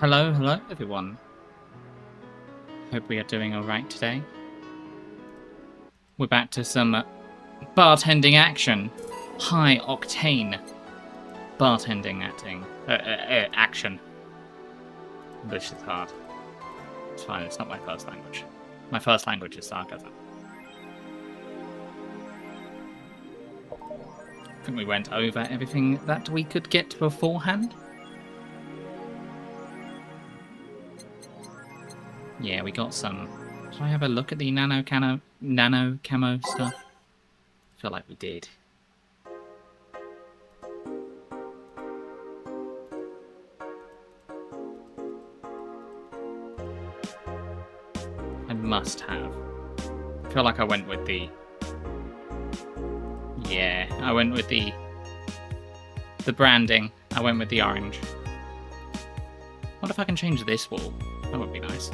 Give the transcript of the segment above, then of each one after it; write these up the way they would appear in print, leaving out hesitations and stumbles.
Hello everyone. Hope we are doing alright today. We're back to some bartending action. High octane bartending action. English is hard. It's fine, it's not my first language. My first language is sarcasm. I think we went over everything that we could get beforehand. Yeah, we got some. Should I have a look at the nano camo stuff? I feel like we did. I must have. I feel like I went with the... Yeah, I went with the branding. I went with the orange. What if I can change this wall? That would be nice.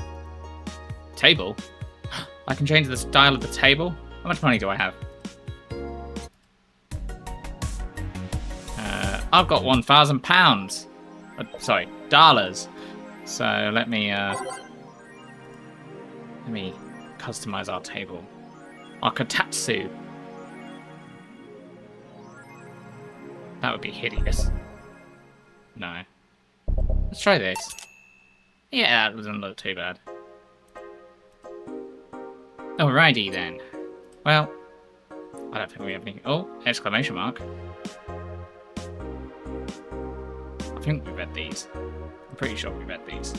Table? I can change the style of the table? How much money do I have? I've got £1,000. Sorry, dollars. So let me customize our table. Our katatsu. That would be hideous. No. Let's try this. Yeah, that doesn't look too bad. Alrighty then. Well, I don't think we have any... Oh, exclamation mark. I think we read these. I'm pretty sure we read these.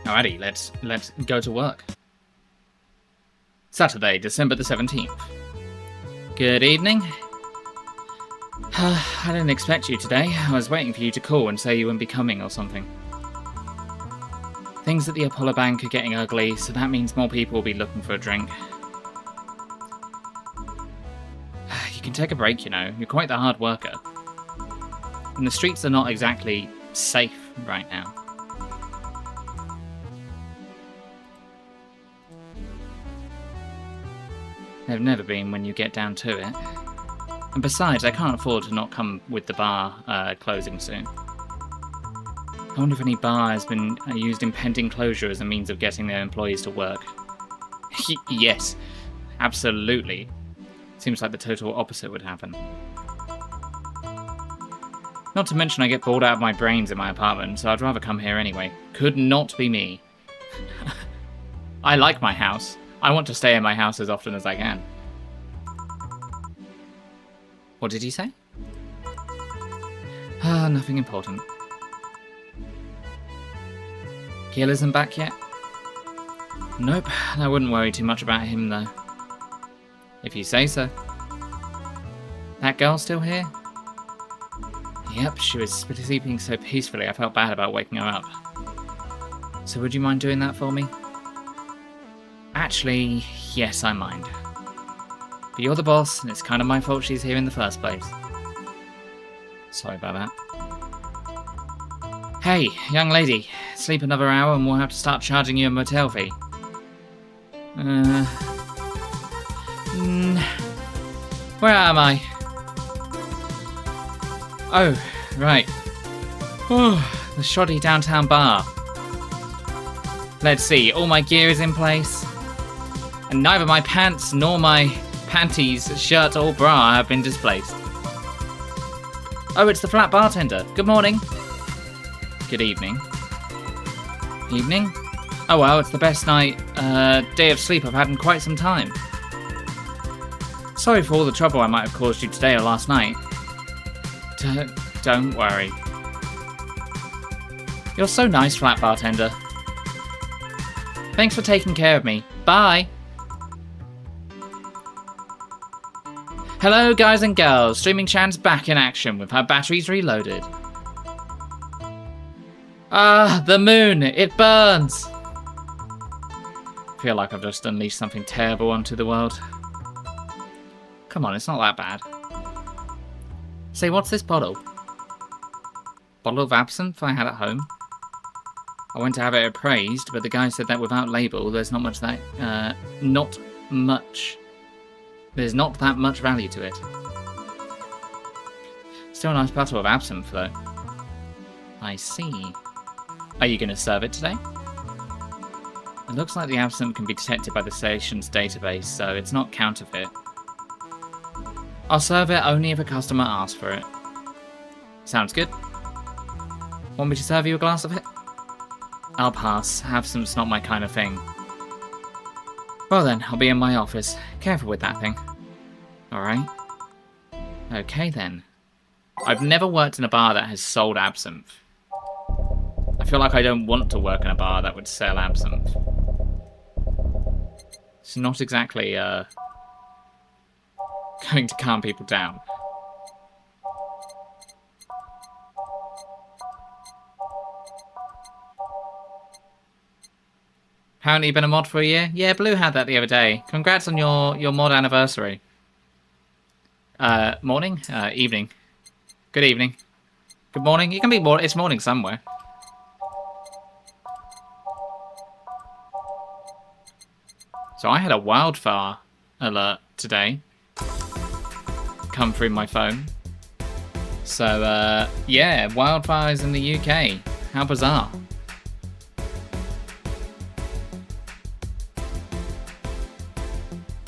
Alrighty, let's go to work. Saturday, December the 17th. Good evening. I didn't expect you today. I was waiting for you to call and say you wouldn't be coming or something. Things at the Apollo Bank are getting ugly, so that means more people will be looking for a drink. You can take a break, you know. You're quite the hard worker. And the streets are not exactly safe right now. They've never been when you get down to it. And besides, I can't afford to not come with the bar closing soon. I wonder if any bar has been used impending closure as a means of getting their employees to work. Yes, absolutely. Seems like the total opposite would happen. Not to mention I get bored out of my brains in my apartment, so I'd rather come here anyway. Could not be me. I like my house. I want to stay in my house as often as I can. What did he say? Nothing important. Gil isn't back yet? Nope, I wouldn't worry too much about him though. If you say so. That girl still here? Yep, she was sleeping so peacefully I felt bad about waking her up. So would you mind doing that for me? Actually, yes, I mind. But you're the boss, and it's kind of my fault she's here in the first place. Sorry about that. Hey, young lady, sleep another hour and we'll have to start charging you a motel fee. Where am I? Oh, right. Oh, the shoddy downtown bar. Let's see, all my gear is in place. And neither my pants nor my panties, shirt or bra have been displaced. Oh, it's the flat bartender. Good morning. Good evening. Evening? Oh well, it's the best day of sleep I've had in quite some time. Sorry for all the trouble I might have caused you today or last night. Don't worry. You're so nice, flat bartender. Thanks for taking care of me. Bye! Hello guys and girls, Streaming Chan's back in action with her batteries reloaded. Ah, the moon, it burns! I feel like I've just unleashed something terrible onto the world. Come on, it's not that bad. Say, what's this bottle? Bottle of absinthe I had at home? I went to have it appraised, but the guy said that without label, there's not that much value to it. Still a nice bottle of absinthe, though. I see. Are you going to serve it today? It looks like the absinthe can be detected by the station's database, so it's not counterfeit. I'll serve it only if a customer asks for it. Sounds good. Want me to serve you a glass of it? I'll pass. Absinthe's not my kind of thing. Well then, I'll be in my office. Careful with that thing. Alright. Okay then. I've never worked in a bar that has sold absinthe. I feel like I don't want to work in a bar that would sell absinthe. It's not exactly, going to calm people down. Apparently you've been a mod for a year? Yeah, Blue had that the other day. Congrats on your mod anniversary. Morning? Evening. Good evening. Good morning? It can be more. It's morning somewhere. So I had a wildfire alert today come through my phone. So, yeah, wildfires in the UK. How bizarre.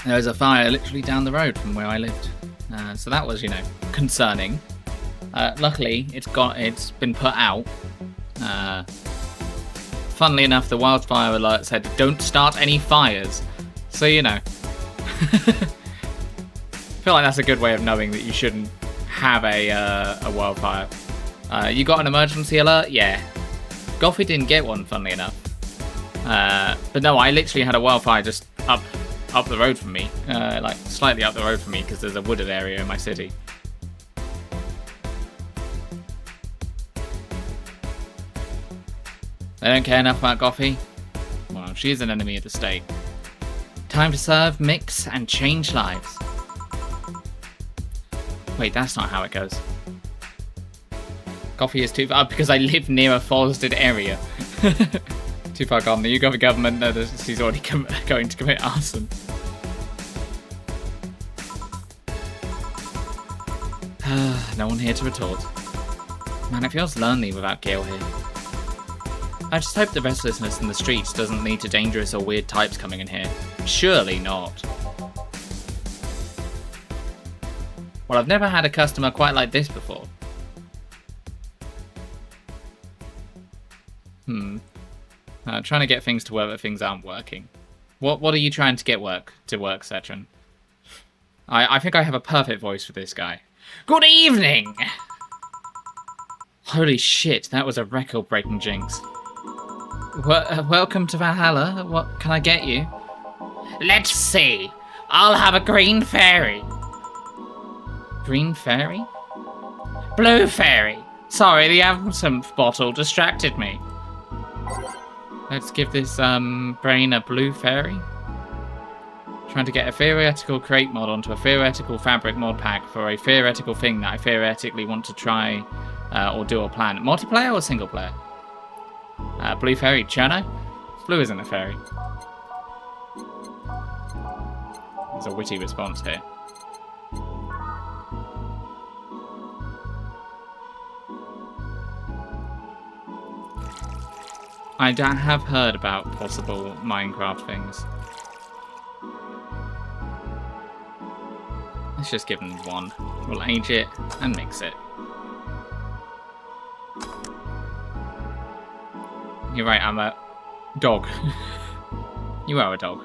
There was a fire literally down the road from where I lived. So that was, you know, concerning. Luckily, it's been put out. Funnily enough, the wildfire alert said, "Don't start any fires." So, you know. I feel like that's a good way of knowing that you shouldn't have a wildfire. You got an emergency alert? Yeah. Goffy didn't get one, funnily enough. But no, I literally had a wildfire just up the road from me. Like, slightly up the road from me, because there's a wooded area in my city. They don't care enough about Goffy? Well, she is an enemy of the state. Time to serve, mix, and change lives. Wait, that's not how it goes. Goffy is too far, because I live near a forested area. Too far gone. The UK government knows he's already going to commit arson. No one here to retort. Man, it feels lonely without Gale here. I just hope the restlessness in the streets doesn't lead to dangerous or weird types coming in here. Surely not. Well, I've never had a customer quite like this before. Trying to get things to work, but things aren't working. What are you trying to get to work, Setron? I think I have a perfect voice for this guy. Good evening! Holy shit, that was a record-breaking jinx. Welcome to Valhalla. What can I get you? Let's see. I'll have a green fairy. Green fairy? Blue fairy. Sorry, the absinthe bottle distracted me. Let's give this brain a blue fairy. Trying to get a theoretical crate mod onto a theoretical fabric mod pack for a theoretical thing that I theoretically want to try or do or plan. Multiplayer or single player? Blue fairy, Cherno? Blue isn't a fairy. There's a witty response here. I have heard about possible Minecraft things. Let's just give them one. We'll age it and mix it. You're right, I'm a dog. You are a dog.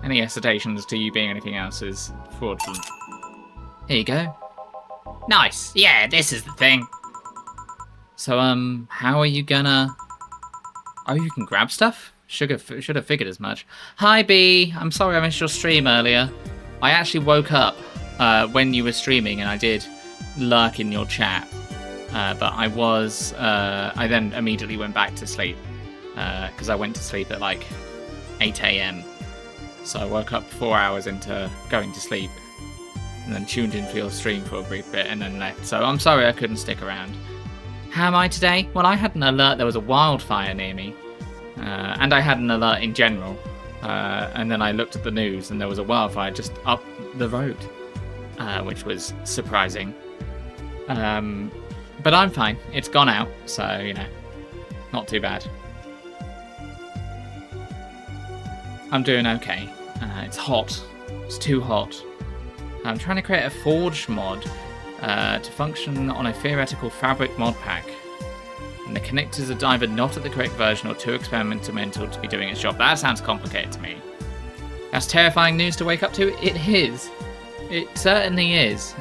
Any hesitations to you being anything else is fraudulent. Here you go. Nice! Yeah, this is the thing! So, how are you gonna... Oh, you can grab stuff? Should have figured as much. Hi, B! I'm sorry I missed your stream earlier. I actually woke up when you were streaming and I did lurk in your chat. But I then immediately went back to sleep. Because I went to sleep at like 8 AM. So I woke up 4 hours into going to sleep. And then tuned in for your stream for a brief bit and then left. So I'm sorry I couldn't stick around. How am I today? Well, I had an alert there was a wildfire near me. And I had an alert in general. And then I looked at the news and there was a wildfire just up the road. Which was surprising. But I'm fine. It's gone out, so, you know, not too bad. I'm doing okay. It's hot. It's too hot. I'm trying to create a forge mod to function on a theoretical fabric mod pack. And the connectors are either not at the correct version or too experimental to be doing its job. That sounds complicated to me. That's terrifying news to wake up to. It is. It certainly is.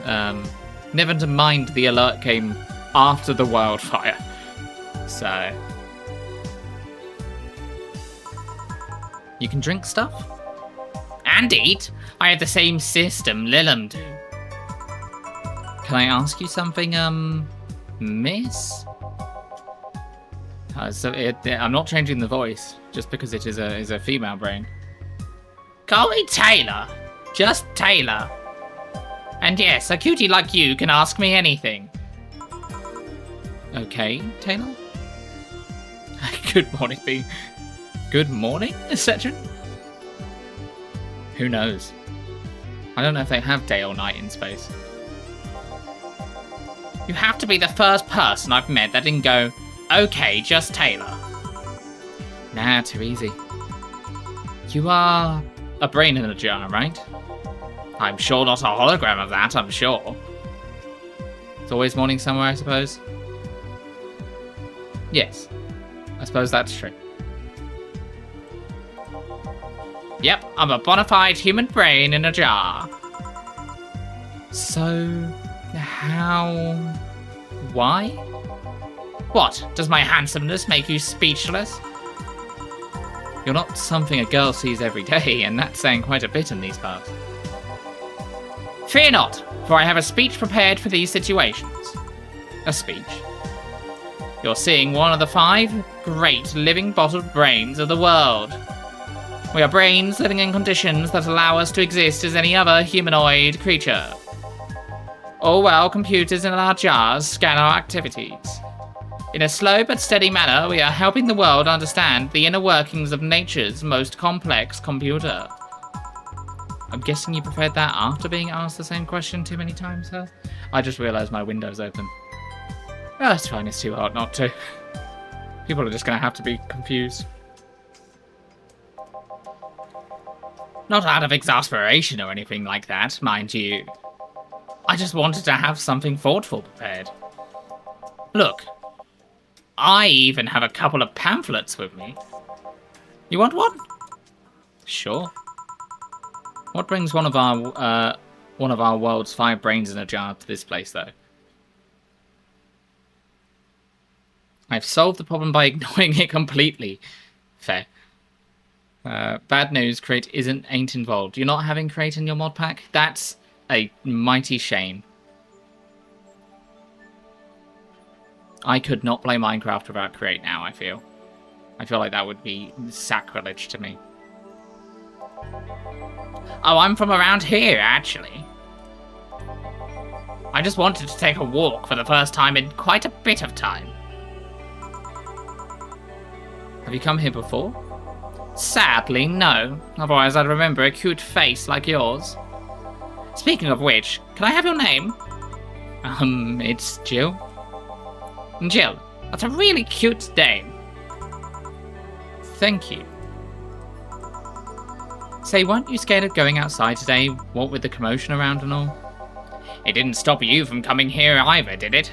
Never to mind the alert came after the wildfire. So... You can drink stuff? And eat? I have the same system Lilum do. Can I ask you something, miss? I'm not changing the voice, just because it is a female brain. Call me Taylor. Just Taylor. And yes, a cutie like you can ask me anything. Okay, Taylor? Good morning, B. Good morning, etc. Who knows? I don't know if they have day or night in space. You have to be the first person I've met that didn't go, okay, just Taylor. Nah, too easy. You are a brain in a jar, right? I'm sure not a hologram of that, I'm sure. It's always morning somewhere, I suppose. Yes, I suppose that's true. Yep, I'm a bona fide human brain in a jar. So, how... why? What, does my handsomeness make you speechless? You're not something a girl sees every day, and that's saying quite a bit in these parts. Fear not, for I have a speech prepared for these situations. A speech? You're seeing one of the 5 great living bottled brains of the world. We are brains living in conditions that allow us to exist as any other humanoid creature. All while computers in our jars scan our activities. In a slow but steady manner, we are helping the world understand the inner workings of nature's most complex computer. I'm guessing you preferred that after being asked the same question too many times, huh? I just realised my window's open. Oh, it's fine, it's too hot not to. People are just going to have to be confused. Not out of exasperation or anything like that, mind you. I just wanted to have something thoughtful prepared. Look, I even have a couple of pamphlets with me. You want one? Sure. What brings one of our world's 5 brains in a jar to this place, though? I've solved the problem by ignoring it completely. Fair. Bad news, Crate ain't involved. You're not having Crate in your mod pack? That's a mighty shame. I could not play Minecraft without Crate now, I feel. I feel like that would be sacrilege to me. Oh, I'm from around here, actually. I just wanted to take a walk for the first time in quite a bit of time. Have you come here before? Sadly, no. Otherwise, I'd remember a cute face like yours. Speaking of which, can I have your name? It's Jill. Jill, that's a really cute name. Thank you. Say, weren't you scared of going outside today, what with the commotion around and all? It didn't stop you from coming here either, did it?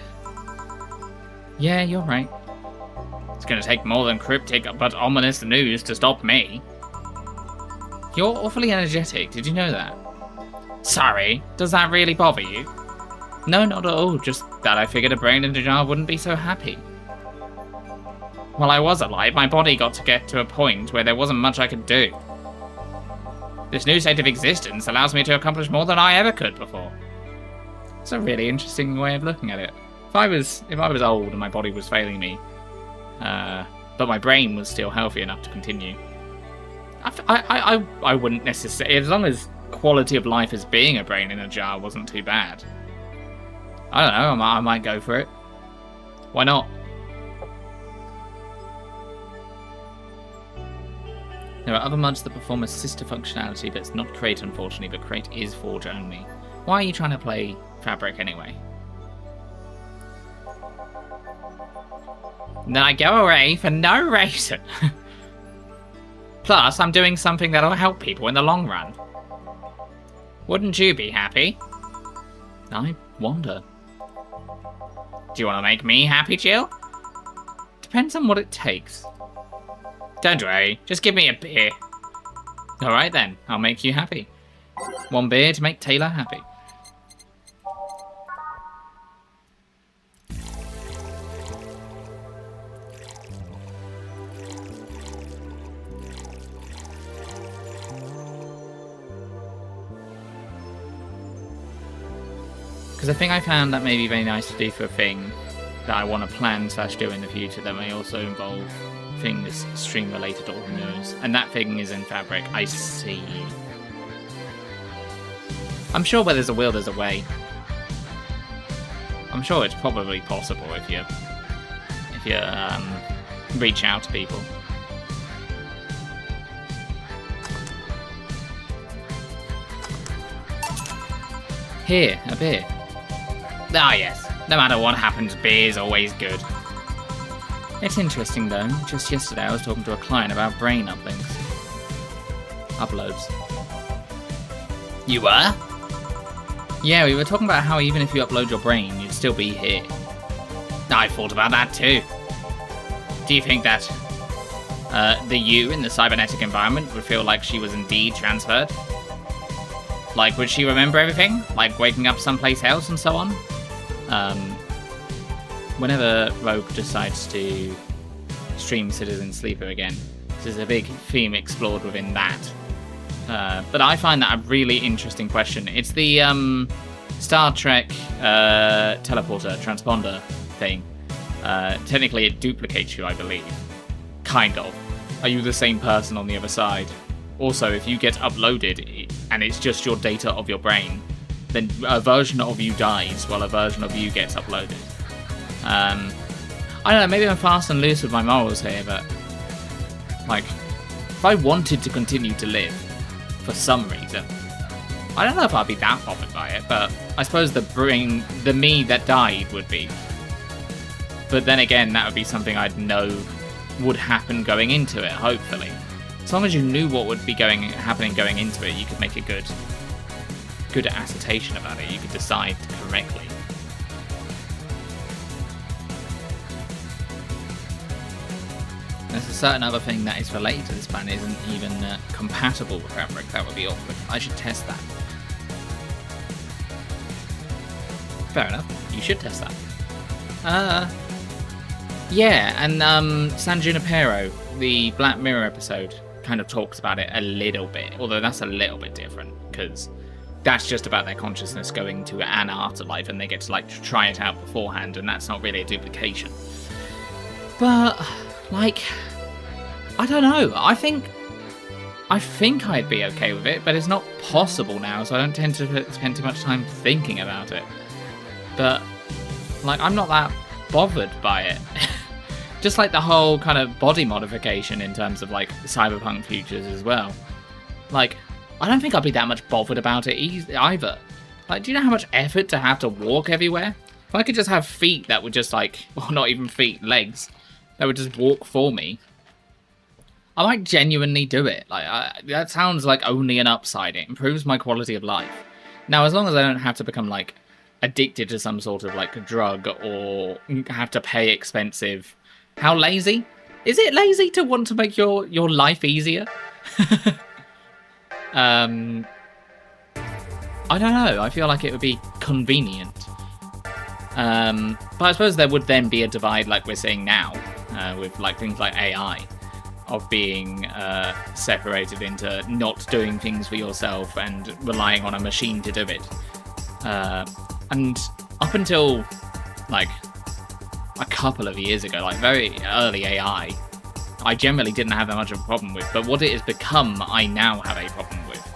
Yeah, you're right. It's gonna take more than cryptic but ominous news to stop me. You're awfully energetic, did you know that? Sorry, does that really bother you? No, not at all, just that I figured a brain in a jar wouldn't be so happy. While I was alive, my body got to get to a point where there wasn't much I could do. This new state of existence allows me to accomplish more than I ever could before. It's a really interesting way of looking at it. If I was old and my body was failing me, but my brain was still healthy enough to continue, I wouldn't necessarily, as long as quality of life as being a brain in a jar wasn't too bad. I don't know, I might go for it. Why not? There are other mods that perform a sister functionality, but it's not Crate, unfortunately, but Crate is Forge only. Why are you trying to play Fabric anyway? And then I go away for no reason. Plus, I'm doing something that'll help people in the long run. Wouldn't you be happy? I wonder. Do you want to make me happy, Jill? Depends on what it takes. Don't worry, just give me a beer. Alright then, I'll make you happy. 1 beer to make Taylor happy. Because the thing I found that may be very nice to do for a thing that I want to plan / do in the future that may also involve things stream related or who knows. And that thing is in Fabric. I see. I'm sure where there's a will, there's a way. I'm sure it's probably possible if you reach out to people. Here, a beer. Ah yes, no matter what happens, beer is always good. It's interesting though, just yesterday I was talking to a client about brain uplinks. Uploads. You were? Yeah, we were talking about how even if you upload your brain, you'd still be here. I thought about that too. Do you think that the you in the cybernetic environment would feel like she was indeed transferred? Like, would she remember everything? Like waking up someplace else and so on? Whenever Rogue decides to stream Citizen Sleeper again, this is a big theme explored within that. But I find that a really interesting question. It's the Star Trek teleporter, transponder thing. Technically it duplicates you, I believe. Kind of. Are you the same person on the other side? Also, if you get uploaded and it's just your data of your brain, then a version of you dies while a version of you gets uploaded. I don't know, maybe I'm fast and loose with my morals here, but like, if I wanted to continue to live for some reason, I don't know if I'd be that bothered by it, but I suppose the me that died would be. But then again, that would be something I'd know would happen going into it, hopefully. As long as you knew what would be happening going into it, you could make a good assertion about it. You could decide correctly. There's a certain other thing that is related to this plan isn't even compatible with Fabric. That would be awkward. I should test that. Fair enough. You should test that. Yeah, and San Junipero, the Black Mirror episode, kind of talks about it a little bit, although that's a little bit different, because that's just about their consciousness going to an afterlife and they get to like try it out beforehand, and that's not really a duplication. But like, I don't know, I think I'd be okay with it, but it's not possible now, so I don't tend to spend too much time thinking about it. But like, I'm not that bothered by it. Just like the whole kind of body modification in terms of like cyberpunk futures as well. Like, I don't think I'd be that much bothered about it either. Like, do you know how much effort to have to walk everywhere? If I could just have feet that would just like, well, not even feet, legs, that would just walk for me, I might genuinely do it. Like, that sounds like only an upside. It improves my quality of life. Now, as long as I don't have to become like addicted to some sort of like a drug or have to pay expensive. How lazy? Is it lazy to want to make your life easier? I don't know. I feel like it would be convenient. But I suppose there would then be a divide like we're seeing now with like things like AI, of being separated into not doing things for yourself and relying on a machine to do it. And up until like a couple of years ago, like very early AI, I generally didn't have that much of a problem with, but what it has become, I now have a problem with.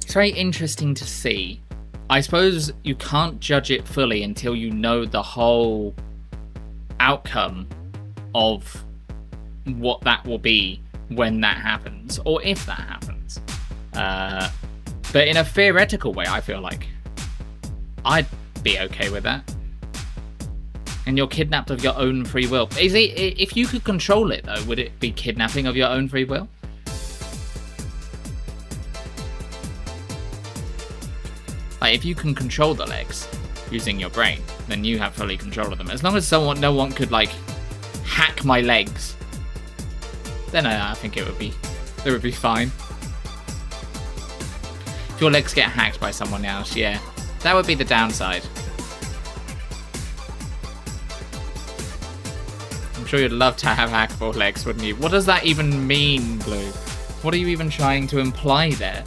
It's very interesting to see. I suppose you can't judge it fully until you know the whole outcome of what that will be when that happens, or if that happens. But in a theoretical way, I feel like I'd be okay with that. And you're kidnapped of your own free will. Is it, if you could control it, though, would it be kidnapping of your own free will? Like, if you can control the legs using your brain, then you have fully control of them. As long as no one could, like, hack my legs, then I think it would be fine. If your legs get hacked by someone else, yeah, that would be the downside. I'm sure you'd love to have hackable legs, wouldn't you? What does that even mean, Blue? What are you even trying to imply there?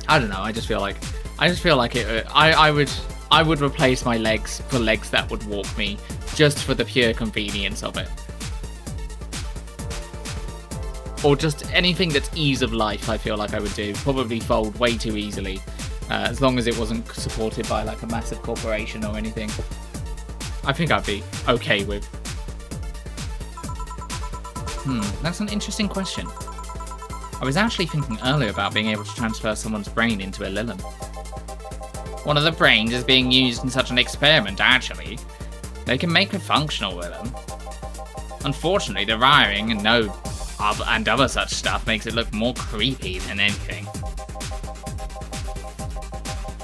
I don't know. I just feel like it. I would replace my legs for legs that would walk me, just for the pure convenience of it. Or just anything that's ease of life, I feel like I would do. Probably fold way too easily, as long as it wasn't supported by like a massive corporation or anything. I think I'd be okay with. That's an interesting question. I was actually thinking earlier about being able to transfer someone's brain into a Lilum. One of the brains is being used in such an experiment, actually. They can make it functional with them. Unfortunately, the wiring and other such stuff makes it look more creepy than anything.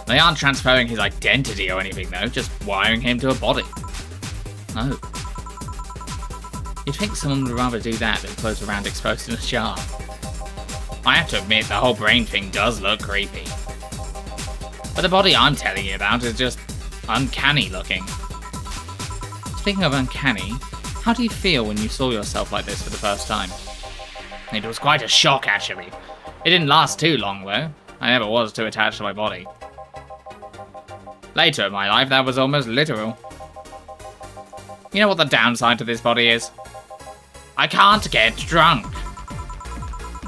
They aren't transferring his identity or anything, though, just wiring him to a body. Oh. You'd think someone would rather do that than float around exposed in a jar. I have to admit, the whole brain thing does look creepy. But the body I'm telling you about is just uncanny looking. Speaking of uncanny, how do you feel when you saw yourself like this for the first time? It was quite a shock, actually. It didn't last too long, though. I never was too attached to my body. Later in my life, that was almost literal. You know what the downside to this body is? I can't get drunk.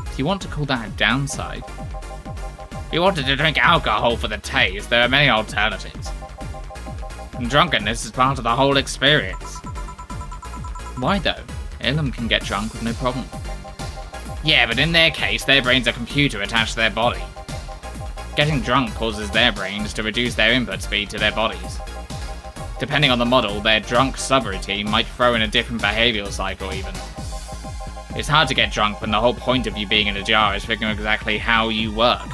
If you want to call that a downside. If you wanted to drink alcohol for the taste, there are many alternatives. And drunkenness is part of the whole experience. Why though? Ilum can get drunk with no problem. Yeah, but in their case, their brain's a computer attached to their body. Getting drunk causes their brains to reduce their input speed to their bodies. Depending on the model, their drunk subroutine might throw in a different behavioural cycle even. It's hard to get drunk when the whole point of you being in a jar is figuring exactly how you work.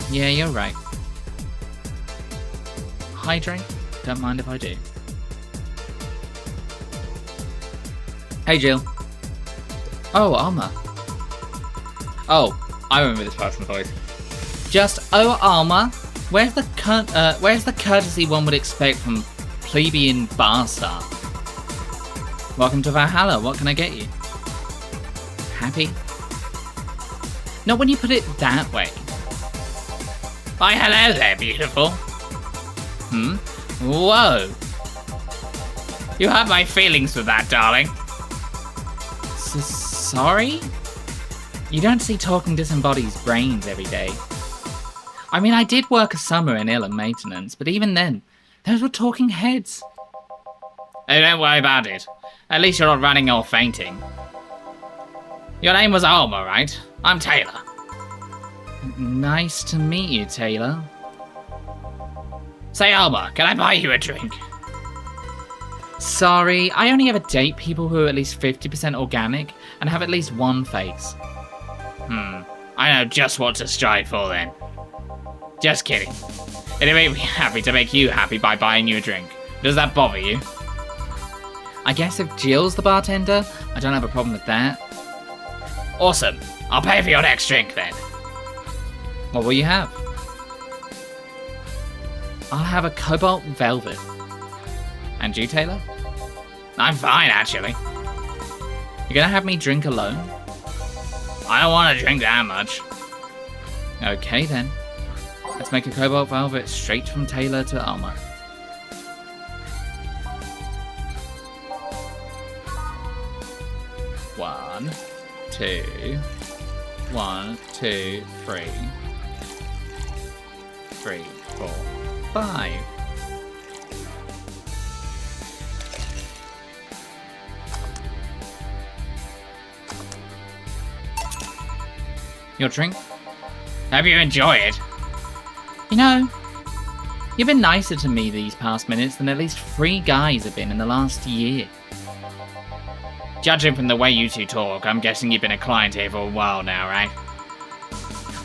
Yeah, you're right. Hydrate? Don't mind if I do. Hey, Jill. Oh, Alma. Oh, I remember this person's voice. Just, oh, Alma. Where's the courtesy one would expect from plebeian bar staff? Welcome to Valhalla. What can I get you? Happy? Not when you put it that way. Why, hello there, beautiful. Whoa. You hurt my feelings with that, darling. Sorry? You don't see talking disembodies brains every day. I mean, I did work a summer in Ilum maintenance, but even then, those were talking heads. Oh, don't worry about it. At least you're not running or fainting. Your name was Alma, right? I'm Taylor. Nice to meet you, Taylor. Say, Alma, can I buy you a drink? Sorry, I only ever date people who are at least 50% organic and have at least one face. I know just what to strive for then. Just kidding. It'd make me happy to make you happy by buying you a drink. Does that bother you? I guess if Jill's the bartender, I don't have a problem with that. Awesome. I'll pay for your next drink then. What will you have? I'll have a Cobalt Velvet. And you, Taylor? I'm fine, actually. You're gonna have me drink alone? I don't want to drink that much. Okay then. Let's make a Cobalt Velvet straight from Taylor to Alma. One, two, 1, 2, 3. 3, 4, 5. Your drink? Hope you enjoy it. You know, You've been nicer to me these past minutes than at least 3 guys have been in the last year. Judging from the way you two talk, I'm guessing you've been a client here for a while now, right?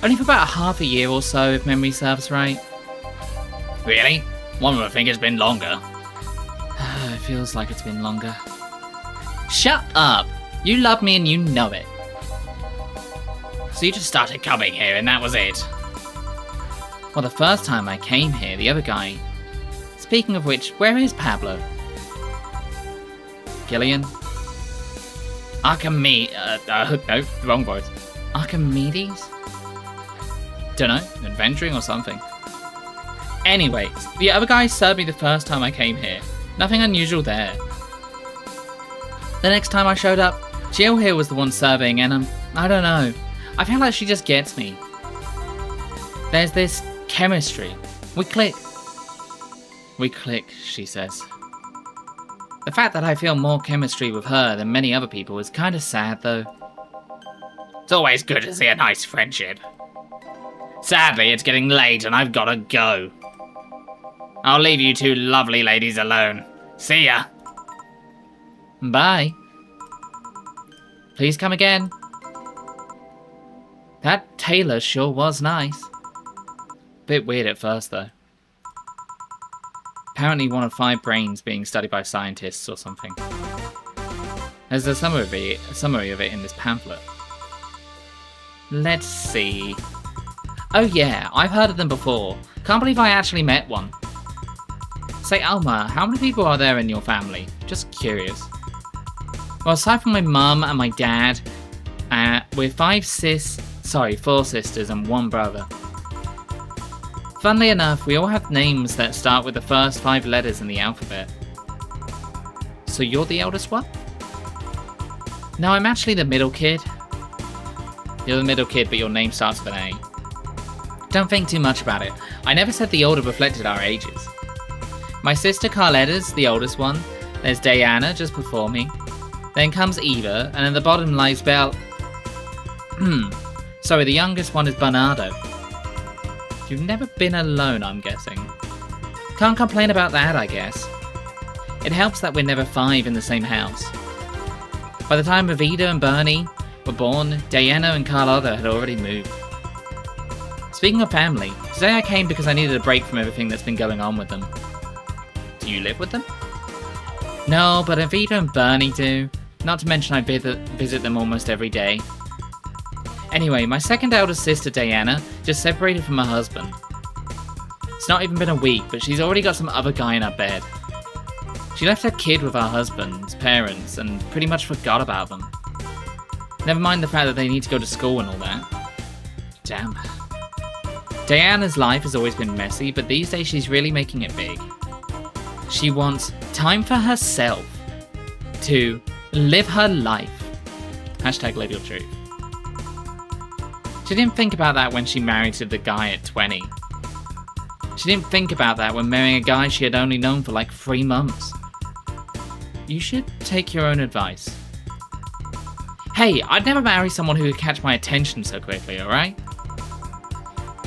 Only for about half a year or so, if memory serves right. Really? One would think it's been longer. It feels like it's been longer. Shut up! You love me and you know it. So you just started coming here and that was it? Well, the first time I came here, the other guy... Speaking of which, where is Pablo? Gillian? No, wrong voice. Archimedes? Dunno, adventuring or something. Anyways, the other guy served me the first time I came here. Nothing unusual there. The next time I showed up, Jill here was the one serving and I don't know. I feel like she just gets me. There's this chemistry. We click. We click, she says. The fact that I feel more chemistry with her than many other people is kind of sad, though. It's always good to see a nice friendship. Sadly, it's getting late and I've gotta go. I'll leave you two lovely ladies alone. See ya. Bye. Please come again. That tailor sure was nice. Bit weird at first, though. Apparently one of 5 brains being studied by scientists or something. There's a summary of it in this pamphlet. Let's see. Oh yeah, I've heard of them before. Can't believe I actually met one. Say, Alma, how many people are there in your family? Just curious. Well, aside from my mum and my dad, we're 4 sisters and 1 brother. Funnily enough, we all have names that start with the first 5 letters in the alphabet. So you're the eldest one? No, I'm actually the middle kid. You're the middle kid, but your name starts with an A. Don't think too much about it. I never said the order reflected our ages. My sister Carletta's the oldest one. There's Diana just before me. Then comes Eva, and at the bottom lies Belle. Sorry, the youngest one is Bernardo. You've never been alone, I'm guessing. Can't complain about that, I guess. It helps that we're never 5 in the same house. By the time Evita and Bernie were born, Diana and Carlotta had already moved. Speaking of family, today I came because I needed a break from everything that's been going on with them. Do you live with them? No, but Evita and Bernie do. Not to mention I visit them almost every day. Anyway, my second eldest sister, Diana, just separated from her husband. It's not even been a week, but she's already got some other guy in her bed. She left her kid with her husband's parents and pretty much forgot about them. Never mind the fact that they need to go to school and all that. Damn. Diana's life has always been messy, but these days she's really making it big. She wants time for herself to live her life. Hashtag live your truth. She didn't think about that when she married to the guy at 20. She didn't think about that when marrying a guy she had only known for like 3 months. You should take your own advice. Hey, I'd never marry someone who could catch my attention so quickly, alright?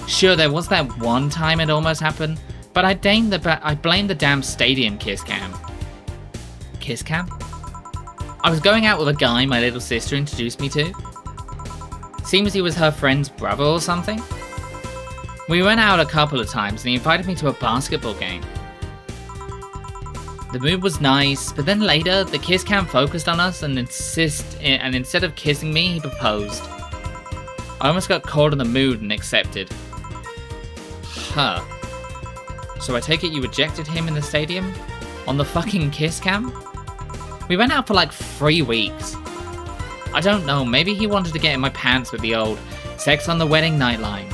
Sure, there was that one time it almost happened, but I blame the damn stadium kiss cam. Kiss cam? I was going out with a guy my little sister introduced me to. Seems he was her friend's brother or something. We went out a couple of times and he invited me to a basketball game. The mood was nice, but then later the kiss cam focused on us and instead of kissing me, he proposed. I almost got caught in the mood and accepted. Huh. So I take it you rejected him in the stadium? On the fucking kiss cam? We went out for like 3 weeks. I don't know, maybe he wanted to get in my pants with the old sex on the wedding night line.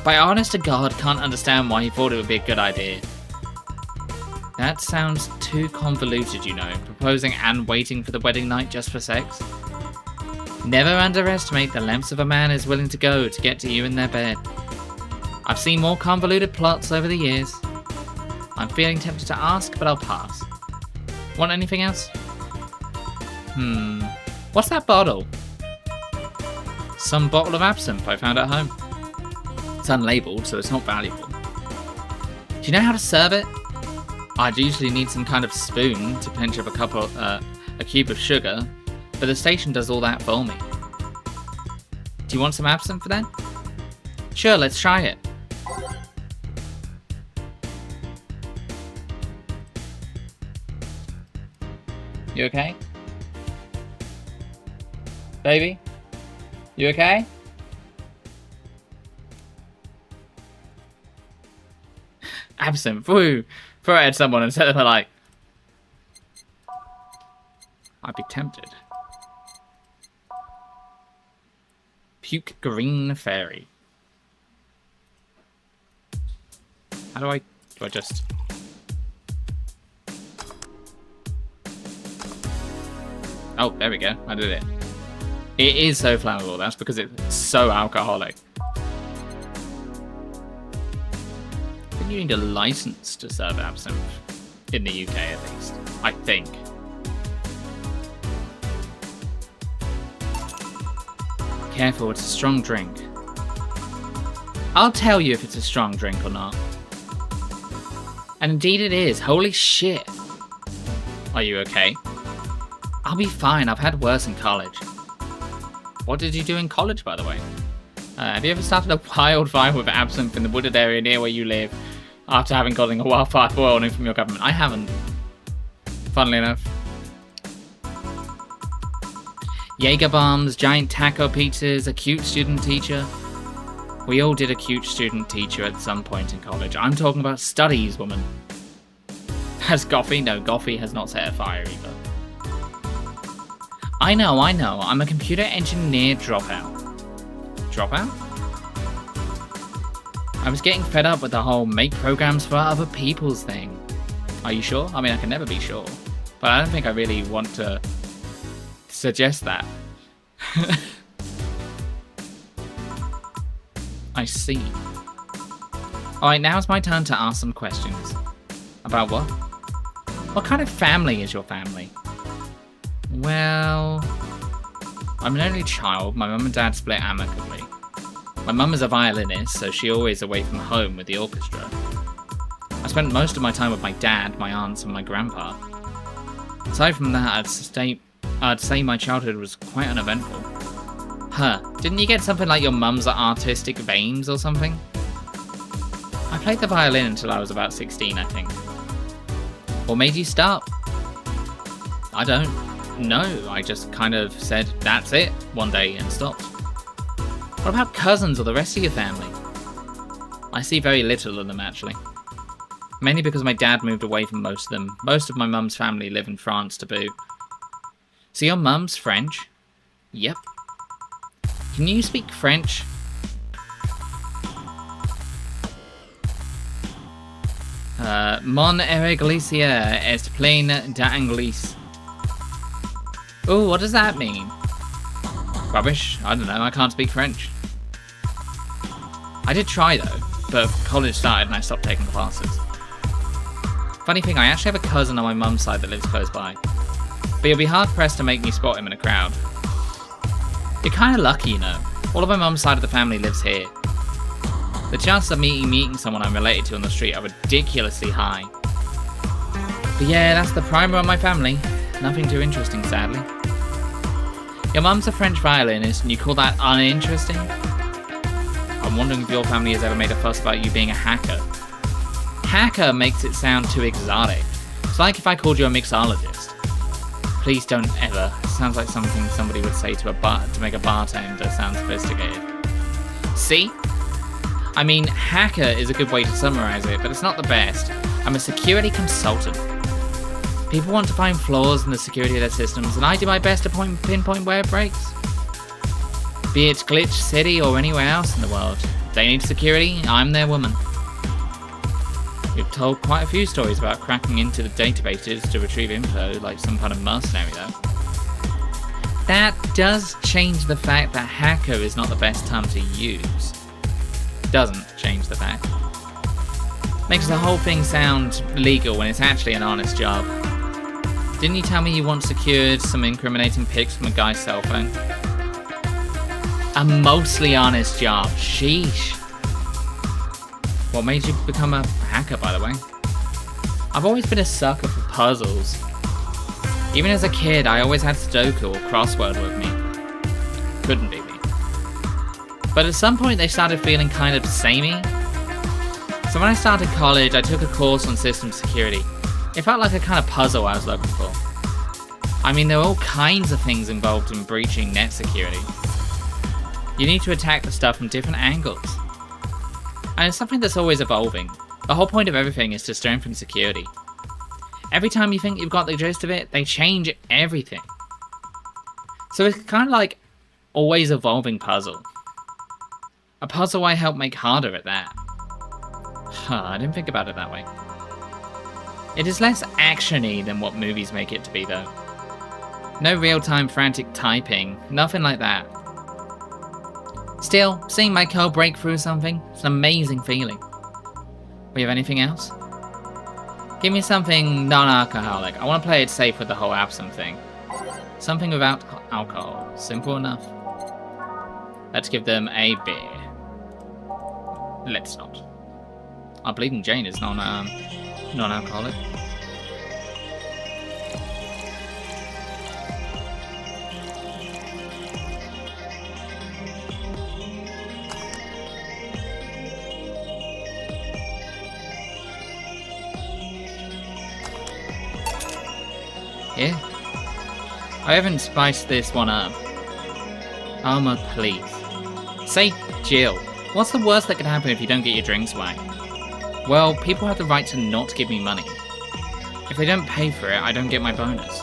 But I honest to God can't understand why he thought it would be a good idea. That sounds too convoluted, you know, proposing and waiting for the wedding night just for sex. Never underestimate the lengths of a man is willing to go to get to you in their bed. I've seen more convoluted plots over the years. I'm feeling tempted to ask, but I'll pass. Want anything else? What's that bottle? Some bottle of absinthe I found at home. It's unlabelled, so it's not valuable. Do you know how to serve it? I'd usually need some kind of spoon to pinch up a cube of sugar, but the station does all that for me. Do you want some absinthe then? Sure, let's try it. You okay? Baby? You okay? Absinthe, woo! Throw it at someone and set them like... I'd be tempted. Puke green fairy. How do I just... Oh, there we go. I did it. It is so flammable. That's because it's so alcoholic. I think you need a license to serve absinthe. In the UK, at least. I think. Careful, it's a strong drink. I'll tell you if it's a strong drink or not. And indeed it is. Holy shit. Are you okay? I'll be fine. I've had worse in college. What did you do in college, by the way? Have you ever started a wildfire with absinthe in the wooded area near where you live after having gotten a wildfire warning from your government? I haven't. Funnily enough. Jaeger bombs, giant taco pizzas, a cute student teacher. We all did a cute student teacher at some point in college. I'm talking about studies, woman. Has Goffy? No, Goffy has not set a fire either. I know. I'm a computer engineer dropout. Dropout? I was getting fed up with the whole make programs for other people's thing. Are you sure? I mean, I can never be sure. But I don't think I really want to suggest that. I see. Alright, now's my turn to ask some questions. About what? What kind of family is your family? Well, I'm an only child. My mum and dad split amicably. My mum is a violinist, so she's always away from home with the orchestra. I spent most of my time with my dad, my aunts, and my grandpa. Aside from that, I'd say my childhood was quite uneventful. Huh, didn't you get something like your mum's artistic veins or something? I played the violin until I was about 16, I think. What made you stop? I don't know, I just kind of said, that's it, one day and stopped. What about cousins or the rest of your family? I see very little of them, actually. Mainly because my dad moved away from most of them. Most of my mum's family live in France to boot. So your mum's French? Yep. Can you speak French? Mon Iglesia est plein d'anglais. Oh, what does that mean? Rubbish. I don't know. I can't speak French. I did try though, but college started and I stopped taking classes. Funny thing, I actually have a cousin on my mum's side that lives close by. But you'll be hard pressed to make me spot him in a crowd. You're kind of lucky, you know. All of my mum's side of the family lives here. The chances of me meeting someone I'm related to on the street are ridiculously high. But yeah, that's the primer on my family. Nothing too interesting, sadly. Your mum's a French violinist, and you call that uninteresting? I'm wondering if your family has ever made a fuss about you being a hacker. Hacker makes it sound too exotic. It's like if I called you a mixologist. Please don't ever. It sounds like something somebody would say to make a bartender sound sophisticated. See? I mean, hacker is a good way to summarize it, but it's not the best. I'm a security consultant. People want to find flaws in the security of their systems, and I do my best to pinpoint where it breaks. Be it Glitch City or anywhere else in the world. If they need security, I'm their woman. We've told quite a few stories about cracking into the databases to retrieve info, like some kind of mercenary though. That does change the fact that hacker is not the best term to use. Doesn't change the fact. Makes the whole thing sound legal when it's actually an honest job. Didn't you tell me you once secured some incriminating pics from a guy's cell phone? A mostly honest job. Sheesh. What made you become a hacker, by the way? I've always been a sucker for puzzles. Even as a kid, I always had Sudoku or crossword with me. Couldn't be me. But at some point, they started feeling kind of samey. So when I started college, I took a course on system security. It felt like a kind of puzzle I was looking for. I mean, there are all kinds of things involved in breaching net security. You need to attack the stuff from different angles. And it's something that's always evolving. The whole point of everything is to strengthen security. Every time you think you've got the gist of it, they change everything. So it's kind of like always evolving puzzle. A puzzle I help make harder at that. I didn't think about it that way. It is less action-y than what movies make it to be, though. No real-time frantic typing, nothing like that. Still, seeing my code break through something, it's an amazing feeling. We have anything else? Give me something non-alcoholic. I want to play it safe with the whole absinthe thing. Something without alcohol. Simple enough. Let's give them a beer. Let's not. Our Bleeding Jane is non-alcoholic. Yeah. I haven't spiced this one up. Alma, please. Say Jill. What's the worst that could happen if you don't get your drinks right? Well, people have the right to not give me money. If they don't pay for it, I don't get my bonus.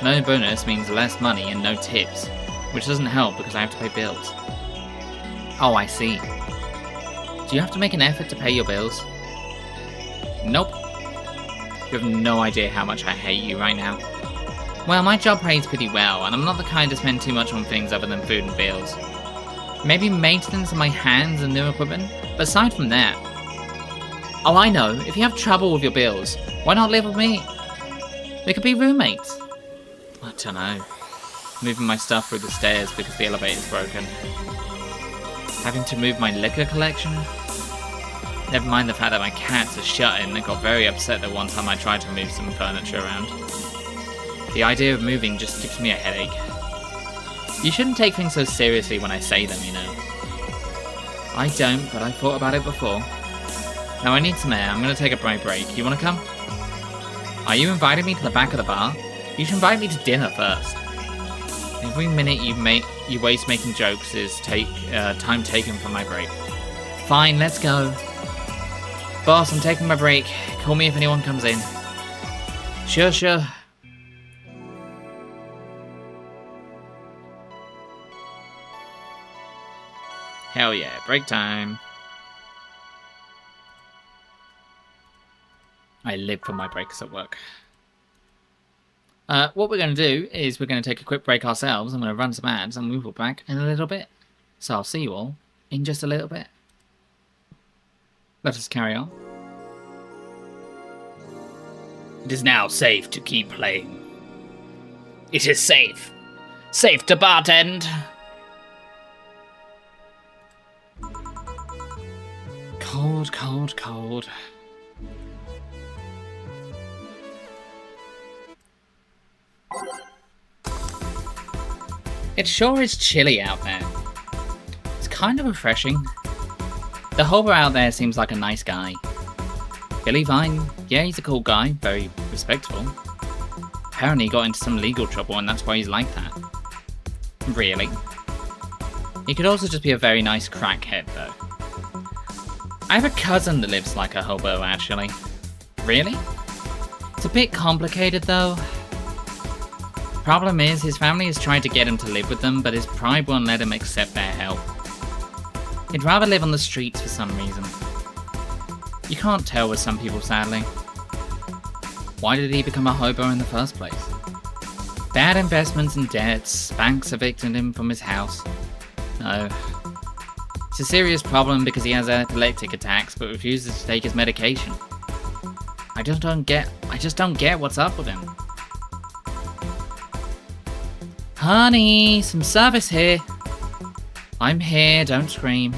No bonus means less money and no tips, which doesn't help because I have to pay bills. Oh, I see. Do you have to make an effort to pay your bills? Nope. You have no idea how much I hate you right now. Well, my job pays pretty well, and I'm not the kind to spend too much on things other than food and bills. Maybe maintenance of my hands and new equipment, but aside from that... Oh, I know. If you have trouble with your bills, why not live with me? We could be roommates. I don't know. Moving my stuff through the stairs because the elevator's broken. Having to move my liquor collection? Never mind the fact that my cats are shut in and got very upset that one time I tried to move some furniture around. The idea of moving just gives me a headache. You shouldn't take things so seriously when I say them, you know. I don't, but I thought about it before. Now I need some air. I'm going to take a break. You want to come? Are you inviting me to the back of the bar? You should invite me to dinner first. Every minute you waste making jokes is time taken from my break. Fine, let's go. Boss, I'm taking my break. Call me if anyone comes in. Sure. Hell yeah, break time. I live for my breaks at work. What we're going to do is we're going to take a quick break ourselves. I'm going to run some ads and we'll be back in a little bit. So I'll see you all in just a little bit. Let us carry on. It is now safe to keep playing. It is safe. Safe to bartend. Cold. It sure is chilly out there. It's kind of refreshing. The hobo out there seems like a nice guy. Billy Vine, yeah, he's a cool guy, very respectful. Apparently he got into some legal trouble and that's why he's like that. Really? He could also just be a very nice crackhead though. I have a cousin that lives like a hobo actually. Really? It's a bit complicated though. Problem is, his family has tried to get him to live with them, but his pride won't let him accept their help. He'd rather live on the streets for some reason. You can't tell with some people, sadly. Why did he become a hobo in the first place? Bad investments and debts, banks evicted him from his house. No. It's a serious problem because he has epileptic attacks but refuses to take his medication. I just don't get what's up with him. Honey, some service here. I'm here, don't scream.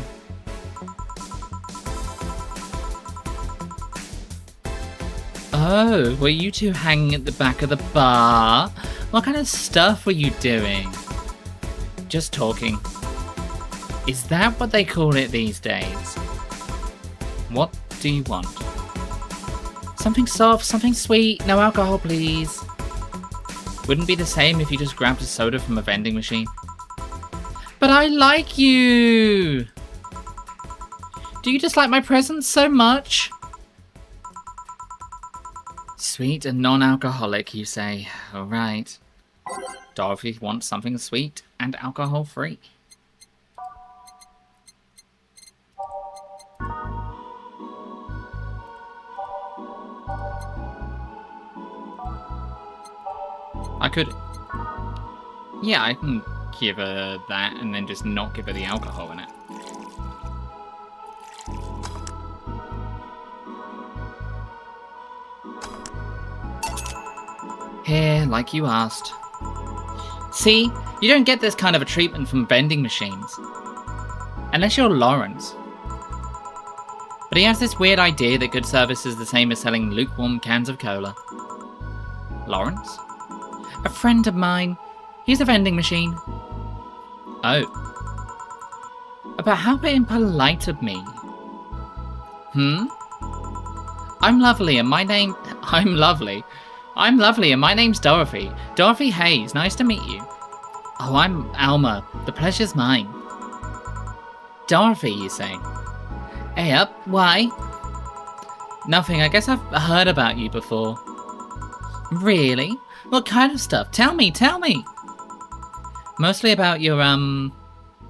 Oh, were you two hanging at the back of the bar? What kind of stuff were you doing? Just talking. Is that what they call it these days? What do you want? Something soft, something sweet, no alcohol, please. Wouldn't be the same if you just grabbed a soda from a vending machine. But I like you! Do you dislike my presence so much? Sweet and non-alcoholic, you say. Alright. Dorothy wants something sweet and alcohol-free. I could... Yeah, I can give her that and then just not give her the alcohol in it. Here, like you asked. See, you don't get this kind of a treatment from vending machines. Unless you're Lawrence. But he has this weird idea that good service is the same as selling lukewarm cans of cola. Lawrence? A friend of mine. He's a vending machine. Oh. But how impolite of me. I'm lovely and my name... I'm lovely and my name's Dorothy. Dorothy Hayes, nice to meet you. Oh, I'm Alma. The pleasure's mine. Dorothy, you say? Hey up, why? Nothing, I guess I've heard about you before. Really? What kind of stuff? Tell me! Mostly about your,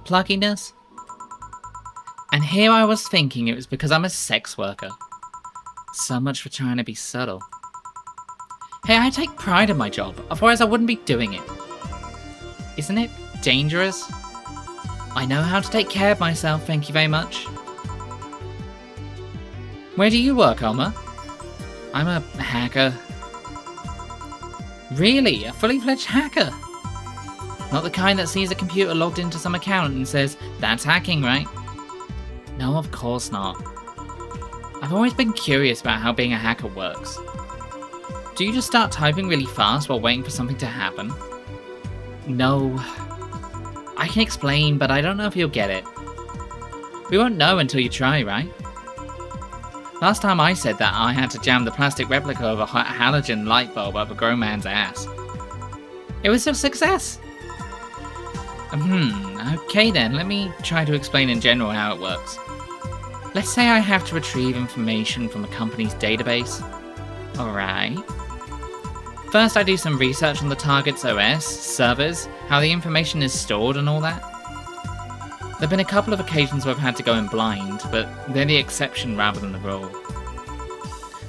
plugginess? And here I was thinking it was because I'm a sex worker. So much for trying to be subtle. Hey, I take pride in my job, otherwise I wouldn't be doing it. Isn't it dangerous? I know how to take care of myself, thank you very much. Where do you work, Alma? I'm a hacker. Really? A fully fledged hacker? Not the kind that sees a computer logged into some account and says, that's hacking, right? No, of course not. I've always been curious about how being a hacker works. Do you just start typing really fast while waiting for something to happen? No. I can explain, but I don't know if you'll get it. We won't know until you try, right? Last time I said that, I had to jam the plastic replica of a halogen light bulb up a grown man's ass. It was a success! Okay then, let me try to explain in general how it works. Let's say I have to retrieve information from a company's database. Alright. First I do some research on the target's OS, servers, how the information is stored and all that. There have been a couple of occasions where I've had to go in blind, but they're the exception rather than the rule.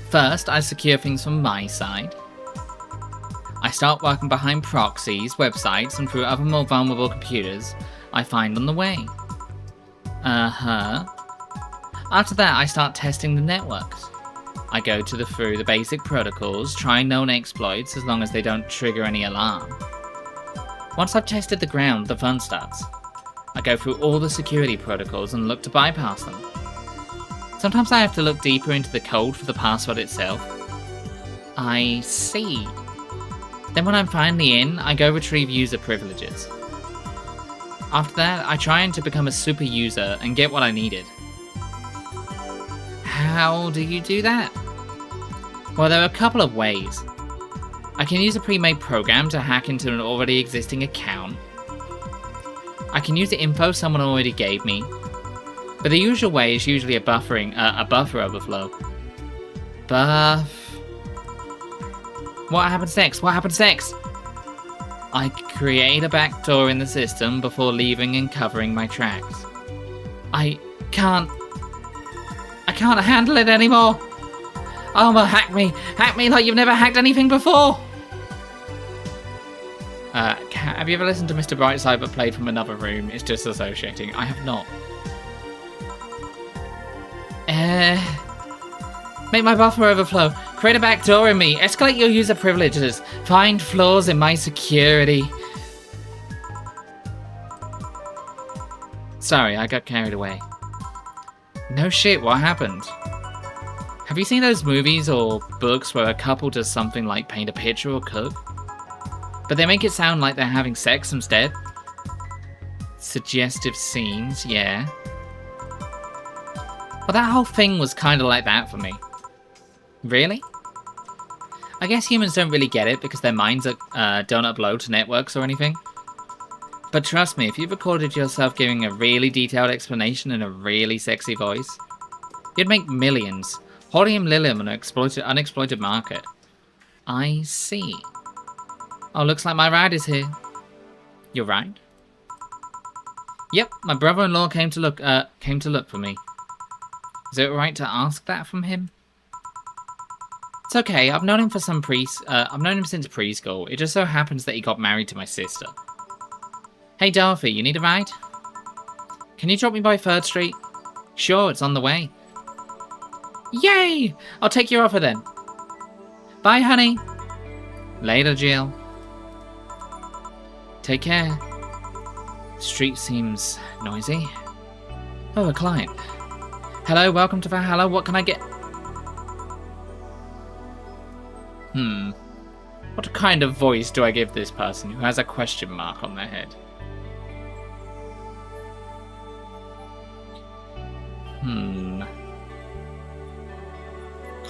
First, I secure things from my side. I start working behind proxies, websites, and through other more vulnerable computers I find on the way. After that, I start testing the networks. I go through the basic protocols, try known exploits as long as they don't trigger any alarm. Once I've tested the ground, the fun starts. I go through all the security protocols and look to bypass them. Sometimes I have to look deeper into the code for the password itself. I see. Then when I'm finally in, I go retrieve user privileges. After that, I try to become a super user and get what I needed. How do you do that? Well, there are a couple of ways. I can use a pre-made program to hack into an already existing account. I can use the info someone already gave me, but the usual way is usually a buffer overflow. What happens next? I create a backdoor in the system before leaving and covering my tracks. I can't handle it anymore. Alma, hack me like you've never hacked anything before. Have you ever listened to Mr. Brightside but played from another room? It's disassociating. I have not. Make my buffer overflow. Create a backdoor in me. Escalate your user privileges. Find flaws in my security. Sorry, I got carried away. No shit, what happened? Have you seen those movies or books where a couple does something like paint a picture or cook? But they make it sound like they're having sex instead? Suggestive scenes, yeah. Well, that whole thing was kind of like that for me. Really? I guess humans don't really get it because their minds don't upload to networks or anything. But trust me, if you recorded yourself giving a really detailed explanation in a really sexy voice, you'd make millions. Holium Lilium, an unexploited market. I see. Oh, looks like my ride is here. Your ride? Yep, my brother-in-law came to look for me. Is it alright to ask that from him? It's okay. I've known him since preschool. It just so happens that he got married to my sister. Hey, Darthy, you need a ride? Can you drop me by 3rd Street? Sure, it's on the way. Yay! I'll take your offer then. Bye, honey. Later, Jill. Take care. The street seems noisy. Oh, a client. Hello, welcome to Valhalla. What can I get? What kind of voice do I give this person who has a question mark on their head?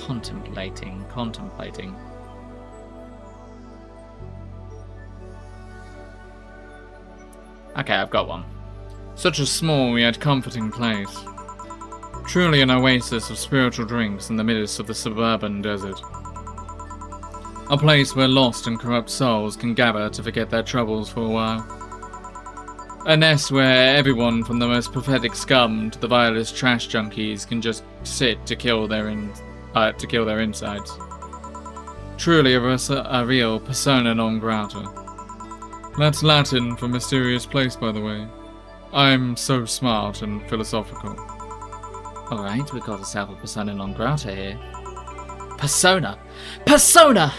Contemplating. Okay, I've got one. Such a small yet comforting place. Truly an oasis of spiritual drinks in the midst of the suburban desert. A place where lost and corrupt souls can gather to forget their troubles for a while. A nest where everyone from the most pathetic scum to the vilest trash junkies can just sit to kill their insides. Truly a real persona non grata. That's Latin for mysterious place, by the way. I'm so smart and philosophical. Alright, we've got ourselves a persona non grata here. Persona! Persona!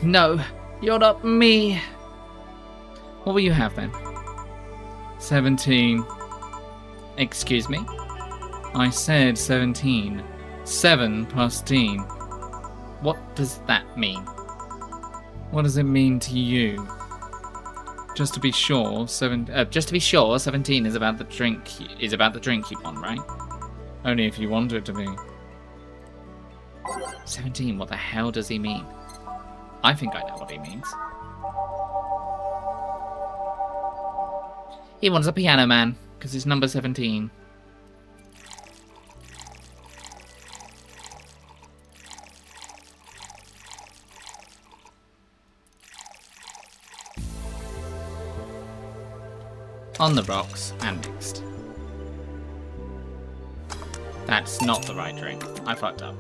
No, you're not me. What will you have then? 17. Excuse me? I said 17. 7 plus teen. What does that mean? What does it mean to you? Just to be sure, 17 is about the drink you want, right? Only if you want it to be. 17, what the hell does he mean? I think I know what he means. He wants a piano man, because it's number 17. On the rocks and mixed. That's not the right drink. I fucked up.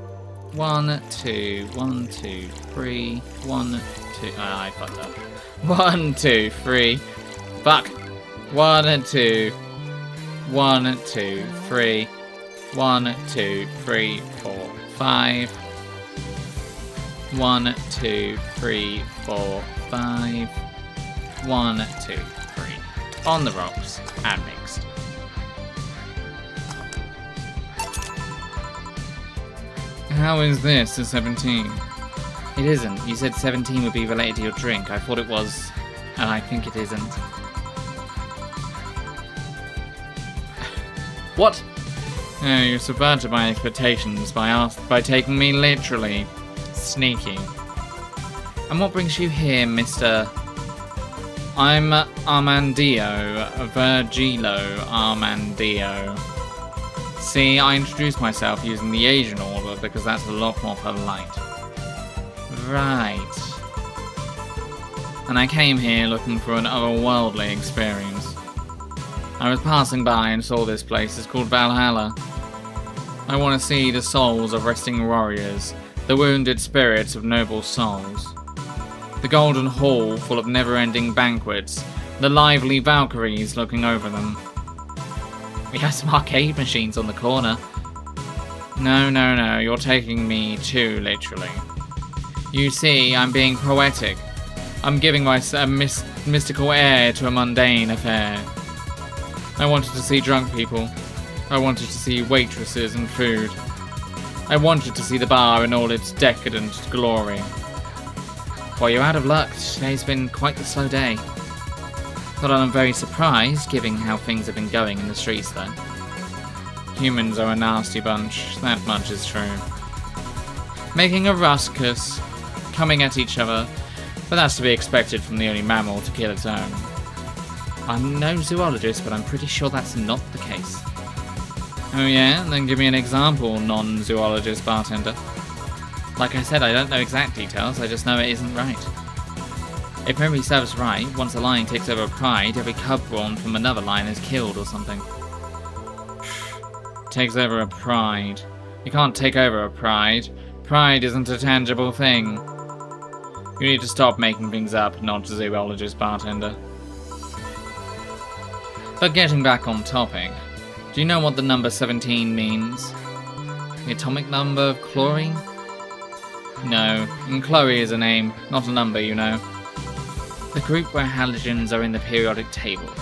1, 2, 1, 2, 3, 1, 2. I fucked up. 1, 2, 3. Fuck. 1, 2. 1, 2, 3. 1, 2, 3, 4, 5. 1, 2, 3, 4, 5. 1, 2, 3. On the rocks and mixed. How is this a 17? It isn't. You said 17 would be related to your drink. I thought it was, and I think it isn't. What? Oh, you subverted my expectations by taking me literally. Sneaky. And what brings you here, Mr. I'm Armandio, Virgilo Armandio. See, I introduced myself using the Asian order because that's a lot more polite. Right. And I came here looking for an otherworldly experience. I was passing by and saw this place. It's called Valhalla. I want to see the souls of resting warriors, the wounded spirits of noble souls. The golden hall full of never-ending banquets, the lively Valkyries looking over them. We have some arcade machines on the corner. No, you're taking me too literally. You see, I'm being poetic. I'm giving a mystical air to a mundane affair. I wanted to see drunk people. I wanted to see waitresses and food. I wanted to see the bar in all its decadent glory. Well, you're out of luck. Today's been quite the slow day. Not that I'm very surprised, given how things have been going in the streets, though. Humans are a nasty bunch, that much is true. Making a ruckus, coming at each other, but that's to be expected from the only mammal to kill its own. I'm no zoologist, but I'm pretty sure that's not the case. Oh yeah? Then give me an example, non-zoologist bartender. Like I said, I don't know exact details, I just know it isn't right. If memory serves right, once a lion takes over a pride, every cub born from another lion is killed or something. Takes over a pride. You can't take over a pride. Pride isn't a tangible thing. You need to stop making things up, not zoologist bartender. But getting back on topic, do you know what the number 17 means? The atomic number of chlorine? No, and Chloe is a name, not a number, you know. The group where halogens are in the periodic table.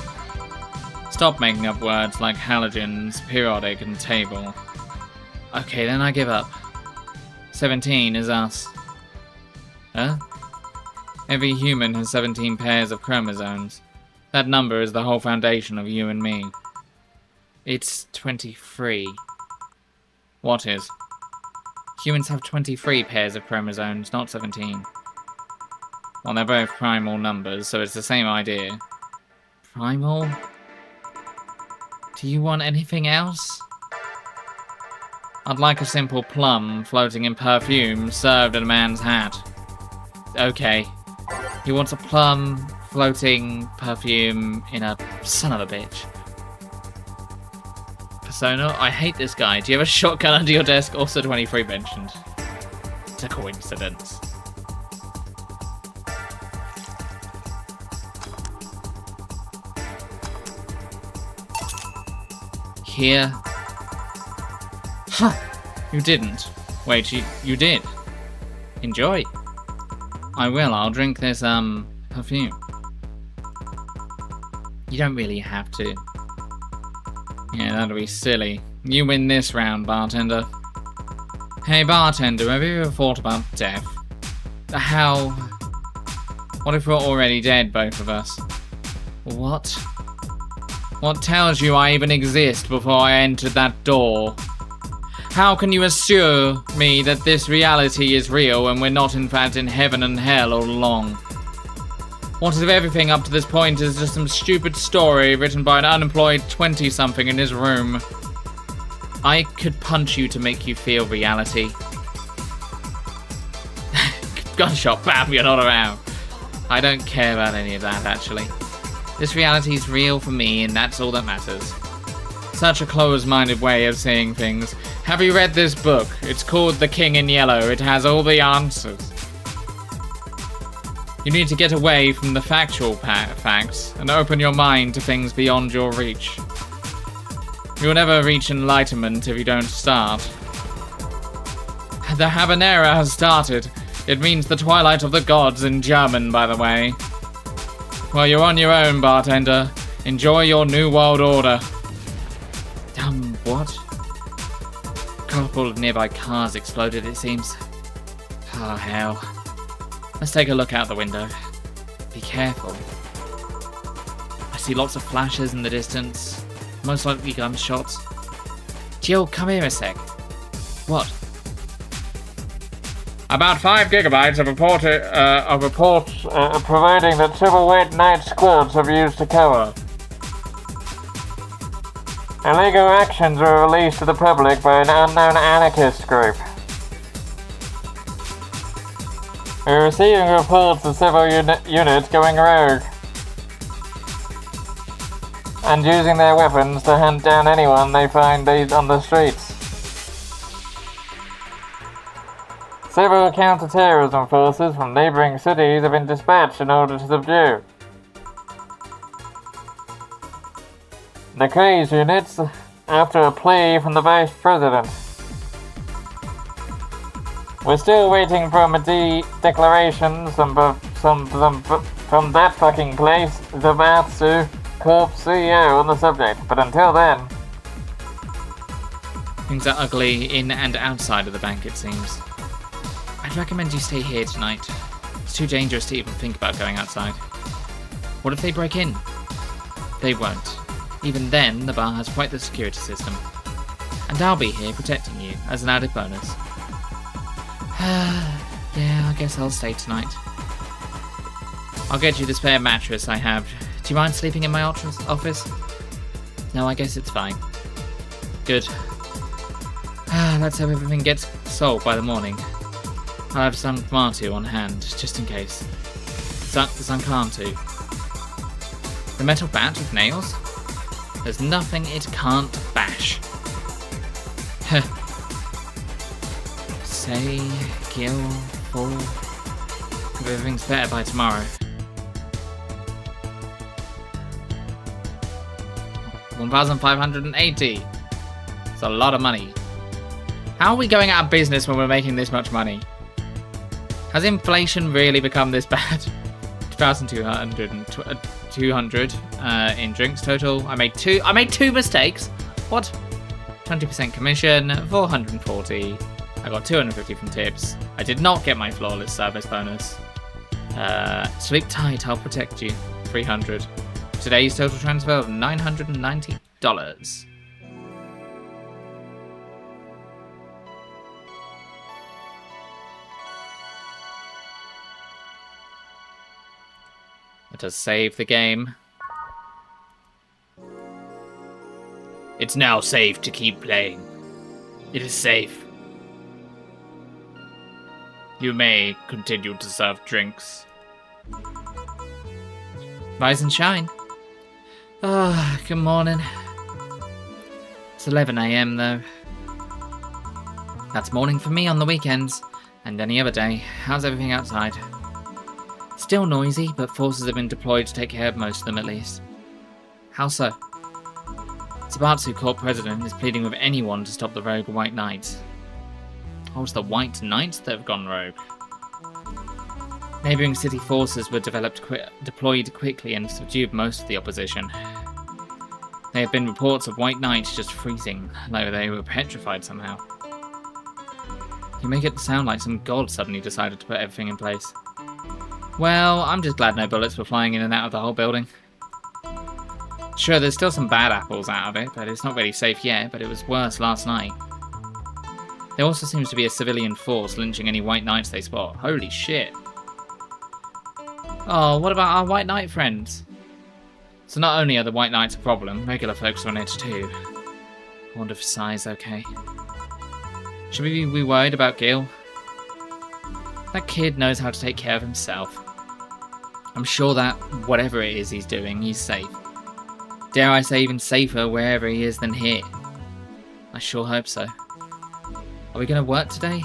Stop making up words like halogens, periodic, and table. Okay, then I give up. 17 is us. Huh? Every human has 17 pairs of chromosomes. That number is the whole foundation of you and me. It's 23. What is? Humans have 23 pairs of chromosomes, not 17. Well, they're both primal numbers, so it's the same idea. Primal? Do you want anything else? I'd like a simple plum floating in perfume served in a man's hat. Okay. He wants a plum floating perfume in a son of a bitch. Persona, I hate this guy. Do you have a shotgun under your desk? Also 23 mentioned. It's a coincidence. Here. Huh. You didn't. Wait, you did. Enjoy. I will. I'll drink this, perfume. You don't really have to. Yeah, that'll be silly. You win this round, bartender. Hey, bartender, have you ever thought about death? How... What if we're already dead, both of us? What? What tells you I even exist before I entered that door? How can you assure me that this reality is real and we're not in fact in heaven and hell all along? What if everything up to this point is just some stupid story written by an unemployed 20-something in his room? I could punch you to make you feel reality. Gunshot, bam, you're not around. I don't care about any of that, actually. This reality is real for me, and that's all that matters. Such a closed-minded way of saying things. Have you read this book? It's called The King in Yellow. It has all the answers. You need to get away from the factual facts and open your mind to things beyond your reach. You'll never reach enlightenment if you don't start. The habanera has started. It means the twilight of the gods in German, by the way. Well, you're on your own, bartender. Enjoy your new world order. What? A couple of nearby cars exploded, it seems. Oh, hell. Let's take a look out the window. Be careful. I see lots of flashes in the distance. Most likely gunshots. Jill, come here a sec. What? About 5 gigabytes of reports providing that several late night squads have used to cover. Illegal actions were released to the public by an unknown anarchist group. We're receiving reports of several units going rogue and using their weapons to hunt down anyone they find on the streets. Several counter-terrorism forces from neighboring cities have been dispatched in order to subdue the crazed units after a plea from the Vice President. We're still waiting for a declaration from that fucking place, Zamatsu. Corp CEO on the subject, but until then... Things are ugly in and outside of the bank, it seems. I'd recommend you stay here tonight. It's too dangerous to even think about going outside. What if they break in? They won't. Even then, the bar has quite the security system. And I'll be here protecting you as an added bonus. Yeah, I guess I'll stay tonight. I'll get you the spare mattress I have. Do you mind sleeping in my office? No, I guess it's fine. Good. Let's hope everything gets sold by the morning. I'll have some Martu on hand, just in case. Zankantu. The metal bat with nails? There's nothing it can't bash. Say, Gil, Fall. Everything's better by tomorrow. 1,580. It's a lot of money. How are we going out of business when we're making this much money? Has inflation really become this bad? 2,200 in drinks total. I made two mistakes. What? 20% commission, 440. I got 250 from tips. I did not get my flawless service bonus. Sleep tight, I'll protect you. 300. Today's total transfer of $990. Let us save the game. It's now safe to keep playing. It is safe. You may continue to serve drinks. Rise and shine. Good morning. It's 11 AM though. That's morning for me on the weekends, and any other day. How's everything outside? Still noisy, but forces have been deployed to take care of most of them at least. How so? Sabatsu Court President is pleading with anyone to stop the rogue White Knights. Oh, it's the White Knights that have gone rogue. Neighbouring city forces were deployed quickly and subdued most of the opposition. There have been reports of White Knights just freezing, though they were petrified somehow. You make it sound like some god suddenly decided to put everything in place. Well, I'm just glad no bullets were flying in and out of the whole building. Sure, there's still some bad apples out of it, but it's not really safe yet, but it was worse last night. There also seems to be a civilian force lynching any White Knights they spot. Holy shit. Oh, what about our White Knight friends? So not only are the White Knights a problem, regular folks are on edge too. I wonder if Sai's okay. Should we be worried about Gil? That kid knows how to take care of himself. I'm sure that whatever it is he's doing, he's safe. Dare I say even safer wherever he is than here. I sure hope so. Are we going to work today?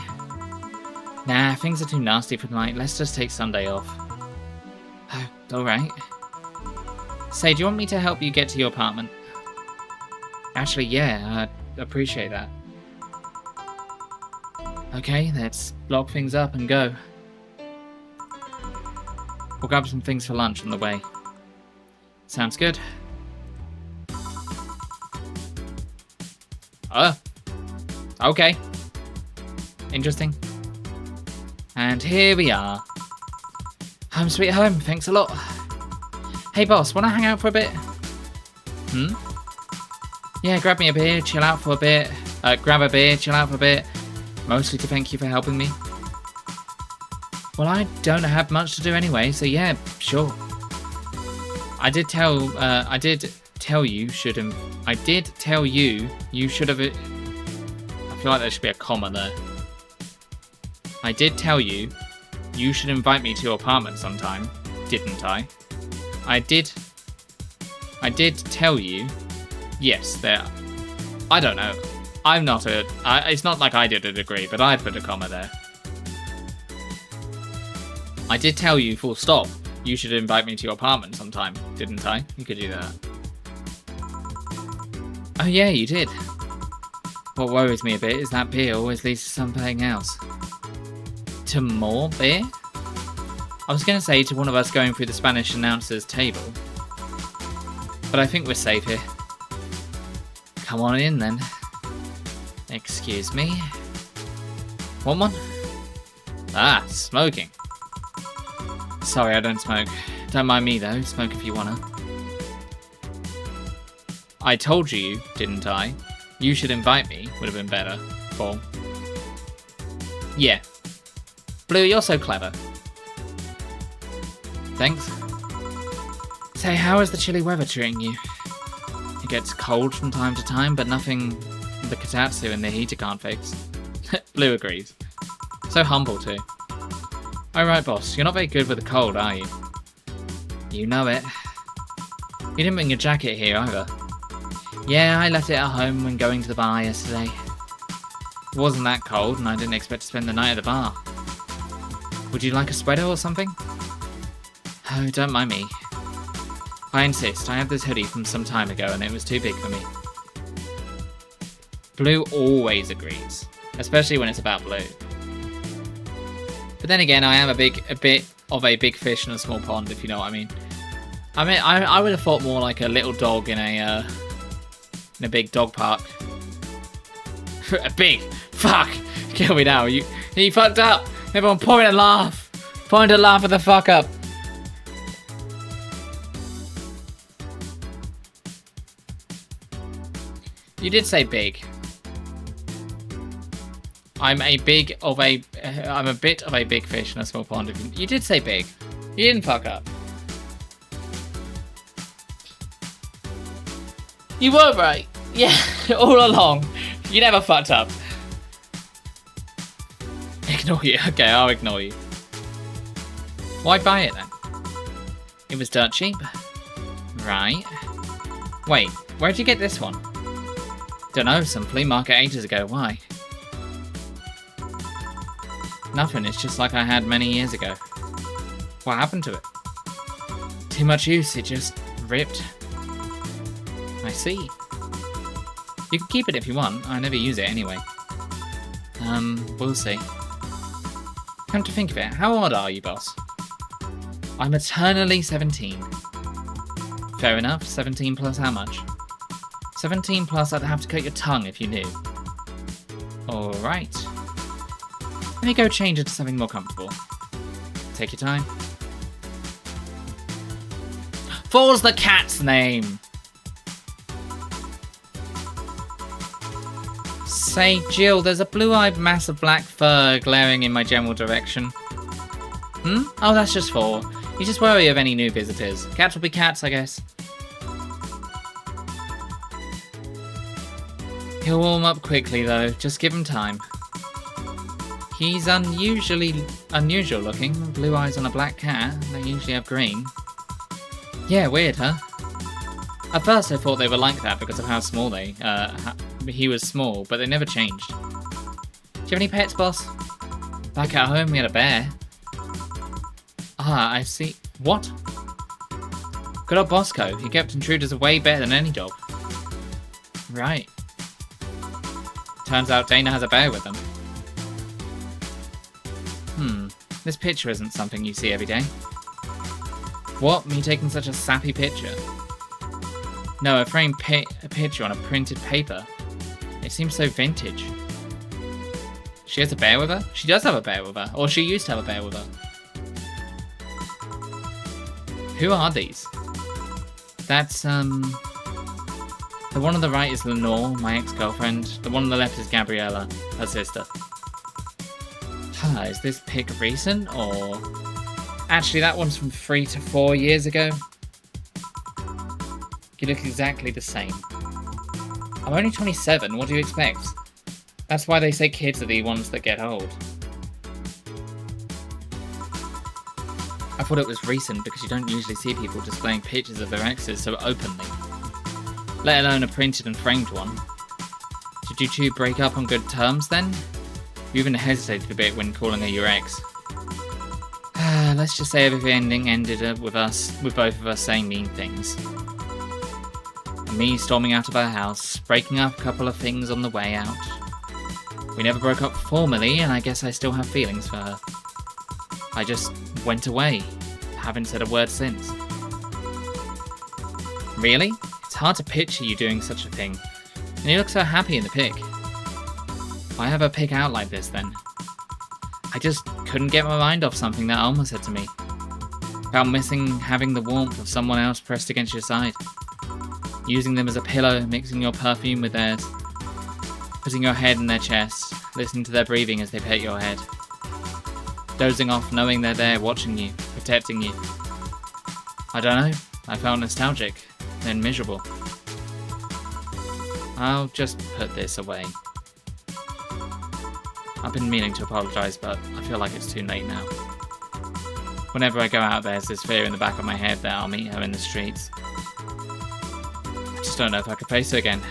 Nah, things are too nasty for tonight. Let's just take Sunday off. Oh, alright. Say, do you want me to help you get to your apartment? Actually, yeah, I'd appreciate that. Okay, let's lock things up and go. We'll grab some things for lunch on the way. Sounds good. Okay. Interesting. And here we are. Home sweet home, thanks a lot. Hey boss, wanna hang out for a bit? Yeah, grab me a beer, chill out for a bit. Grab a beer, chill out for a bit. Mostly to thank you for helping me. Well, I don't have much to do anyway, so yeah, sure. I did tell you you should have. I feel like there should be a comma there. I did tell you you should invite me to your apartment sometime, didn't I? I did tell you. Yes, there. I don't know. I'm not a. It's not like I did a degree, but I put a comma there. I did tell you, full stop, you should invite me to your apartment sometime, didn't I? You could do that. Oh yeah, you did. What worries me a bit is that beer always leads to something else. To more beer? I was going to say to one of us going through the Spanish announcer's table. But I think we're safe here. Come on in then. Excuse me. Want one? Ah, smoking. Sorry, I don't smoke. Don't mind me though, smoke if you wanna. I told you, didn't I? You should invite me, would have been better. For... Yeah. Blue, you're so clever. Thanks. Say, how is the chilly weather treating you? It gets cold from time to time, but nothing the Kotatsu and the heater can't fix. Blue agrees. So humble too. Alright boss, you're not very good with the cold, are you? You know it. You didn't bring your jacket here either. Yeah, I left it at home when going to the bar yesterday. It wasn't that cold and I didn't expect to spend the night at the bar. Would you like a sweater or something? Oh, don't mind me. I insist, I have this hoodie from some time ago and it was too big for me. Blue always agrees, especially when it's about Blue. But then again, I am a bit of a big fish in a small pond, if you know what I mean. I would have thought more like a little dog in a big dog park. A big fuck! Kill me now. You fucked up. Everyone, point and laugh. Point and laugh at the fuck up. You did say big. I'm a bit of a big fish in a small pond. You did say big. You didn't fuck up. You were right. Yeah, all along. You never fucked up. Ignore you. Okay, I'll ignore you. Why buy it then? It was dirt cheap. Right. Wait, where'd you get this one? Dunno, some flea market ages ago. Why? Nothing, it's just like I had many years ago. What happened to it? Too much use, it just ripped. I see. You can keep it if you want, I never use it anyway. We'll see. Come to think of it, how old are you, boss? I'm eternally 17. Fair enough, 17 plus how much? 17 plus I'd have to cut your tongue if you knew. Alright. Let me go change into something more comfortable. Take your time. What's the cat's name? Say, Jill, there's a blue-eyed mass of black fur glaring in my general direction. Oh, that's just for. You just worry of any new visitors. Cats will be cats, I guess. He'll warm up quickly, though. Just give him time. He's unusual looking. Blue eyes on a black cat. They usually have green. Yeah, weird, huh? At first I thought they were like that because of how small he was small, but they never changed. Do you have any pets, boss? Back at home we had a bear. Ah, I see. What? Good old Bosco. He kept intruders away better than any dog. Right. Turns out Dana has a bear with them. This picture isn't something you see every day. What? Me taking such a sappy picture? No, a framed picture on a printed paper. It seems so vintage. She has a bear with her? She does have a bear with her. Or she used to have a bear with her. Who are these? That's, the one on the right is Lenore, my ex-girlfriend. The one on the left is Gabriella, her sister. Is this pic recent, or... Actually, that one's from 3 to 4 years ago. You look exactly the same. I'm only 27, what do you expect? That's why they say kids are the ones that get old. I thought it was recent because you don't usually see people displaying pictures of their exes so openly. Let alone a printed and framed one. Did you two break up on good terms then? You even hesitated a bit when calling her your ex. Let's just say everything ended up with both of us saying mean things. And me storming out of her house, breaking up a couple of things on the way out. We never broke up formally, and I guess I still have feelings for her. I just went away. Haven't said a word since. Really? It's hard to picture you doing such a thing. And you look so happy in the pic. Why have a pic out like this then? I just couldn't get my mind off something that Alma said to me. About missing having the warmth of someone else pressed against your side. Using them as a pillow, mixing your perfume with theirs. Putting your head in their chest, listening to their breathing as they pet your head. Dozing off knowing they're there watching you, protecting you. I don't know, I felt nostalgic, then miserable. I'll just put this away. I've been meaning to apologise, but I feel like it's too late now. Whenever I go out, there's this fear in the back of my head that I'll meet her in the streets. I just don't know if I could face her again,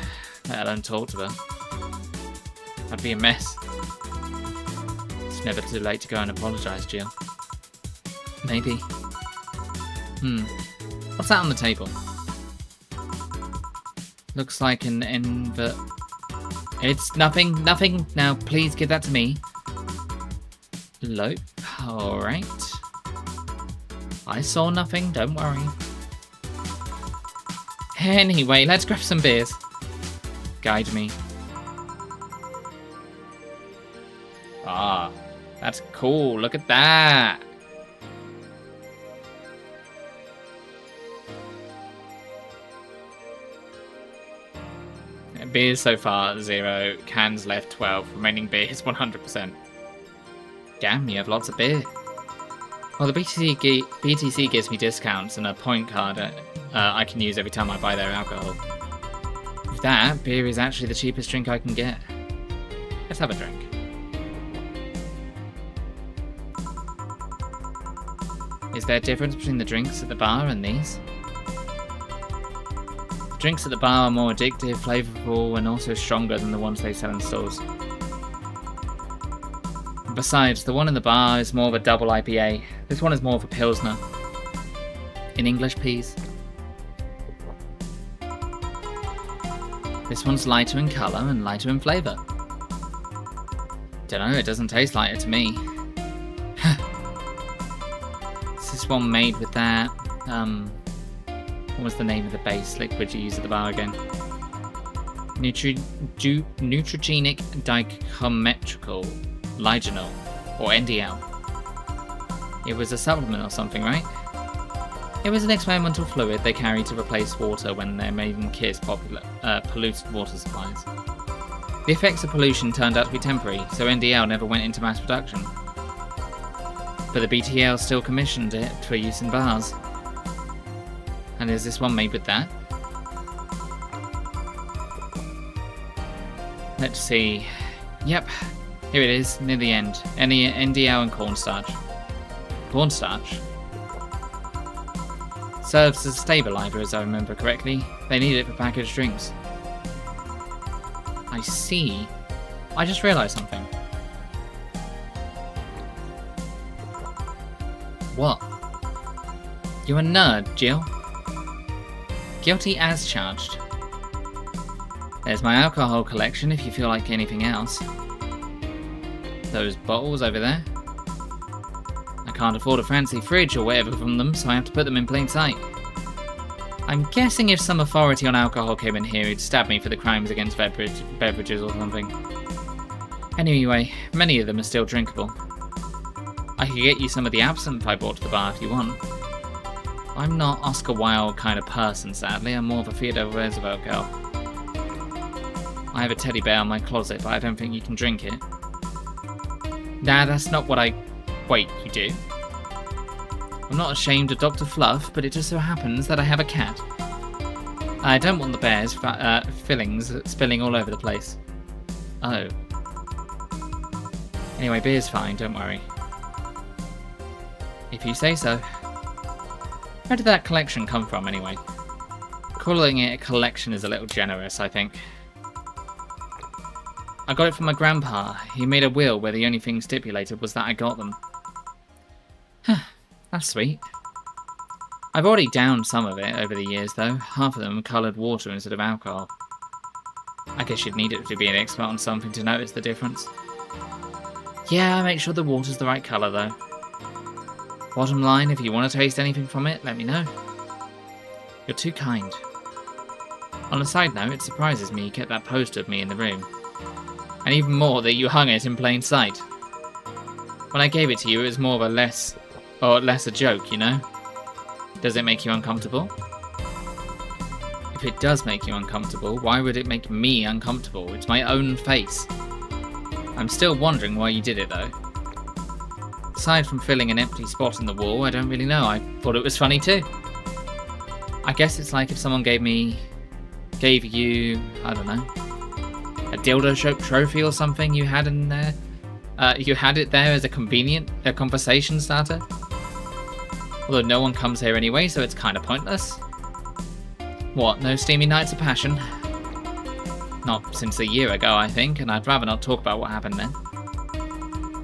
let alone talk to her. I'd be a mess. It's never too late to go and apologise, Jill. Maybe. What's that on the table? Looks like an It's nothing. Now, please give that to me. Lope. Alright. I saw nothing, don't worry. Anyway, let's grab some beers. Guide me. Ah, that's cool. Look at that. Beers so far, 0. Cans left, 12. Remaining beers, 100%. Damn, you have lots of beer. Well, the BTC gives me discounts and a point card I can use every time I buy their alcohol. With that, beer is actually the cheapest drink I can get. Let's have a drink. Is there a difference between the drinks at the bar and these? Drinks at the bar are more addictive, flavourful, and also stronger than the ones they sell in stores. Besides, the one in the bar is more of a double IPA. This one is more of a Pilsner. In English, please. This one's lighter in colour and lighter in flavour. Dunno, it doesn't taste lighter to me. Is this one made with that, what was the name of the base liquid you use at the bar again? Neutrogenic dichometrical liginol, or NDL. It was a supplement or something, right? It was an experimental fluid they carry to replace water when their maiden kiss polluted water supplies. The effects of pollution turned out to be temporary, so NDL never went into mass production. But the BTL still commissioned it for use in bars. And is this one made with that? Let's see. Yep, here it is, near the end. NDL and cornstarch. Cornstarch? Serves as a stabilizer, as I remember correctly. They need it for packaged drinks. I see. I just realised something. What? You're a nerd, Jill. Guilty as charged. There's my alcohol collection if you feel like anything else. Those bottles over there. I can't afford a fancy fridge or whatever from them, so I have to put them in plain sight. I'm guessing if some authority on alcohol came in here, he'd stab me for the crimes against beverages or something. Anyway, many of them are still drinkable. I could get you some of the absinthe I brought to the bar if you want. I'm not Oscar Wilde kind of person, sadly. I'm more of a Theodore Roosevelt girl. I have a teddy bear in my closet, but I don't think you can drink it. Nah, that's not what I... Wait, you do? I'm not ashamed of Dr. Fluff, but it just so happens that I have a cat. I don't want the bear's fillings spilling all over the place. Oh. Anyway, beer's fine, don't worry. If you say so. Where did that collection come from, anyway? Calling it a collection is a little generous, I think. I got it from my grandpa. He made a will where the only thing stipulated was that I got them. That's sweet. I've already downed some of it over the years, though. Half of them are coloured water instead of alcohol. I guess you'd need it to be an expert on something to notice the difference. Yeah, make sure the water's the right colour, though. Bottom line, if you want to taste anything from it, let me know. You're too kind. On a side note, it surprises me you kept that poster of me in the room. And even more that you hung it in plain sight. When I gave it to you, it was more of a less a joke, you know? Does it make you uncomfortable? If it does make you uncomfortable, why would it make me uncomfortable? It's my own face. I'm still wondering why you did it, though. Aside from filling an empty spot in the wall, I don't really know. I thought it was funny too. I guess it's like if someone gave you, I don't know, a dildo-shaped trophy or something you had in there. You had it there as a conversation starter. Although no one comes here anyway, so it's kind of pointless. What, no steamy nights of passion? Not since a year ago, I think, and I'd rather not talk about what happened then.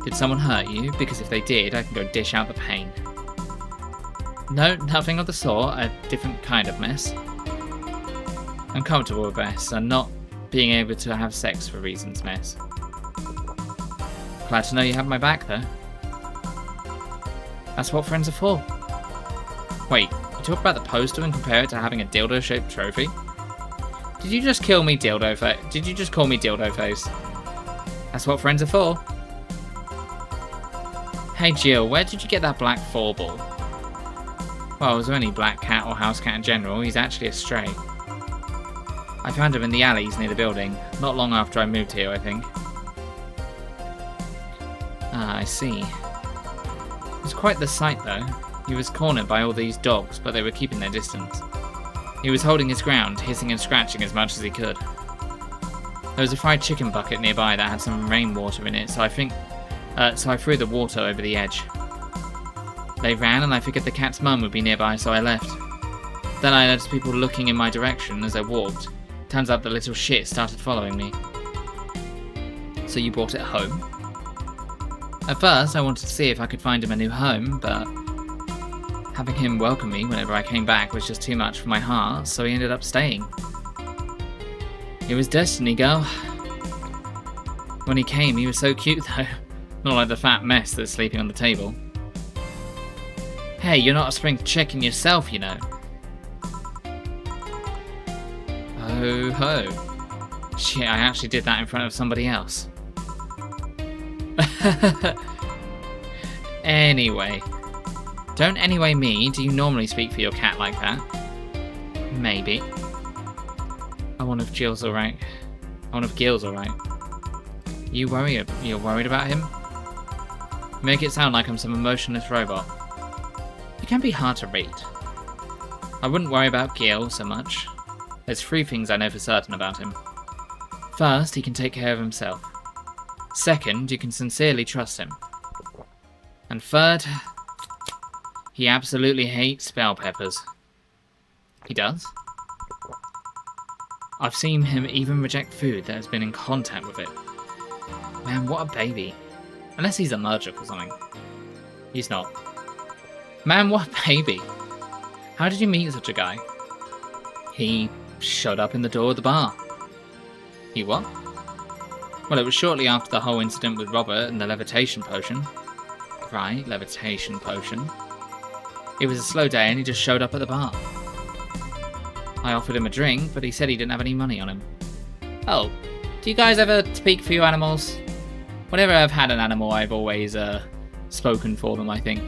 Did someone hurt you? Because if they did, I can go dish out the pain. No, nothing of the sort, a different kind of mess. I'm comfortable with mess, and not being able to have sex for reasons mess. Glad to know you have my back, though. That's what friends are for. Wait, you talk about the poster and compare it to having a dildo-shaped trophy? Did you just call me dildo face? That's what friends are for. Hey Jill, where did you get that black 4-ball? Well, it was only black cat or house cat in general. He's actually a stray. I found him in the alleys near the building, not long after I moved here, I think. Ah, I see. It was quite the sight, though. He was cornered by all these dogs, but they were keeping their distance. He was holding his ground, hissing and scratching as much as he could. There was a fried chicken bucket nearby that had some rainwater in it, so I threw the water over the edge. They ran, and I figured the cat's mum would be nearby, so I left. Then I noticed people looking in my direction as I walked. Turns out the little shit started following me. So you brought it home? At first, I wanted to see if I could find him a new home, but having him welcome me whenever I came back was just too much for my heart, so he ended up staying. It was destiny, girl. When he came, he was so cute, though. Not like the fat mess that's sleeping on the table. Hey, you're not a spring chicken yourself, you know. Oh ho. Shit, I actually did that in front of somebody else. Anyway. Don't anyway me, do you normally speak for your cat like that? Maybe. I wonder if Gil's alright. You're worried about him? You make it sound like I'm some emotionless robot. You can be hard to read. I wouldn't worry about Gil so much. There's 3 things I know for certain about him. First, he can take care of himself. Second, you can sincerely trust him. And third, he absolutely hates bell peppers. He does? I've seen him even reject food that has been in contact with it. Man, what a baby. Unless he's allergic or something. He's not. Man, what a baby. How did you meet such a guy? He showed up in the door of the bar. He what? Well, it was shortly after the whole incident with Robert and the levitation potion. Right, levitation potion. It was a slow day and he just showed up at the bar. I offered him a drink, but he said he didn't have any money on him. Oh, do you guys ever speak for your animals? Whenever I've had an animal, I've always spoken for them, I think.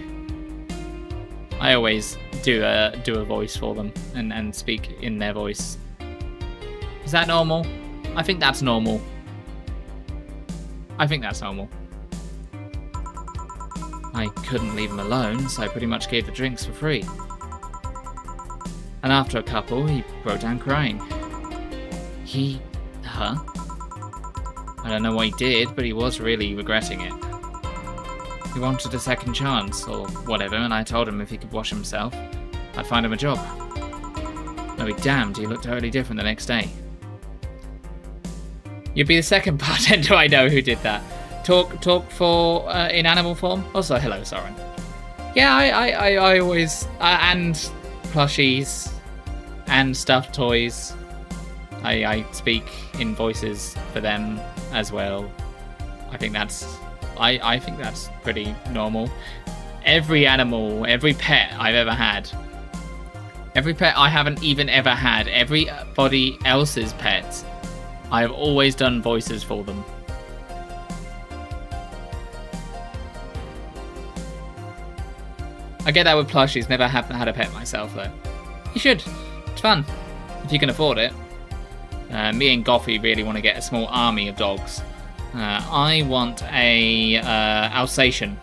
I always do a voice for them and speak in their voice. Is that normal? I think that's normal. I couldn't leave him alone, so I pretty much gave the drinks for free. And after a couple, he broke down crying. I don't know what he did, but he was really regretting it. He wanted a second chance, or whatever, and I told him if he could wash himself, I'd find him a job. I'll be damned, he looked totally different the next day. You'd be the second bartender I know who did that. Talk for in animal form. Also, hello, Soren. Yeah, I always and plushies and stuffed toys. I speak in voices for them as well. I think that's pretty normal. Every animal, every pet I've ever had, Every pet I haven't even ever had, everybody else's pets, I have always done voices for them. I get that with plushies, never have had a pet myself though. You should, it's fun, if you can afford it. Me and Goffy really want to get a small army of dogs. I want a Alsatian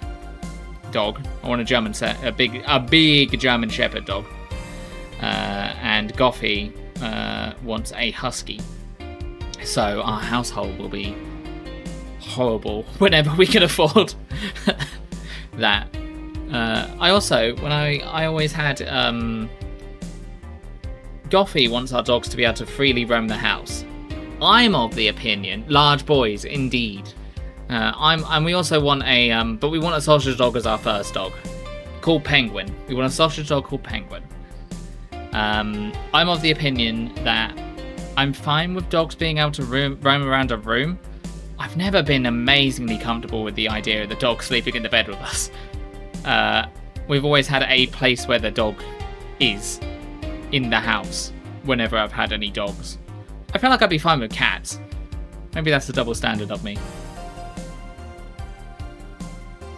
dog. I want a big German Shepherd dog. And Goffy wants a husky. So our household will be horrible whenever we can afford that. I also, I always had Goffy wants our dogs to be able to freely roam the house. I'm of the opinion, large boys indeed. And we also want but we want a sausage dog as our first dog, called Penguin. We want a sausage dog called Penguin. I'm of the opinion that I'm fine with dogs being able to roam around a room. I've never been amazingly comfortable with the idea of the dog sleeping in the bed with us. We've always had a place where the dog is in the house whenever I've had any dogs. I feel like I'd be fine with cats. Maybe that's the double standard of me.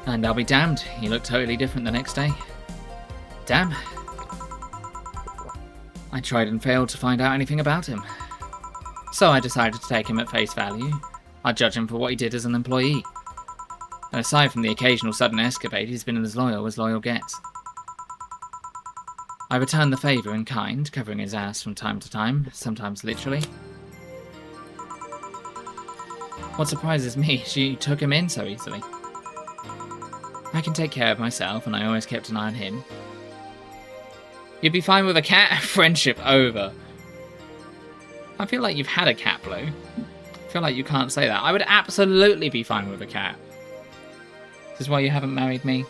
And I'll be damned, he looked totally different the next day. Damn. I tried and failed to find out anything about him. So I decided to take him at face value. I'd judge him for what he did as an employee. And aside from the occasional sudden escapade, he's been as loyal gets. I returned the favour in kind, covering his ass from time to time, sometimes literally. What surprises me, she took him in so easily. I can take care of myself, and I always kept an eye on him. You'd be fine with a cat? Friendship over. I feel like you've had a cat, Blue. I feel like you can't say that. I would absolutely be fine with a cat. This is why you haven't married me?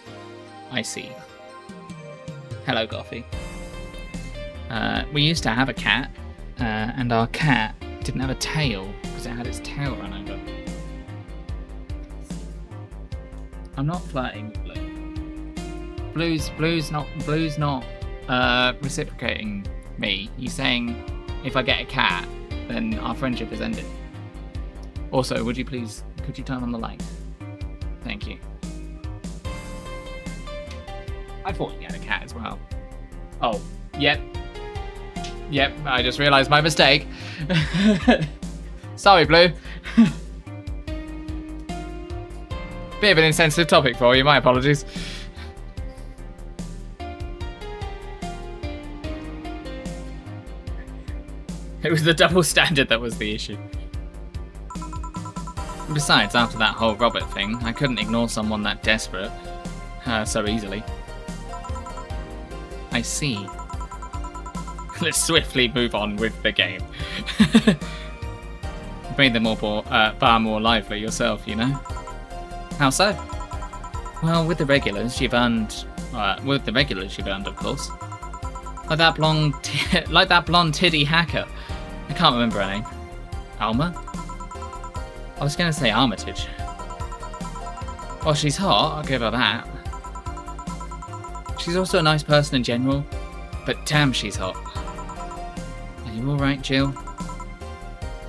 I see. Hello, Goffy. We used to have a cat, and our cat didn't have a tail because it had its tail run over. I'm not flirting with Blue. Blue's not reciprocating me. He's saying if I get a cat, then our friendship is ended. Also, could you turn on the light? Thank you. I thought you had a cat as well. Oh, yep. Yep, I just realised my mistake. Sorry, Blue. Bit of an insensitive topic for you, my apologies. It was the double standard that was the issue. Besides, after that whole Robert thing, I couldn't ignore someone that desperate so easily. I see. Let's swiftly move on with the game. You've made them all far more lively yourself, you know. How so? Well, with the regulars you've earned, of course. Like that blonde tiddy hacker. I can't remember her name. Alma? I was going to say Armitage. Well, she's hot, I'll give her that. She's also a nice person in general, but damn, she's hot. Are you alright, Jill?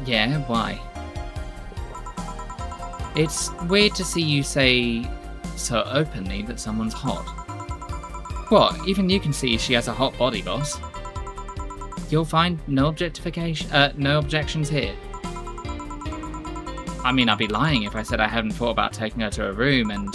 Yeah, why? It's weird to see you say so openly that someone's hot. What, even you can see she has a hot body, boss. You'll find no objections here. I mean, I'd be lying if I said I hadn't thought about taking her to a room and...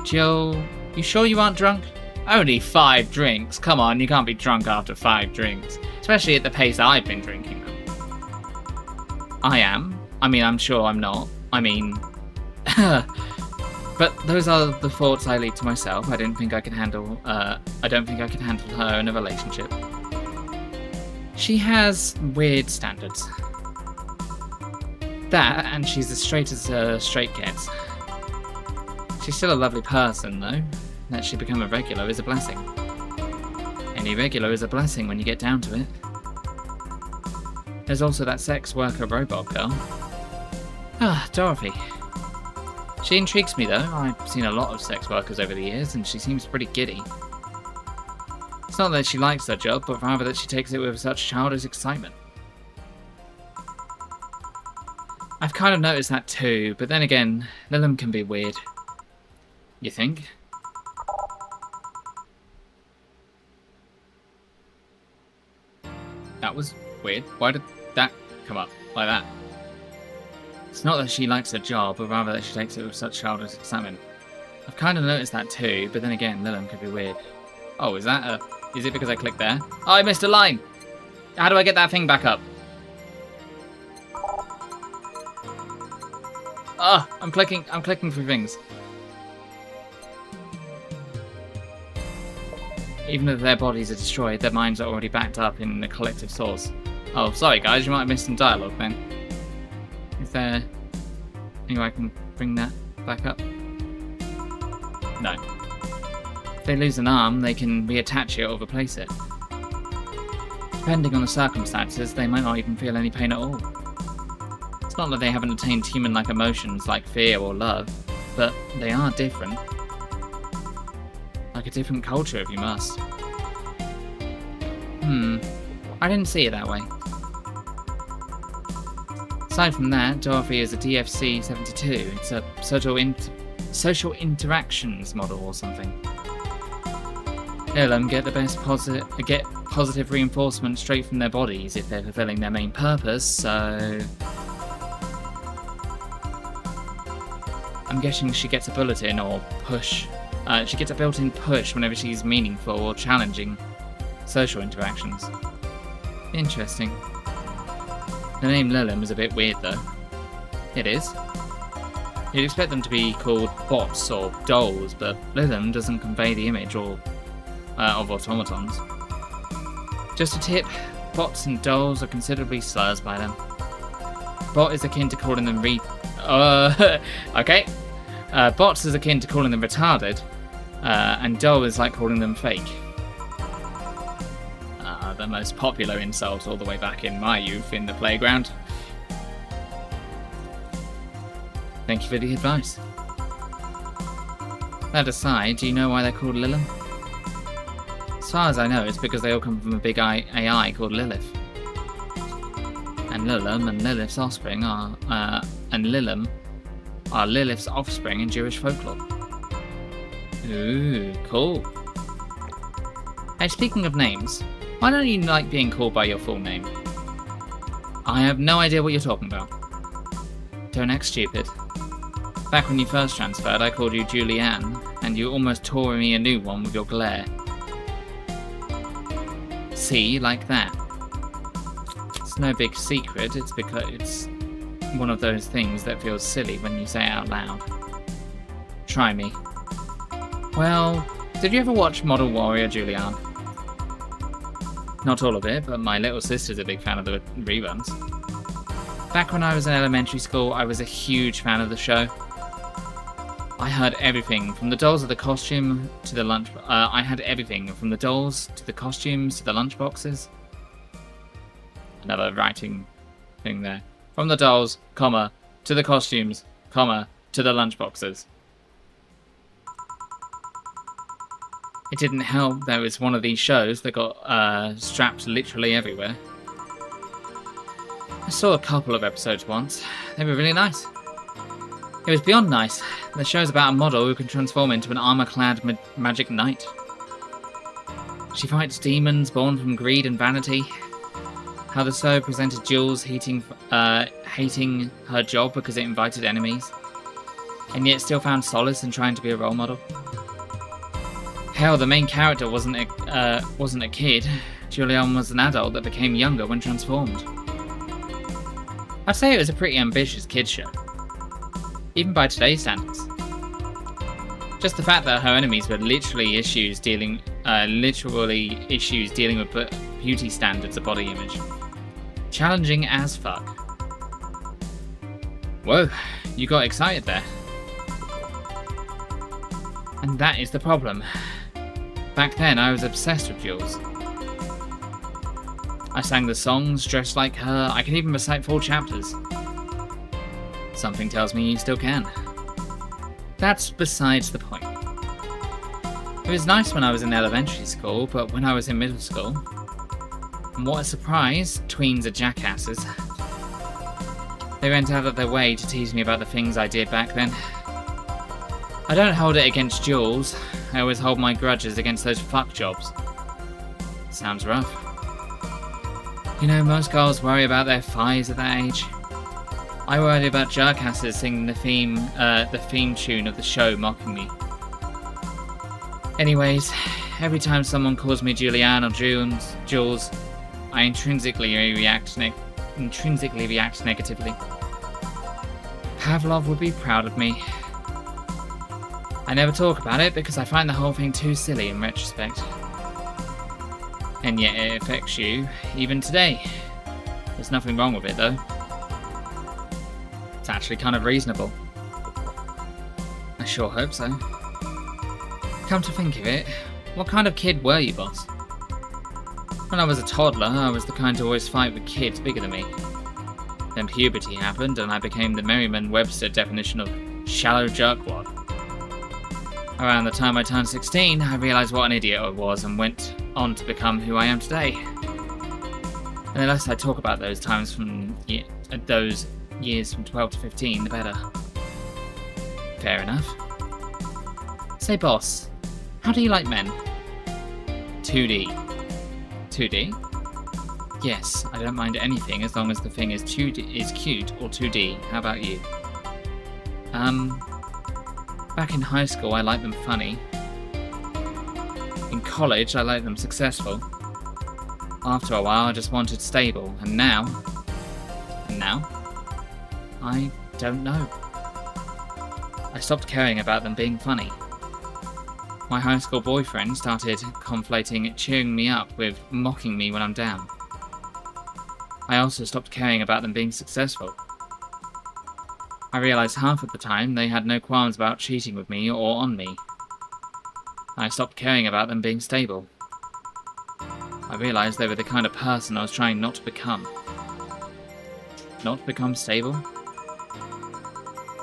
Jill, you sure you aren't drunk? Only 5 drinks. Come on, you can't be drunk after 5 drinks. Especially at the pace I've been drinking them. I am. I mean, I'm sure I'm not. I mean... But those are the thoughts I lead to myself. I don't think I can handle her in a relationship. She has weird standards. That, and she's as straight gets. She's still a lovely person, though. That she become a regular is a blessing. Any regular is a blessing when you get down to it. There's also that sex worker robot girl. Ah, Dorothy. She intrigues me, though. I've seen a lot of sex workers over the years, and she seems pretty giddy. It's not that she likes her job, but rather that she takes it with such childish excitement. I've kind of noticed that too, but then again, Lilum can be weird. You think? That was weird. Why did that come up like that? It's not that she likes her job, but rather that she takes it with such childish excitement. I've kind of noticed that too, but then again, Lilum could be weird. Oh, is it because I clicked there? Oh, I missed a line! How do I get that thing back up? Ah, I'm clicking through things. Even if their bodies are destroyed, their minds are already backed up in the collective source. Oh, sorry guys, you might have missed some dialogue then. Is there any way I can bring that back up? No. If they lose an arm, they can reattach it or replace it. Depending on the circumstances, they might not even feel any pain at all. It's not that they haven't attained human-like emotions like fear or love, but they are different. Like a different culture, if you must. I didn't see it that way. Aside from that, Dorothy is a DFC-72. It's a social interactions model or something. Lilum get positive reinforcement straight from their bodies if they're fulfilling their main purpose, so I'm guessing she gets a bulletin or push. She gets a built-in push whenever she's meaningful or challenging social interactions. Interesting. The name Lilum is a bit weird though. It is. You'd expect them to be called bots or dolls, but Lilum doesn't convey the image of automatons. Just a tip, bots and dolls are considerably slurs by them. Bot is akin to calling them okay. Bots is akin to calling them retarded, and doll is like calling them fake. The most popular insult all the way back in my youth in the playground. Thank you for the advice. That aside, do you know why they're called Lilum? As far as I know, it's because they all come from a big AI called Lilith. And Lilum and Lilith's offspring are Lilith's offspring in Jewish folklore. Ooh, cool. Hey, speaking of names, why don't you like being called by your full name? I have no idea what you're talking about. Don't act stupid. Back when you first transferred, I called you Julianne, and you almost tore me a new one with your glare. See, like that. It's no big secret, it's because it's one of those things that feels silly when you say it out loud. Try me. Well, did you ever watch Model Warrior, Julianne? Not all of it, but my little sister's a big fan of the reruns. Back when I was in elementary school, I was a huge fan of the show. I heard everything from the dolls to the costume to the lunch. I had everything from the dolls to the costumes to the lunchboxes. Another writing thing there. From the dolls, comma, to the costumes, comma, to the lunchboxes. It didn't help that it was one of these shows that got strapped literally everywhere. I saw a couple of episodes once. They were really nice. It was beyond nice. The show's about a model who can transform into an armor-clad magic knight. She fights demons born from greed and vanity. How the show presented Jules hating her job because it invited enemies, and yet still found solace in trying to be a role model. Hell, the main character wasn't a kid. Julianne was an adult that became younger when transformed. I'd say it was a pretty ambitious kids show, even by today's standards. Just the fact that her enemies were literally issues dealing with beauty standards of body image. Challenging as fuck. Whoa, you got excited there. And that is the problem. Back then, I was obsessed with Jules. I sang the songs, dressed like her, I can even recite full chapters. Something tells me you still can. That's besides the point. was nice when I was in elementary school, but when I was in middle school... And what a surprise, tweens are jackasses. They went out of their way to tease me about the things I did back then. I don't hold it against Jules. I always hold my grudges against those fuck jobs. Sounds rough. You know, most girls worry about their thighs at that age. I worried about jackasses singing the theme tune of the show mocking me. Anyways, every time someone calls me Julianne or Jules, I intrinsically react negatively. Pavlov would be proud of me. I never talk about it because I find the whole thing too silly in retrospect. And yet it affects you, even today. There's nothing wrong with it though. It's actually kind of reasonable. I sure hope so. Come to think of it, what kind of kid were you, boss? When I was a toddler, I was the kind to always fight with kids bigger than me. Then puberty happened and I became the Merriam-Webster definition of shallow jerkwad. Around the time I turned 16, I realised what an idiot I was and went on to become who I am today. And the less I talk about those times those years from 12 to 15, the better. Fair enough. Say, boss, how do you like men? 2D. 2D? Yes, I don't mind anything as long as the thing is cute or 2D. How about you? Back in high school I liked them funny. In college I liked them successful. After a while I just wanted stable, and now? I don't know. I stopped caring about them being funny. My high school boyfriend started conflating cheering me up with mocking me when I'm down. I also stopped caring about them being successful. I realised half of the time they had no qualms about cheating with me or on me. I stopped caring about them being stable. I realised they were the kind of person I was trying not to become. Not become stable?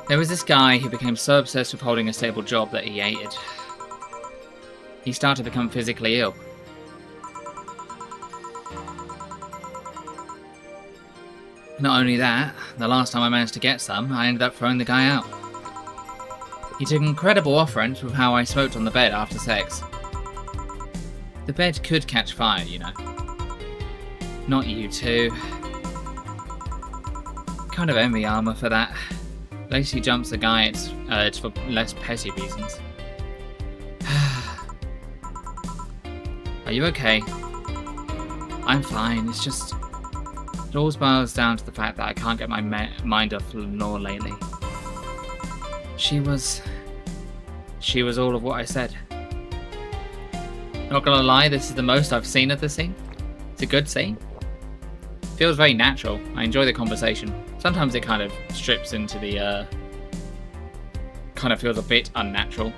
There was this guy who became so obsessed with holding a stable job that he hated. He started to become physically ill. Not only that, the last time I managed to get some, I ended up throwing the guy out. He took incredible offense with how I smoked on the bed after sex. The bed could catch fire, you know. Not you two. Kind of envy Armour for that. At least he jumps the guy, it's for less petty reasons. Are you okay? I'm fine, it's just... It all boils down to the fact that I can't get my mind off Lenore lately. She was all of what I said. Not gonna lie, this is the most I've seen of the scene. It's a good scene. Feels very natural. I enjoy the conversation. Sometimes it kind of strips into the, kind of feels a bit unnatural.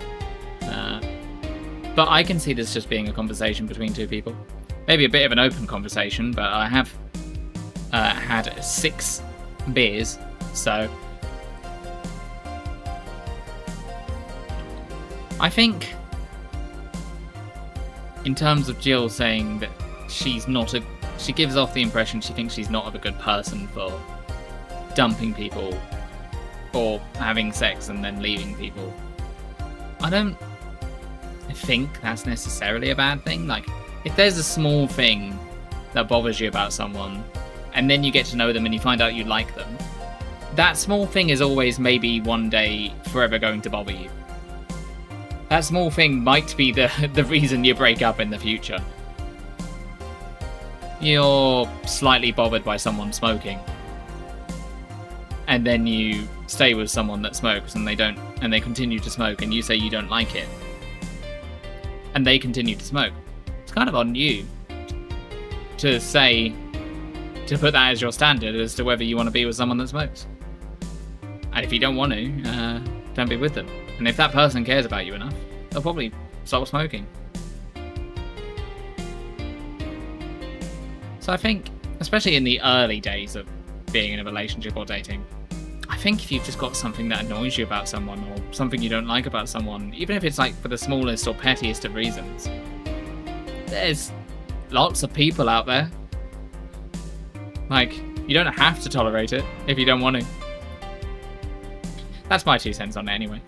But I can see this just being a conversation between two people. Maybe a bit of an open conversation, but I have had 6 beers, so... I think, in terms of Jill saying that she's not a... She gives off the impression she thinks she's not a good person for dumping people or having sex and then leaving people. I don't think that's necessarily a bad thing. Like, if there's a small thing that bothers you about someone and then you get to know them and you find out you like them, that small thing is always maybe one day forever going to bother you. That small thing might be the reason you break up in the future. You're slightly bothered by someone smoking, and then you stay with someone that smokes and they continue to smoke, and you say you don't like it, and they continue to smoke. It's kind of on you to put that as your standard as to whether you want to be with someone that smokes. And if you don't want to, don't be with them. And if that person cares about you enough, they'll probably stop smoking. So I think, especially in the early days of being in a relationship or dating, I think if you've just got something that annoys you about someone, or something you don't like about someone, even if it's like for the smallest or pettiest of reasons, there's lots of people out there. Like, you don't have to tolerate it if you don't want to. That's my 2 cents on it anyway.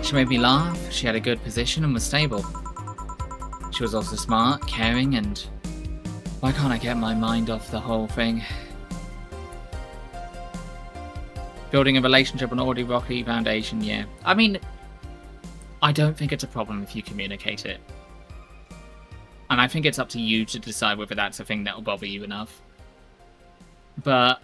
She made me laugh, she had a good position and was stable. She was also smart, caring, and why can't I get my mind off the whole thing? Building a relationship on already rocky foundation, yeah. I mean, I don't think it's a problem if you communicate it. And I think it's up to you to decide whether that's a thing that will bother you enough. But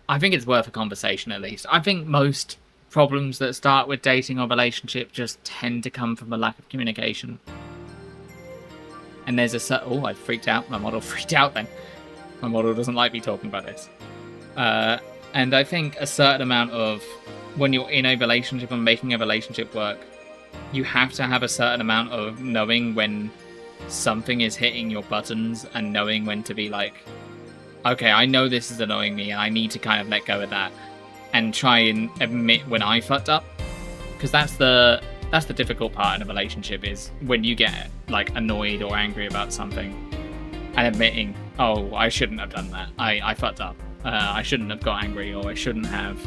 I think it's worth a conversation at least. I think most problems that start with dating or relationship just tend to come from a lack of communication. And there's a certain... Oh, I freaked out. My model freaked out then. My model doesn't like me talking about this. And I think a certain amount of... When you're in a relationship and making a relationship work, you have to have a certain amount of knowing when something is hitting your buttons and knowing when to be like, okay, I know this is annoying me and I need to kind of let go of that and try and admit when I fucked up. Because that's the difficult part in a relationship, is when you get like annoyed or angry about something and admitting, oh, I shouldn't have done that. I fucked up. I shouldn't have got angry, or I shouldn't have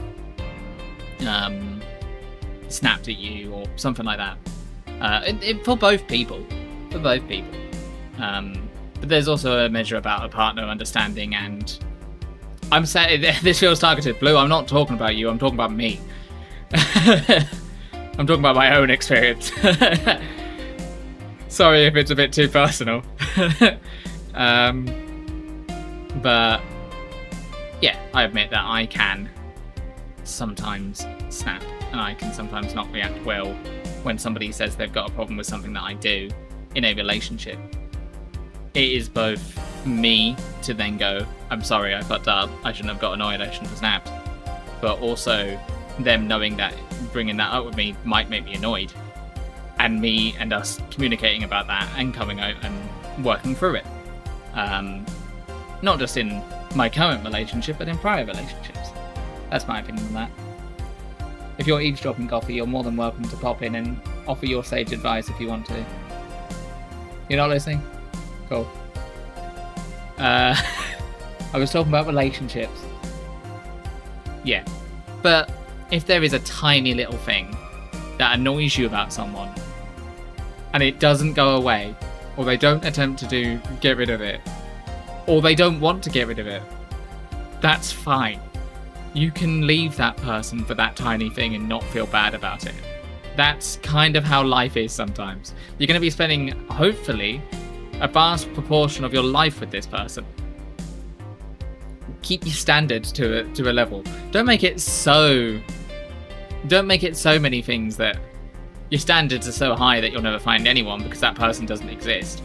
snapped at you or something like that. For both people. But there's also a measure about a partner understanding, and I'm saying this feels targeted. Blue, I'm not talking about you, I'm talking about me. I'm talking about my own experience. Sorry if it's a bit too personal. But yeah, I admit that I can sometimes snap, and I can sometimes not react well when somebody says they've got a problem with something that I do in a relationship. It is both me to then go, I'm sorry, I fucked up, I shouldn't have got annoyed, I shouldn't have snapped, but also them knowing that bringing that up with me might make me annoyed, and me and us communicating about that and coming out and working through it. Not just in my current relationship, but in prior relationships. That's my opinion on that. If you're eavesdropping, Coffee, you're more than welcome to pop in and offer your sage advice if you want to. You're not listening? Cool. I was talking about relationships. Yeah. But if there is a tiny little thing that annoys you about someone, and it doesn't go away, or they don't attempt to get rid of it, or they don't want to get rid of it, that's fine. You can leave that person for that tiny thing and not feel bad about it. That's kind of how life is sometimes. You're going to be spending, hopefully, a vast proportion of your life with this person. Keep your standards to a level. Don't make it so many things that your standards are so high that you'll never find anyone because that person doesn't exist.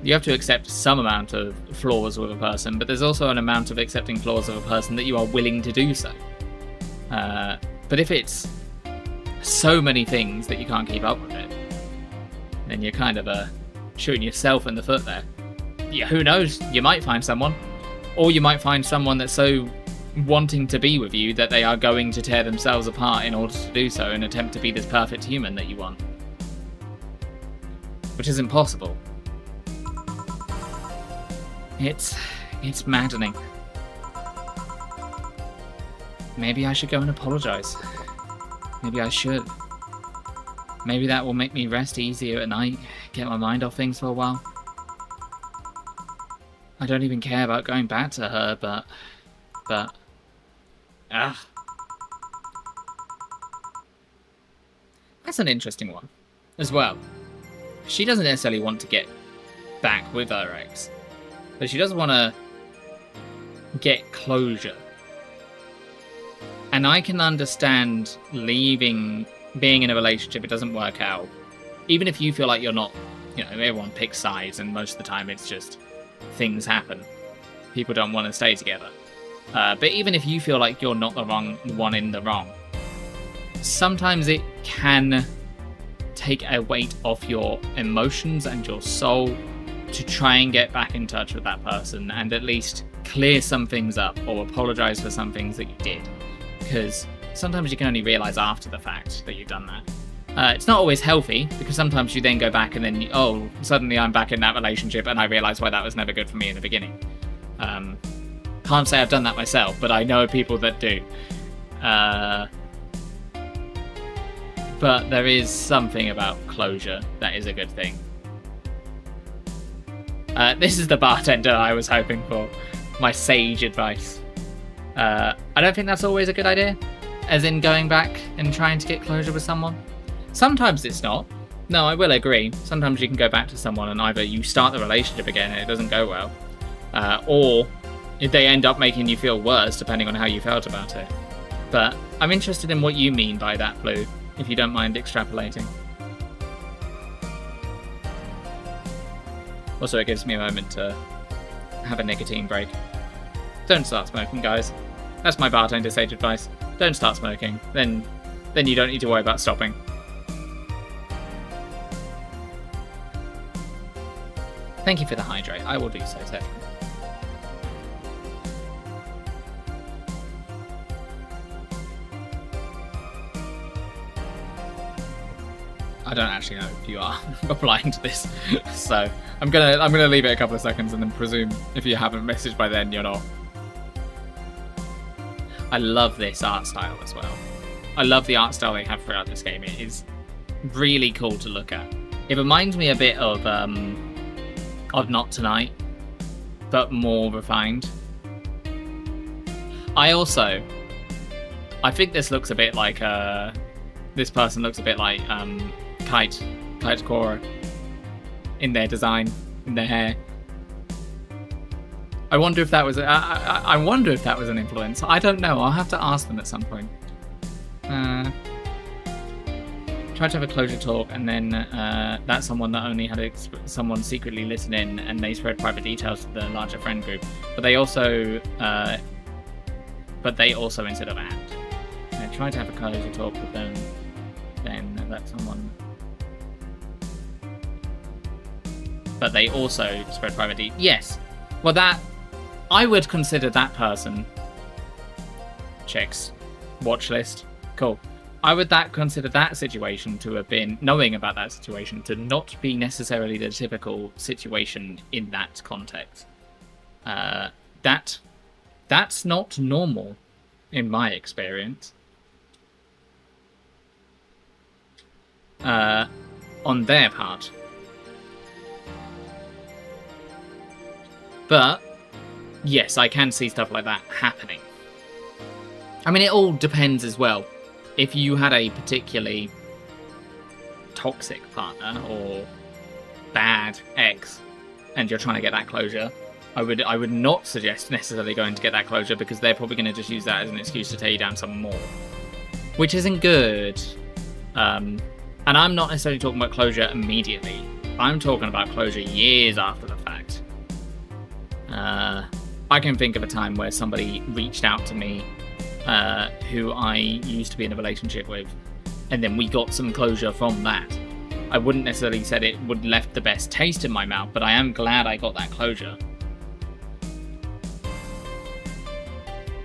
You have to accept some amount of flaws with a person, but there's also an amount of accepting flaws of a person that you are willing to do so. But if it's so many things that you can't keep up with it, then you're kind of shooting yourself in the foot there. Yeah, who knows? You might find someone. Or you might find someone that's so wanting to be with you that they are going to tear themselves apart in order to do so and attempt to be this perfect human that you want. Which is impossible. It's maddening. Maybe I should go and apologize. Maybe I should. Maybe that will make me rest easier at night, get my mind off things for a while. I don't even care about going back to her, but... That's an interesting one, as well. She doesn't necessarily want to get back with her ex, but she does want to get closure. And I can understand leaving, being in a relationship, it doesn't work out. Even if you feel like you're not, everyone picks sides, and most of the time it's just things happen. People don't want to stay together. But even if you feel like you're not the wrong one in the wrong, sometimes it can take a weight off your emotions and your soul to try and get back in touch with that person and at least clear some things up or apologize for some things that you did, because sometimes you can only realize after the fact that you've done that. It's not always healthy, because sometimes you then go back and then, suddenly I'm back in that relationship and I realize why that was never good for me in the beginning. Can't say I've done that myself, but I know people that do. But there is something about closure that is a good thing. This is the bartender I was hoping for. My sage advice. I don't think that's always a good idea, as in going back and trying to get closure with someone. Sometimes it's not. No, I will agree. Sometimes you can go back to someone and either you start the relationship again and it doesn't go well, or they end up making you feel worse depending on how you felt about it. But I'm interested in what you mean by that, Blue, if you don't mind extrapolating. Also, it gives me a moment to have a nicotine break. Don't start smoking, guys. That's my bartender sage advice. Don't start smoking. Then you don't need to worry about stopping. Thank you for the hydrate. I will do so, certainly. I don't actually know if you are applying to this, so I'm gonna leave it a couple of seconds and then presume if you haven't messaged by then, you're not. I love this art style as well. I love the art style they have throughout this game. It is really cool to look at. It reminds me a bit of Not Tonight, but more refined. I think this looks a bit like this person looks a bit like Kite Cora in their design, in their hair. I wonder if that was I wonder if that was an influence. I don't know. I'll have to ask them at some point. Tried to have a closure talk, and then that's someone that only had someone secretly listen in, and they spread private details to the larger friend group. But they also instead of act, I tried to have a closure talk with them, then that someone. But they also spread private details. Yes, well that I would consider that person. Checks watch list. Cool. I would consider that situation to have been, knowing about that situation, to not be necessarily the typical situation in that context. That's not normal, in my experience. On their part. But, yes, I can see stuff like that happening. I mean, it all depends as well. If you had a particularly toxic partner or bad ex and you're trying to get that closure, I would not suggest necessarily going to get that closure, because they're probably going to just use that as an excuse to tear you down some more, which isn't good. And I'm not necessarily talking about closure immediately. I'm talking about closure years after the fact. I can think of a time where somebody reached out to me who I used to be in a relationship with, and then we got some closure from that. I wouldn't necessarily said it would left the best taste in my mouth, but I am glad I got that closure.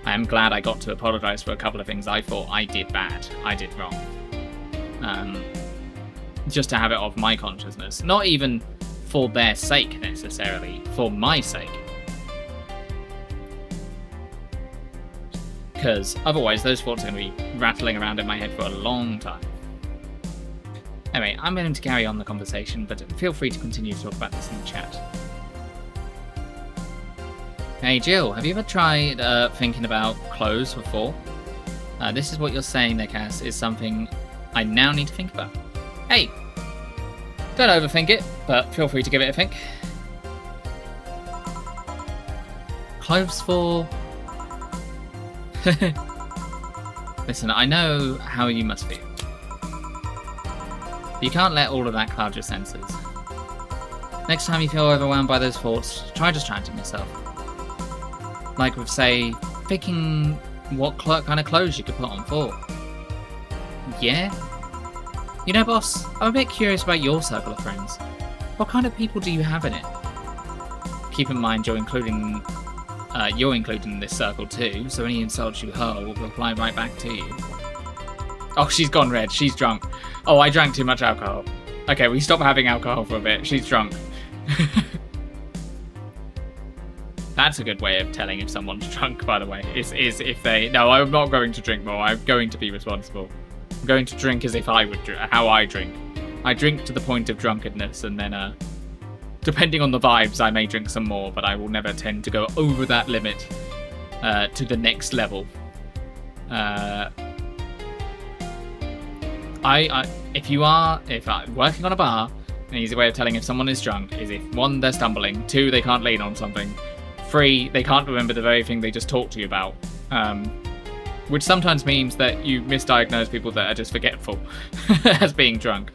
I am glad I got to apologise for a couple of things I thought I did bad, I did wrong. Just to have it off my consciousness. Not even for their sake necessarily, for my sake. Because otherwise those thoughts are going to be rattling around in my head for a long time. Anyway, I'm going to carry on the conversation, but feel free to continue to talk about this in the chat. Hey Jill, have you ever tried thinking about clothes before? This is what you're saying there, Cass, is something I now need to think about. Hey! Don't overthink it, but feel free to give it a think. Clothes for... Listen, I know how you must feel. But you can't let all of that cloud your senses. Next time you feel overwhelmed by those thoughts, try distracting yourself. Like with, say, picking what kind of clothes you could put on for. Yeah? You know, boss, I'm a bit curious about your circle of friends. What kind of people do you have in it? Keep in mind you're including you're included in this circle too, so any insults you hurl will apply right back to you. Oh, she's gone red. She's drunk. Oh, I drank too much alcohol. Okay, we stop having alcohol for a bit. She's drunk. That's a good way of telling if someone's drunk, by the way, is if they... No, I'm not going to drink more. I'm going to be responsible. I'm going to drink as if I would... How I drink. I drink to the point of drunkenness, and then, depending on the vibes, I may drink some more, but I will never tend to go over that limit to the next level. If I'm working on a bar, an easy way of telling if someone is drunk is if 1, they're stumbling, 2, they can't lean on something, 3, they can't remember the very thing they just talked to you about, which sometimes means that you misdiagnose people that are just forgetful as being drunk.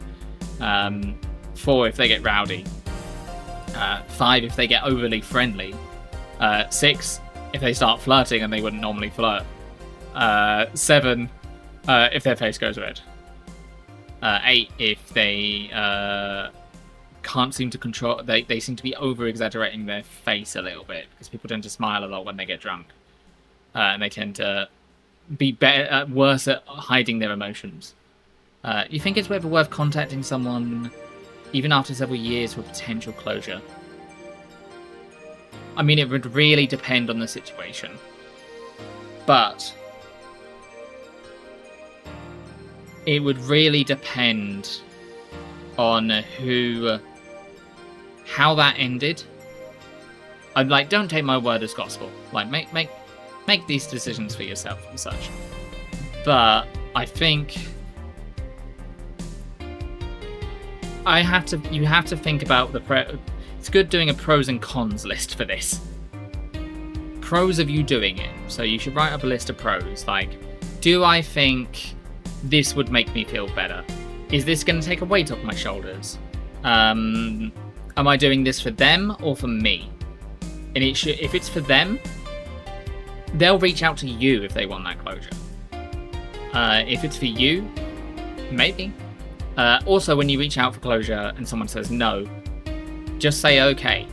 4, if they get rowdy. 5, if they get overly friendly. 6, if they start flirting and they wouldn't normally flirt. 7, if their face goes red. 8, if they can't seem to control... They seem to be over-exaggerating their face a little bit, because people tend to smile a lot when they get drunk. And they tend to be worse at hiding their emotions. You think it's ever worth contacting someone, even after several years, for potential closure? I mean, it would really depend on the situation. But... it would really depend on how that ended. I'm like, don't take my word as gospel. Like, make these decisions for yourself and such. But I think you have to think about it's good doing a pros and cons list for this. Pros of you doing it. So you should write up a list of pros. Like, do I think this would make me feel better? Is this going to take a weight off my shoulders? Am I doing this for them or for me? And if it's for them, they'll reach out to you if they want that closure. If it's for you, maybe. Also, when you reach out for closure and someone says no, just say okay.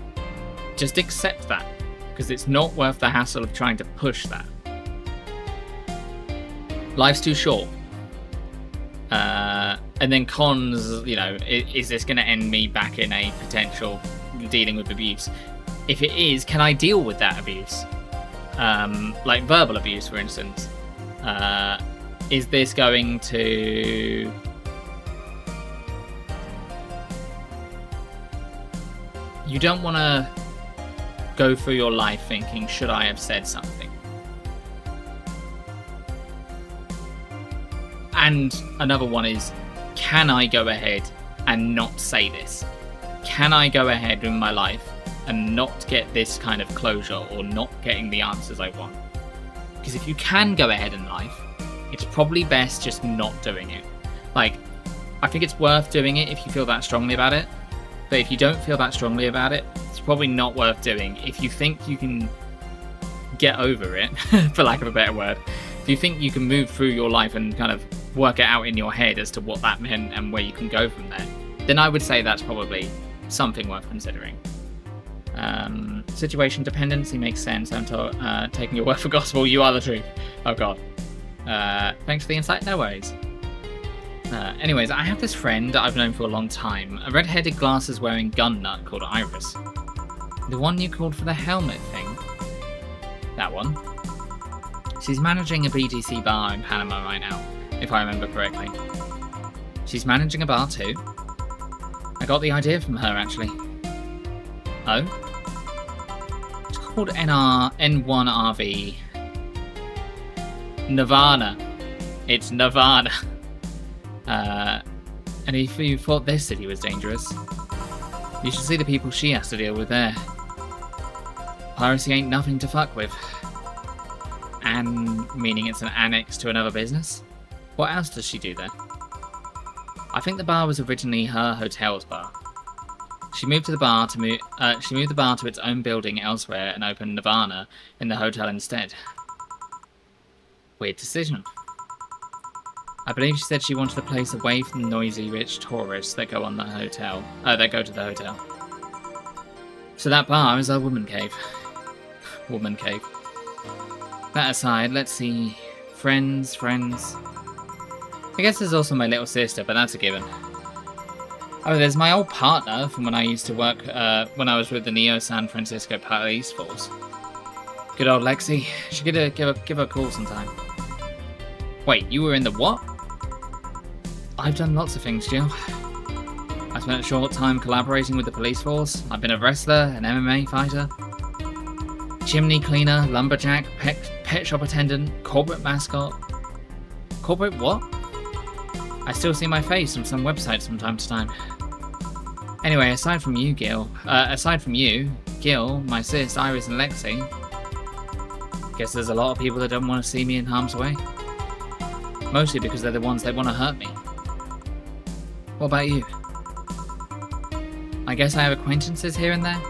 Just accept that, because it's not worth the hassle of trying to push that. Life's too short. And then cons, is this going to end me back in a potential dealing with abuse? If it is, can I deal with that abuse? Like verbal abuse, for instance. Is this going to... You don't want to go through your life thinking, should I have said something? And another one is, can I go ahead and not say this? Can I go ahead in my life and not get this kind of closure or not getting the answers I want? Because if you can go ahead in life, it's probably best just not doing it. Like, I think it's worth doing it if you feel that strongly about it. But if you don't feel that strongly about it, it's probably not worth doing. If you think you can get over it, for lack of a better word, if you think you can move through your life and kind of work it out in your head as to what that meant and where you can go from there, then I would say that's probably something worth considering. Situation dependency makes sense. I'm taking your word for gospel. You are the truth. Oh god. Thanks for the insight. No worries. Anyways, I have this friend that I've known for a long time, a red-headed glasses-wearing gun nut called Iris. The one you called for the helmet thing. That one. She's managing a BTC bar in Panama right now, if I remember correctly. She's managing a bar too. I got the idea from her, actually. Oh? It's called N1RV. Nirvana. It's Nirvana. And if you thought this city was dangerous, you should see the people she has to deal with there. Piracy ain't nothing to fuck with. And meaning it's an annex to another business? What else does she do there? I think the bar was originally her hotel's bar. She moved the bar to its own building elsewhere and opened Nirvana in the hotel instead. Weird decision. I believe she said she wanted a place away from the noisy, rich tourists that go to the hotel. So that bar is a woman cave. woman cave. That aside, let's see. Friends. I guess there's also my little sister, but that's a given. Oh, there's my old partner from when I used to work, when I was with the Neo San Francisco Police Force. Good old Lexi. Should give her a call sometime. Wait, you were in the what? I've done lots of things, Jill. I spent a short time collaborating with the police force. I've been a wrestler, an MMA fighter, chimney cleaner, lumberjack, pet shop attendant, corporate mascot. Corporate what? I still see my face on some websites from time to time. Anyway, aside from you, Gil, my sis, Iris, and Lexi, guess there's a lot of people that don't want to see me in harm's way. Mostly because they're the ones that want to hurt me. What about you? I guess I have acquaintances here and there.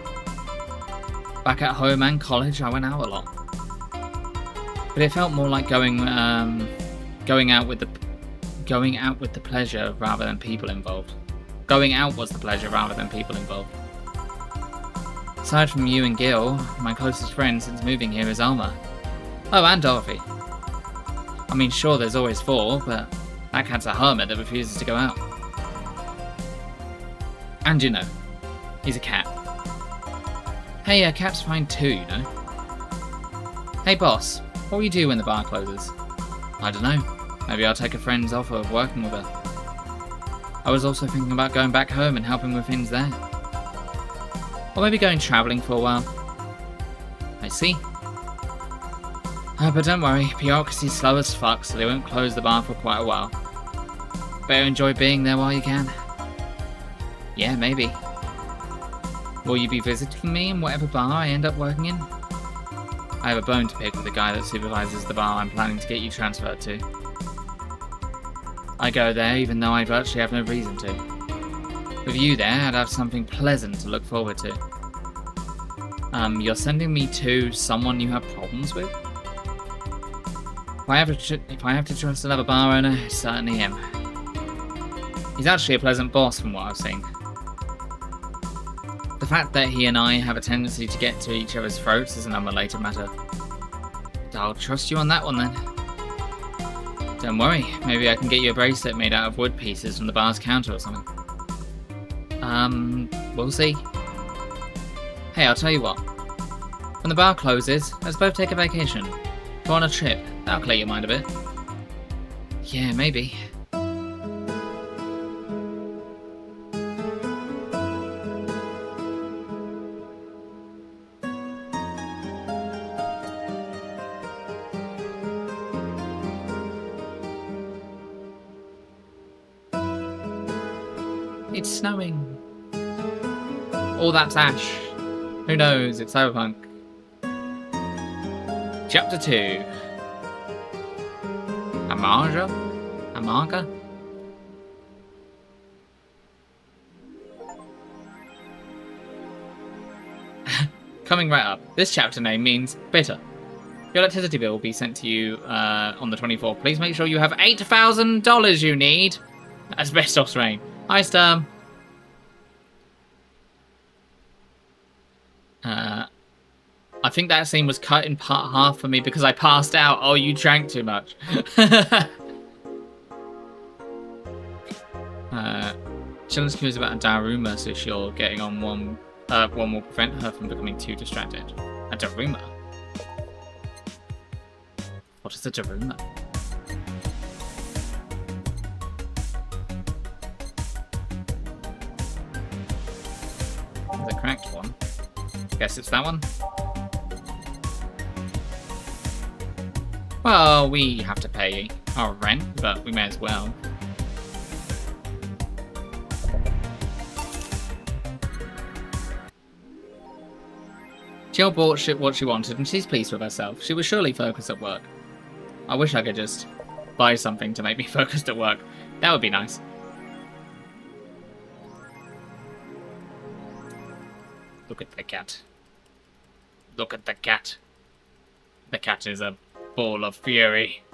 Back at home and college, I went out a lot. But it felt more like going out with the pleasure rather than people involved. Going out was the pleasure rather than people involved. Aside from you and Gil, my closest friend since moving here is Alma. Oh, and Dorothy. I mean, sure, there's always 4, but that cat's a hermit that refuses to go out. And you know, he's a cat. Hey, a cat's fine too, you know. Hey boss, what will you do when the bar closes? I don't know. Maybe I'll take a friend's offer of working with her. I was also thinking about going back home and helping with things there. Or maybe going travelling for a while. I see. But don't worry, bureaucracy's slow as fuck, so they won't close the bar for quite a while. Better enjoy being there while you can. Yeah, maybe. Will you be visiting me in whatever bar I end up working in? I have a bone to pick with the guy that supervises the bar I'm planning to get you transferred to. I go there even though I virtually have no reason to. With you there, I'd have something pleasant to look forward to. You're sending me to someone you have problems with? If I have to trust another bar owner, it's certainly him. He's actually a pleasant boss from what I've seen. The fact that he and I have a tendency to get to each other's throats is an unrelated matter. I'll trust you on that one then. Don't worry, maybe I can get you a bracelet made out of wood pieces from the bar's counter or something. We'll see. Hey, I'll tell you what. When the bar closes, let's both take a vacation. Go on a trip, that'll clear your mind a bit. Yeah, maybe. It's snowing. All that's ash. Who knows? It's cyberpunk. Chapter 2. Amarga? Coming right up. This chapter name means bitter. Your electricity bill will be sent to you on the 24th. Please make sure you have $8,000 you need. Asbestos rain. Hi, Sturm. I think that scene was cut in part half for me because I passed out. Oh, you drank too much. Chillin's curious about a Daruma, so she'll getting on one will prevent her from becoming too distracted. A Daruma? What is a Daruma? The cracked one. Guess it's that one. Well, we have to pay our rent, but we may as well. Jill bought what she wanted, and she's pleased with herself. She was surely focused at work. I wish I could just buy something to make me focused at work. That would be nice. Look at the cat. Look at the cat. The cat is a ball of fury.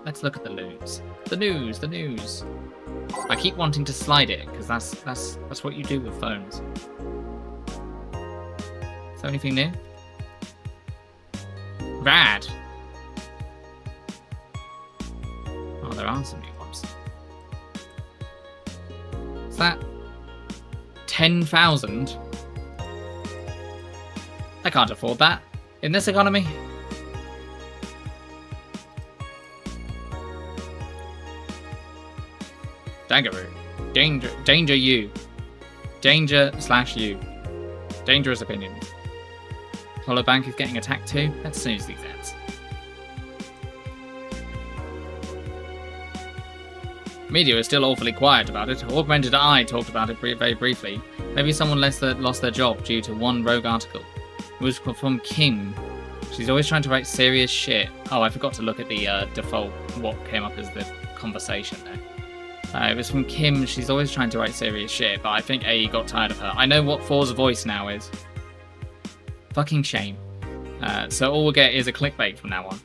Let's look at the news. The news. I keep wanting to slide it, because that's what you do with phones. Is there anything new? Rad! Oh, there are some new ones. Is that 10,000? I can't afford that in this economy. Dangaroo. Danger you. Danger/you. Dangerous opinions. Hollow Bank is getting attacked too. Let's snooze these ads. Media is still awfully quiet about it. Augmented Eye talked about it very briefly. Maybe someone lost their job due to one rogue article. It was from Kim. She's always trying to write serious shit. Oh, I forgot to look at the default, what came up as the conversation there. It was from Kim. She's always trying to write serious shit, but I think AE got tired of her. I know what 4's voice now is. Fucking shame. So all we'll get is a clickbait from now on.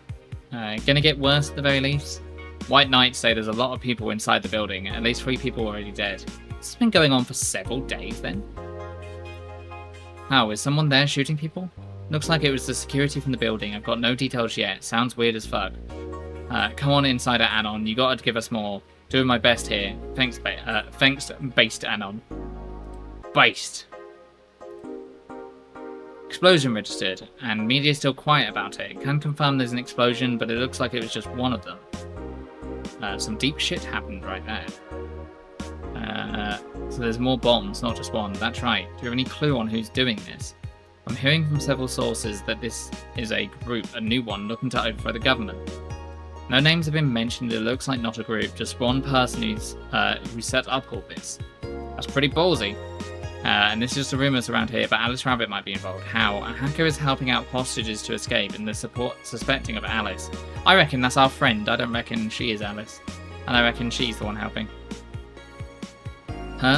Gonna get worse at the very least. White Knights say there's a lot of people inside the building, at least 3 people already dead. This has been going on for several days then. Oh, is someone there shooting people? Looks like it was the security from the building. I've got no details yet. Sounds weird as fuck. Come on, Insider Anon. You gotta give us more. Doing my best here. Thanks, Based Anon. Based. Explosion registered, and media still quiet about it. Can confirm there's an explosion, but it looks like it was just one of them. Some deep shit happened right there. So there's more bombs, not just one. That's right. Do you have any clue on who's doing this? I'm hearing from several sources that this is a group, a new one, looking to overthrow the government. No names have been mentioned. It looks like not a group, just one person who set up all this. That's pretty ballsy. And this is just the rumours around here, but Alice Rabbit might be involved. How? A hacker is helping out hostages to escape, and they're suspecting of Alice. I reckon that's our friend. I don't reckon she is Alice. And I reckon she's the one helping.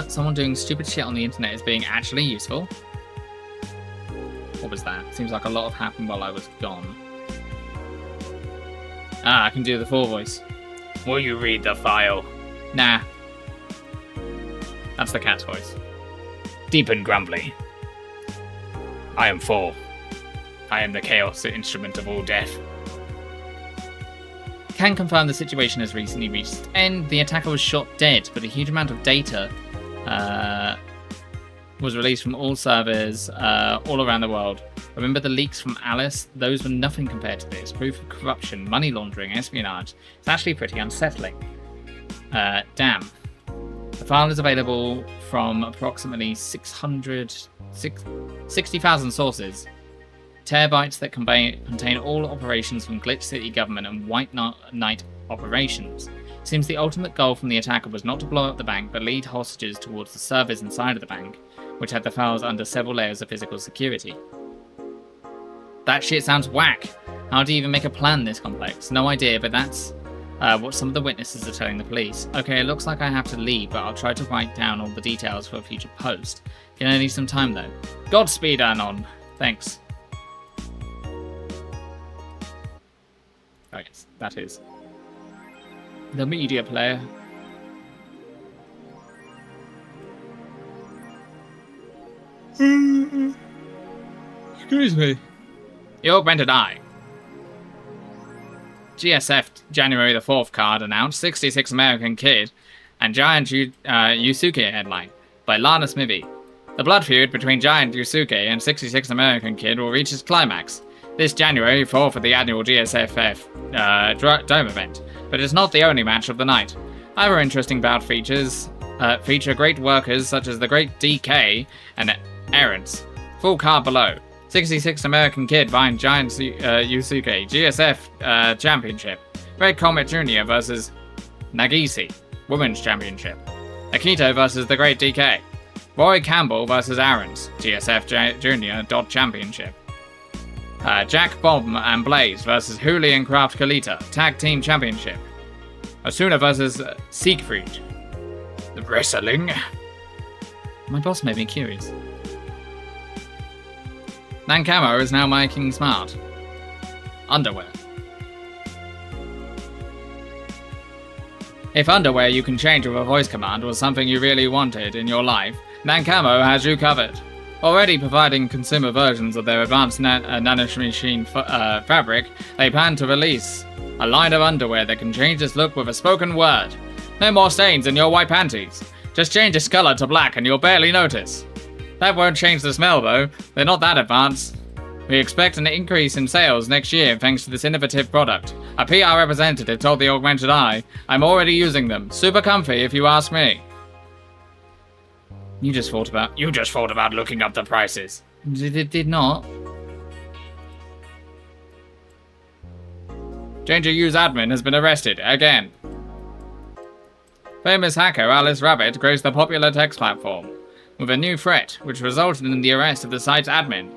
Someone doing stupid shit on the internet is being actually useful? What was that? Seems like a lot have happened while I was gone. Ah, I can do the 4 voice. Will you read the file? Nah. That's the cat's voice. Deep and grumbly. I am 4. I am the chaos instrument of all death. Can confirm the situation has recently reached its end. The attacker was shot dead, but a huge amount of data was released from all servers all around the world. Remember the leaks from Alice? Those were nothing compared to this. Proof of corruption, money laundering, espionage. It's actually pretty unsettling. Damn. The file is available from approximately 60,000 sources. Terabytes that contain all operations from Glitch City government and White Knight operations. Seems the ultimate goal from the attacker was not to blow up the bank, but lead hostages towards the servers inside of the bank, which had the files under several layers of physical security. That shit sounds whack. How do you even make a plan this complex? No idea, but that's what some of the witnesses are telling the police. Okay, it looks like I have to leave, but I'll try to write down all the details for a future post. Gonna need some time though. Godspeed, Anon. Thanks. Oh yes, that is. The media player. Excuse me. The Augmented Eye. GSF January the 4th card announced 66 American Kid and Giant Yusuke headline by Lana Smithy. The blood feud between Giant Yusuke and 66 American Kid will reach its climax this January 4th at the annual GSFF Dome event, but it's not the only match of the night. Other interesting bout feature great workers such as the Great DK and Errands. Full card below. 66 American Kid vying Giant Yusuke GSF Championship. Red Comet Jr. versus Nagisi Women's Championship. Akito versus the Great DK. Roy Campbell versus Aaron's GSF Jr. Dot Championship. Jack Bob and Blaze versus Hooli and Craft Kalita Tag Team Championship. Asuna versus Siegfried. The wrestling. My boss made me curious. Nankamo is now making smart. Underwear. If underwear you can change with a voice command was something you really wanted in your life, then Camo has you covered. Already providing consumer versions of their advanced nanomachine fabric, they plan to release a line of underwear that can change its look with a spoken word. No more stains in your white panties. Just change its color to black and you'll barely notice. That won't change the smell though, they're not that advanced. We expect an increase in sales next year thanks to this innovative product. A PR representative told the Augmented Eye, I'm already using them. Super comfy if you ask me. You just thought about looking up the prices. Did not. Danger Use admin has been arrested again. Famous hacker Alice Rabbit graced the popular text platform with a new threat, which resulted in the arrest of the site's admin,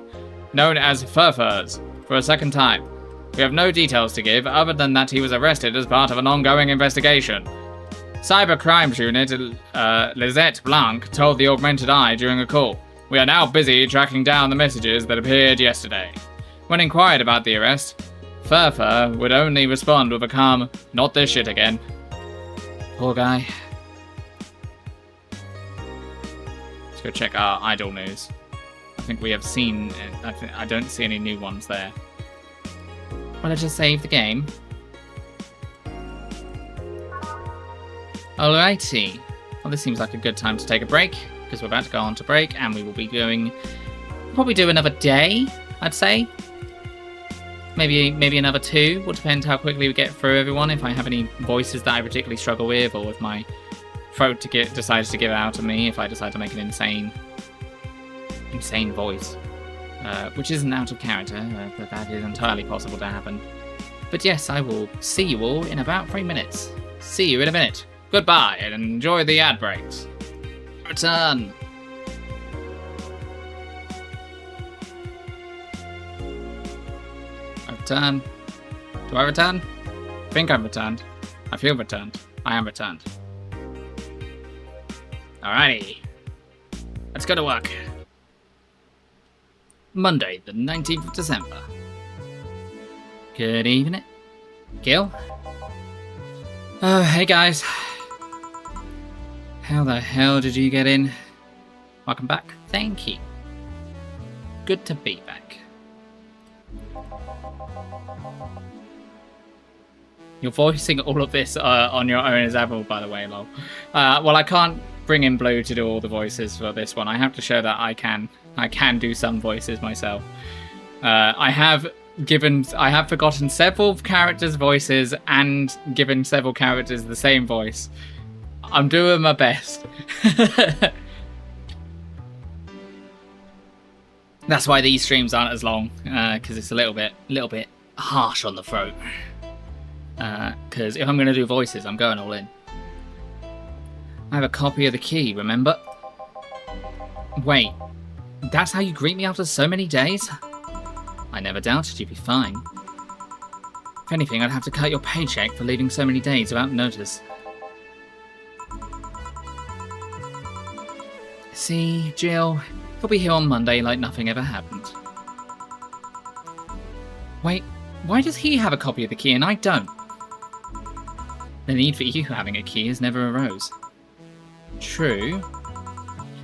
known as Furfurs, for a second time. We have no details to give other than that he was arrested as part of an ongoing investigation. Cyber Crimes Unit Lisette Blanc told the Augmented Eye during a call, we are now busy tracking down the messages that appeared yesterday. When inquired about the arrest, Furfur would only respond with a calm, not this shit again. Poor guy. Let's go check our idol news. I think we have seen... I don't see any new ones there. Well, let's just save the game. Alrighty. Well, this seems like a good time to take a break, because we're about to go on to break, and we will be doing... probably do another day, I'd say. Maybe another 2. Will depend how quickly we get through everyone, if I have any voices that I particularly struggle with, or if my throat decides to give out on me, if I decide to make an insane voice. Which isn't out of character, but that is entirely possible to happen. But yes, I will see you all in about 3 minutes. See you in a minute. Goodbye, and enjoy the ad breaks. Return. Return. Do I return? I think I'm returned. I feel returned. I am returned. Alrighty. Let's go to work. Monday, the 19th of December. Good evening. Gil? Oh, hey guys. How the hell did you get in? Welcome back. Thank you. Good to be back. You're voicing all of this on your own as Apple, by the way, lol. Well, I can't bring in Blue to do all the voices for this one. I have to show that I can do some voices myself. I have forgotten several characters' voices and given several characters the same voice. I'm doing my best. That's why these streams aren't as long, because it's a little bit harsh on the throat. Because if I'm going to do voices, I'm going all in. I have a copy of the key, remember? Wait, that's how you greet me after so many days? I never doubted you'd be fine. If anything, I'd have to cut your paycheck for leaving so many days without notice. See, Jill, he'll be here on Monday like nothing ever happened. Wait, why does he have a copy of the key and I don't? The need for you having a key has never arose. True.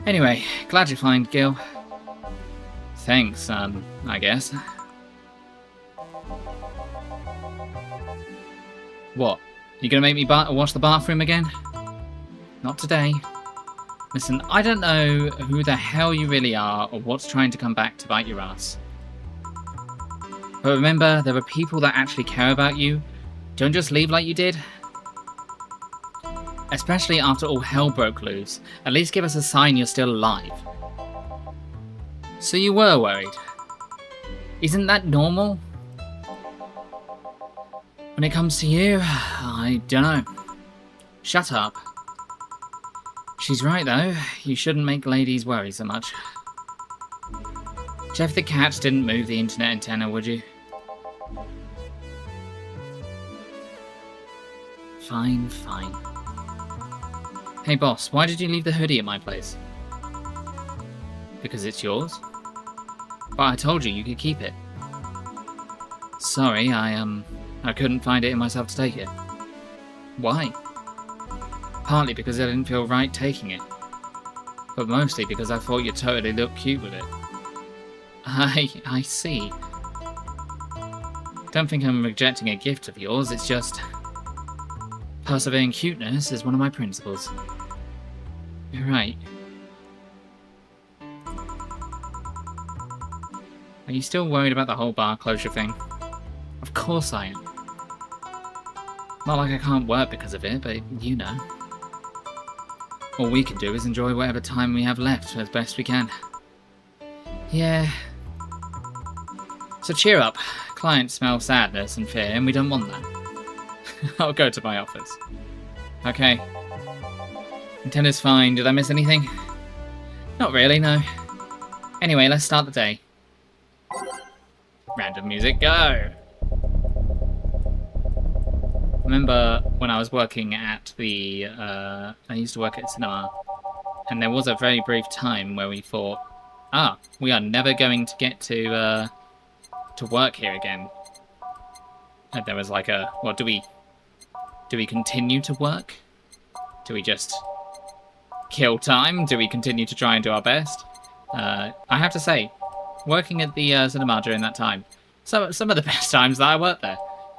Anyway, glad you're fine, Gil. Thanks, I guess. What? You gonna make me wash the bathroom again? Not today. Listen, I don't know who the hell you really are or what's trying to come back to bite your ass. But remember, there are people that actually care about you. Don't just leave like you did. Especially after all hell broke loose. At least give us a sign you're still alive. So you were worried. Isn't that normal? When it comes to you, I don't know. Shut up. She's right though, you shouldn't make ladies worry so much. Jeff the cat didn't move the internet antenna, would you? Fine, fine. Hey boss, why did you leave the hoodie at my place? Because it's yours? But I told you you could keep it. Sorry, I couldn't find it in myself to take it. Why? Partly because I didn't feel right taking it. But mostly because I thought you totally looked cute with it. I see. Don't think I'm rejecting a gift of yours, it's just... persevering cuteness is one of my principles. You're right. Are you still worried about the whole bar closure thing? Of course I am. Not like I can't work because of it, but you know. All we can do is enjoy whatever time we have left as best we can. Yeah. So cheer up. Clients smell sadness and fear, and we don't want that. I'll go to my office. Okay. Antenna's fine. Did I miss anything? Not really, no. Anyway, let's start the day. Random music, go! Remember when I was working at the... I used to work at cinema, and there was a very brief time where we thought, we are never going to get to work here again. And there was like a, well, do we continue to work? Do we just kill time? Do we continue to try and do our best? I have to say, working at the cinema during that time, some of the best times that I worked there.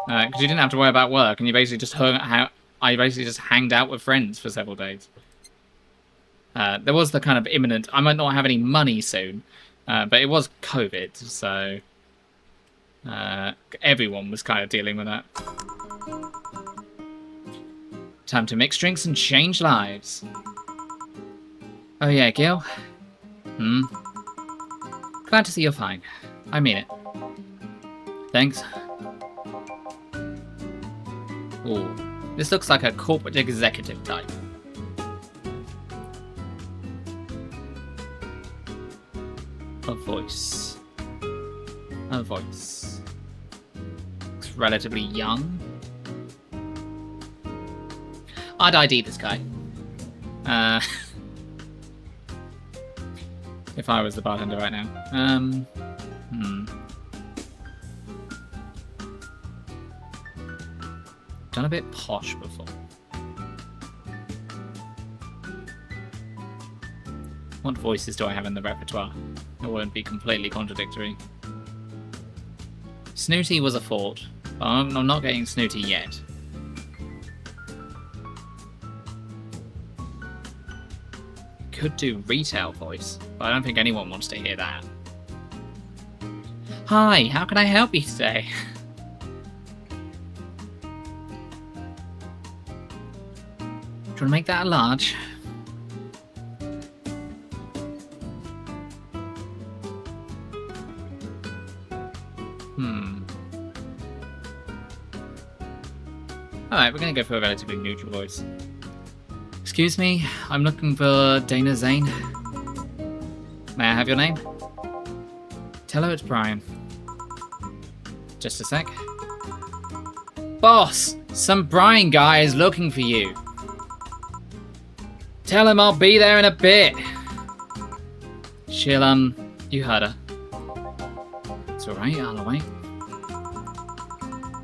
Because you didn't have to worry about work, and you basically just I basically just hanged out with friends for several days. There was the kind of imminent, I might not have any money soon, but it was COVID, so everyone was kind of dealing with that. Time to mix drinks and change lives. Oh yeah, Gil? Glad to see you're fine. I mean it. Thanks. Ooh, this looks like a corporate executive type. A voice. A voice. Looks relatively young. I'd ID this guy. If I was the bartender right now. Done a bit posh before. What voices do I have in the repertoire? It won't be completely contradictory. Snooty was a thought, but I'm not getting snooty yet. Could do retail voice, but I don't think anyone wants to hear that. Hi, how can I help you today? Do you want to make that a large? Alright, we're going to go for a relatively neutral voice. Excuse me, I'm looking for Dana Zane. May I have your name? Tell her it's Brian. Just a sec. Boss! Some Brian guy is looking for you. Tell him I'll be there in a bit. She'll, you heard her. It's alright, I'll wait.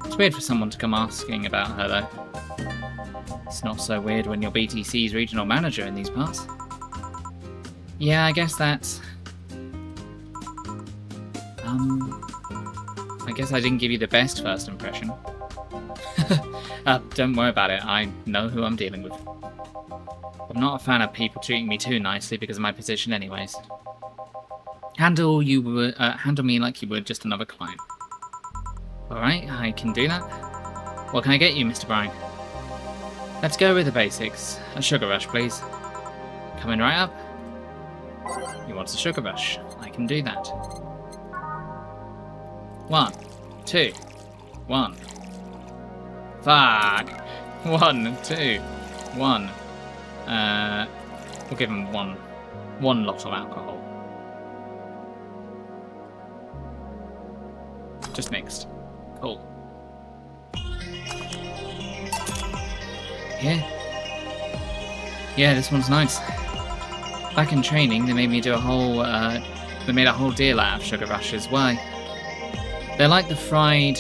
It's weird for someone to come asking about her, though. It's not so weird when you're BTC's regional manager in these parts. Yeah, I guess that's... I guess I didn't give you the best first impression. Don't worry about it, I know who I'm dealing with. I'm not a fan of people treating me too nicely because of my position anyways. Handle me like you were just another client. Alright, I can do that. What can I get you, Mr. Bryan? Let's go with the basics. A sugar rush, please. Coming right up. He wants a sugar rush. I can do that. 1, 2, 1. Fuck. 1, 2, 1. We'll give him one lot of alcohol. Just mixed. Cool. Yeah, this one's nice. Back in training, they made me do a whole, they made a whole deal out of sugar rushes. Why? They're like the fried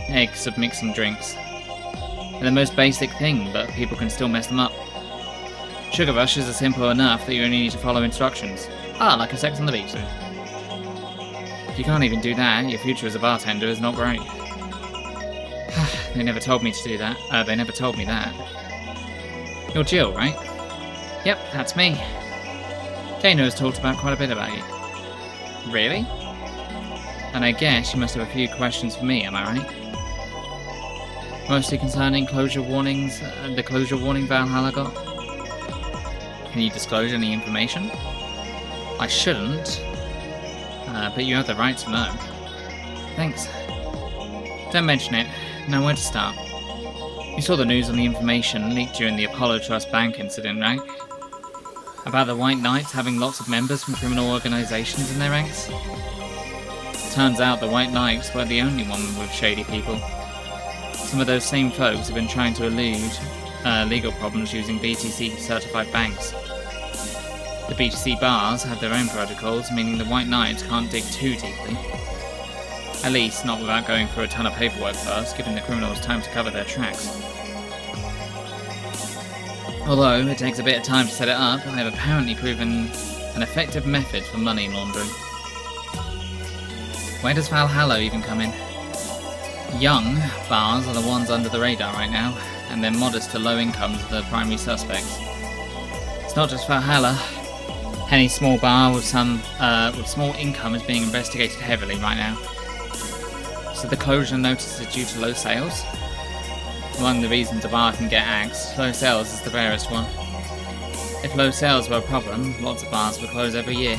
eggs of mixing drinks. They're the most basic thing, but people can still mess them up. Sugar rushes are simple enough that you only need to follow instructions. Ah, like a Sex on the Beach. If you can't even do that, your future as a bartender is not great. They never told me to do that. They never told me that. You're Jill, right? Yep, that's me. Dana has talked about quite a bit about you. Really? And I guess you must have a few questions for me, am I right? Mostly concerning closure warnings, the closure warning Valhalla got? Can you disclose any information? I shouldn't, but you have the right to know. Thanks. Don't mention it. Know where to start. You saw the news on the information leaked during the Apollo Trust Bank incident, right? About the White Knights having lots of members from criminal organizations in their ranks? Turns out the White Knights weren't the only one with shady people. Some of those same folks have been trying to elude legal problems using BTC-certified banks. The BTC bars have their own protocols, meaning the White Knights can't dig too deeply. At least, not without going through a ton of paperwork first, giving the criminals time to cover their tracks. Although it takes a bit of time to set it up, I have apparently proven an effective method for money laundering. Where does Valhalla even come in? Young bars are the ones under the radar right now, and their modest to low incomes are the primary suspects. It's not just Valhalla. Any small bar with small income is being investigated heavily right now. So the closure notice is due to low sales? Among the reasons a bar can get axed, low sales is the rarest one. If low sales were a problem, lots of bars would close every year.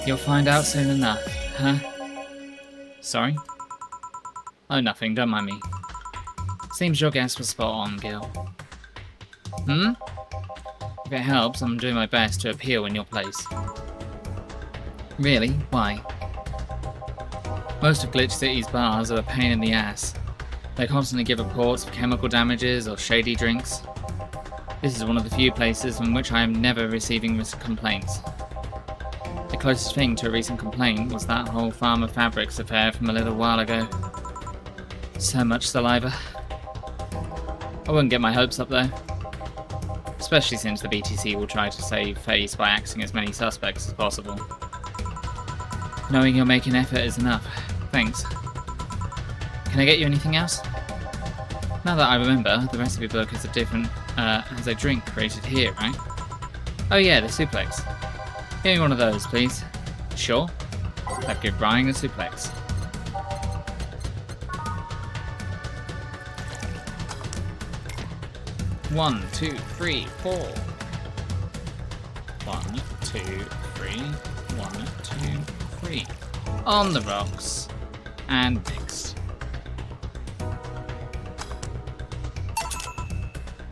You'll find out soon enough, huh? Sorry? Oh, nothing, don't mind me. Seems your guess was spot on, Gil. If it helps, I'm doing my best to appeal in your place. Really? Why? Most of Glitch City's bars are a pain in the ass. They constantly give reports of chemical damages or shady drinks. This is one of the few places from which I am never receiving complaints. The closest thing to a recent complaint was that whole Farmer Fabrics affair from a little while ago. So much saliva. I wouldn't get my hopes up though. Especially since the BTC will try to save face by axing as many suspects as possible. Knowing you're making effort is enough. Thanks. Can I get you anything else? Now that I remember, the recipe book has a drink created here, right? Oh yeah, the suplex. Give me one of those, please. Sure. I'd give Brian a suplex. One, two, three, four. 1, 2, 3. 1, 2, 3. On the rocks. And next.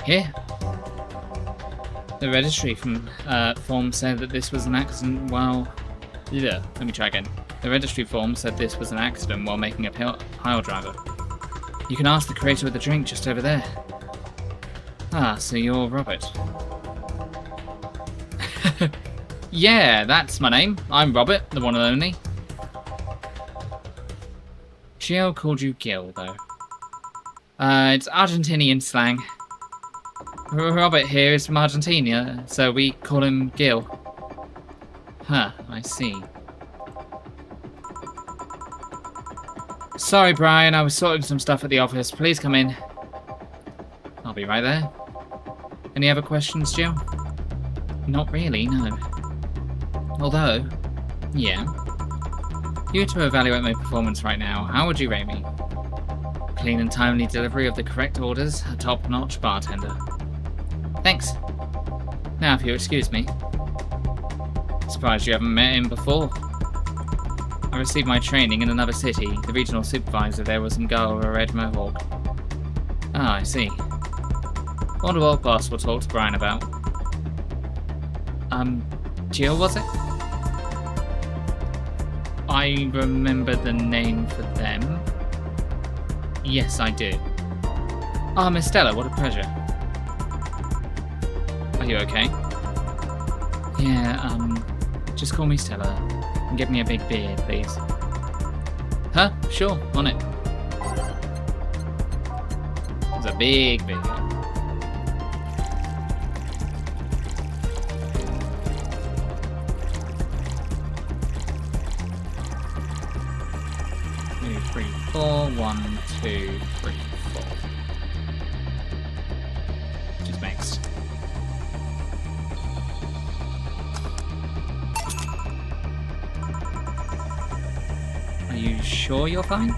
Here. The registry form said that this was an accident while... Yeah, let me try again. The registry form said this was an accident while making a pile driver. You can ask the creator of the drink just over there. Ah, so you're Robert. Yeah, that's my name. I'm Robert, the one and only. Gio called you Gil, though. It's Argentinian slang. Robert here is from Argentina, so we call him Gil. Huh, I see. Sorry, Brian, I was sorting some stuff at the office. Please come in. I'll be right there. Any other questions, Jill? Not really, no. Although, yeah. If you were to evaluate my performance right now, how would you rate me? Clean and timely delivery of the correct orders, a top-notch bartender. Thanks. Now, if you'll excuse me. Surprised you haven't met him before. I received my training in another city. The regional supervisor there was some girl with a red mohawk. Ah, I see. Wonder what boss will talk to Brian about. Jill, was it? I remember the name for them. Yes, I do. Ah, Miss Stella, what a pleasure. Are you okay? Yeah, just call me Stella. And get me a big beer, please. Huh? Sure, on it. It's a big beer. 3, 4. 1, 2, 3, 4. Just mixed. Are you sure you're fine?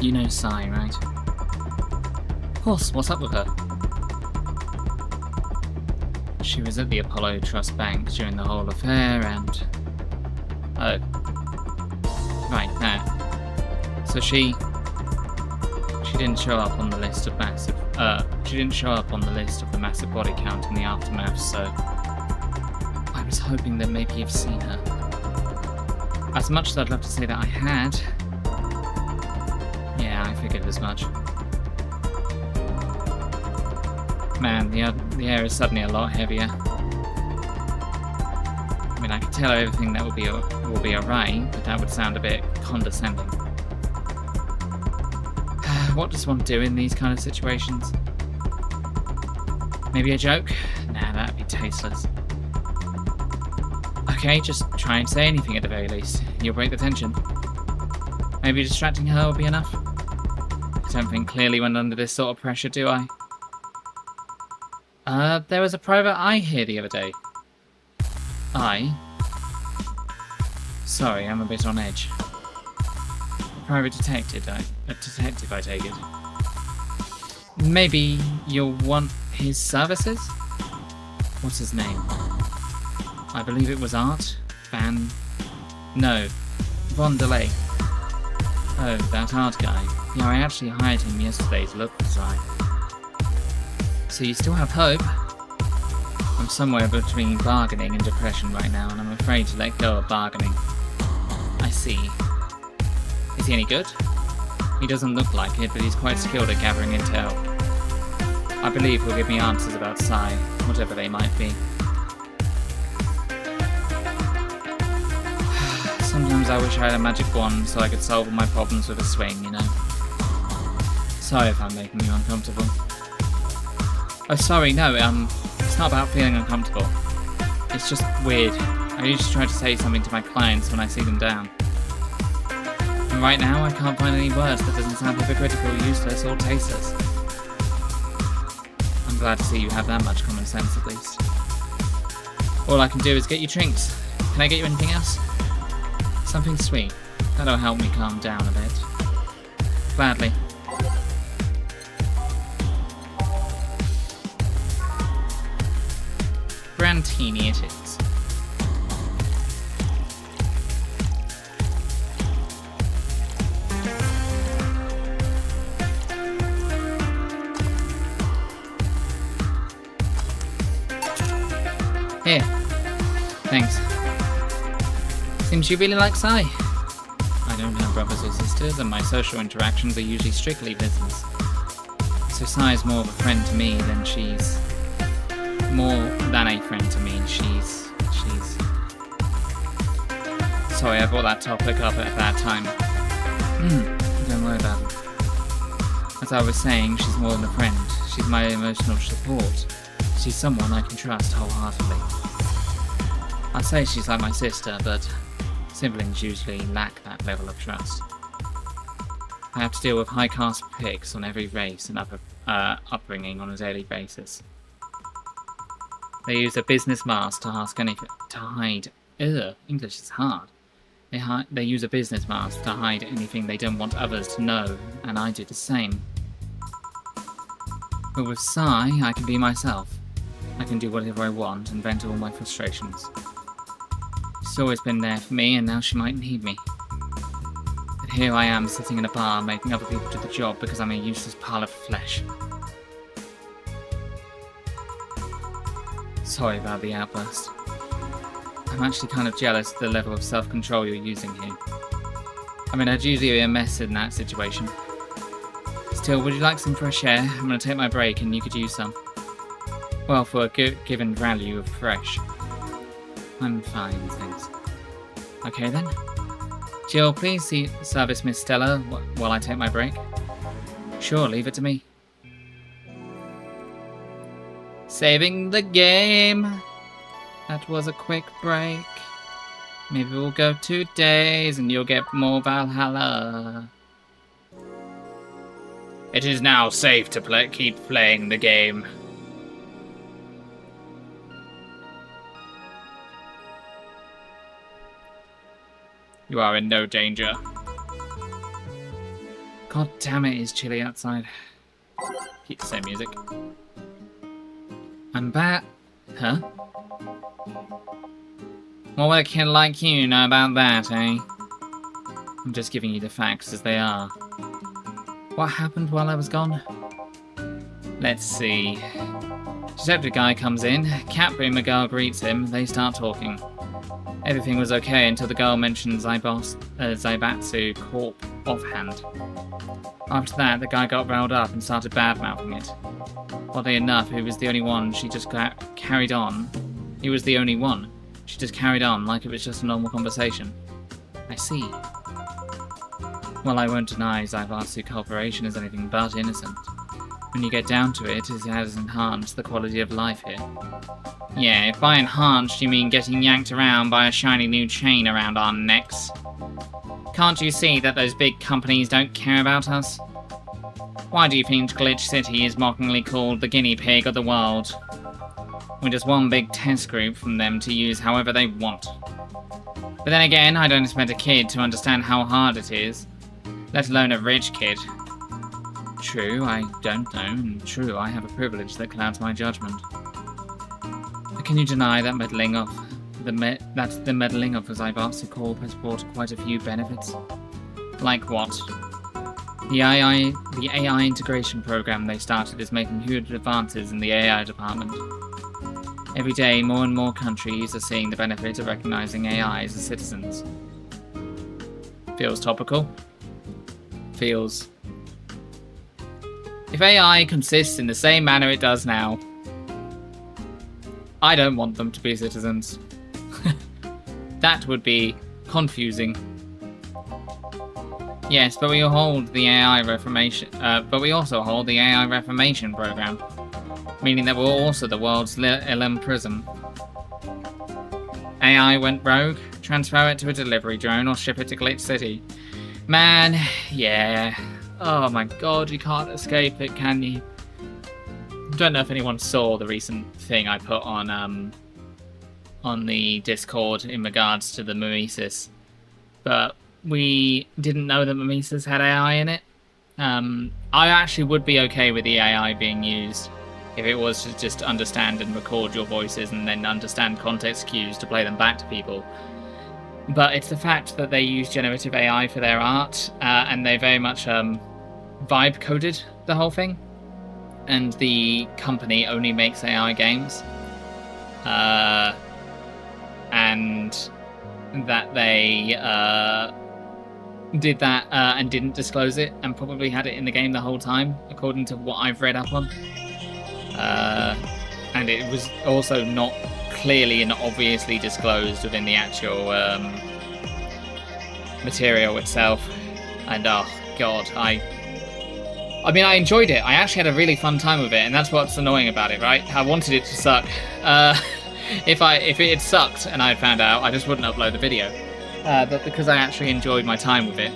You know Sai, right? Of course, what's up with her? She was at the Apollo Trust Bank during the whole affair and... Oh. Right, now. So she didn't show up on the list of massive... she didn't show up on the list of the massive body count in the aftermath, so... I was hoping that maybe you've seen her. As much as I'd love to say that I had... Yeah, I figured as much. Man, the air is suddenly a lot heavier. I mean, I could tell her everything that will be alright, but that would sound a bit condescending. What does one do in these kind of situations? Maybe a joke? Nah, that'd be tasteless. Okay, just try and say anything at the very least. You'll break the tension. Maybe distracting her will be enough? I don't think clearly when under this sort of pressure, do I? There was a private eye here the other day. Eye? Sorry, I'm a bit on edge. Private detective, I take it. Maybe you'll want his services? What's his name? I believe it was Art? No, Von Delay. Oh, that Art guy. Yeah, I actually hired him yesterday to look for Sai. So you still have hope? I'm somewhere between bargaining and depression right now, and I'm afraid to let go of bargaining. I see. Is he any good? He doesn't look like it, but he's quite skilled at gathering intel. I believe he'll give me answers about Sai, whatever they might be. Sometimes I wish I had a magic wand so I could solve all my problems with a swing, you know? Sorry if I'm making you uncomfortable. Oh, sorry, no, it's not about feeling uncomfortable. It's just weird. I usually try to say something to my clients when I see them down. And right now, I can't find any words that doesn't sound hypocritical, useless, or tasteless. I'm glad to see you have that much common sense, at least. All I can do is get you drinks. Can I get you anything else? Something sweet. That'll help me calm down a bit. Gladly. Brandtini it is. Here. Thanks. Seems you really like Sai. I don't have brothers or sisters, and my social interactions are usually strictly business. So Sai's more of a friend to me than she's... More than a friend to me. She's... Sorry, I brought that topic up at a bad time. Don't worry about it. As I was saying, she's more than a friend. She's my emotional support. She's someone I can trust wholeheartedly. I'd say she's like my sister, but siblings usually lack that level of trust. I have to deal with high caste pigs on every race and upbringing on a daily basis. They use a business mask to hide. English is hard. They use a business mask to hide anything they don't want others to know, and I do the same. But with Sai, I can be myself. I can do whatever I want and vent all my frustrations. She's always been there for me, and now she might need me. But here I am sitting in a bar making other people do the job because I'm a useless pile of flesh. Sorry about the outburst. I'm actually kind of jealous of the level of self-control you're using here. I mean, I'd usually be a mess in that situation. Still, would you like some fresh air? I'm going to take my break and you could use some. Well, for a given value of fresh. I'm fine, thanks. Okay then. Jill, please service Miss Stella while I take my break. Sure, leave it to me. Saving the game. That was a quick break. Maybe we'll go 2 days and you'll get more Valhalla. It is now safe to keep playing the game. You are in no danger. God damn it, it's chilly outside. Keep the same music. I'm back. Huh? What would a kid like you know about that, eh? I'm just giving you the facts as they are. What happened while I was gone? Let's see. Detective guy comes in, Captain Morgause greets him, they start talking. Everything was okay until the girl mentions Zaibatsu Corp offhand. After that, the guy got riled up and started bad-mouthing it. Oddly enough, he was the only one, she just carried on. He was the only one. She just carried on like it was just a normal conversation. I see. Well, I won't deny Zaibatsu Corporation is anything but innocent. When you get down to it, it has enhanced the quality of life here. Yeah, if by enhanced you mean getting yanked around by a shiny new chain around our necks. Can't you see that those big companies don't care about us? Why do you think Glitch City is mockingly called the guinea pig of the world? We're just one big test group from them to use however they want. But then again, I don't expect a kid to understand how hard it is, let alone a rich kid. True, I don't know, and true, I have a privilege that clouds my judgment. But can you deny that the meddling of Zaibatsu Corp has brought quite a few benefits? Like what? The AI integration program they started is making huge advances in the AI department. Every day, more and more countries are seeing the benefit of recognizing AIs as citizens. Feels topical? Feels... If AI consists in the same manner it does now, I don't want them to be citizens. That would be confusing. Yes, but we hold the AI Reformation. But we also hold the AI Reformation program, meaning that we're also the world's LM prism. AI went rogue. Transfer it to a delivery drone or ship it to Glitch City. Man, yeah. Oh my god, you can't escape it, can you? I don't know if anyone saw the recent thing I put on the Discord in regards to the Mimesis, but we didn't know that Mimesis had AI in it. I actually would be okay with the AI being used if it was to just understand and record your voices and then understand context cues to play them back to people. But it's the fact that they use generative AI for their art, and they very much vibe coded the whole thing. And the company only makes AI games. And that they did that and didn't disclose it, and probably had it in the game the whole time, according to what I've read up on. And it was also not clearly and obviously disclosed within the actual material itself. And oh god, I mean, I enjoyed it. I actually had a really fun time with it, and that's what's annoying about it, right? I wanted it to suck. If it had sucked and I had found out, I just wouldn't upload the video. But because I actually enjoyed my time with it,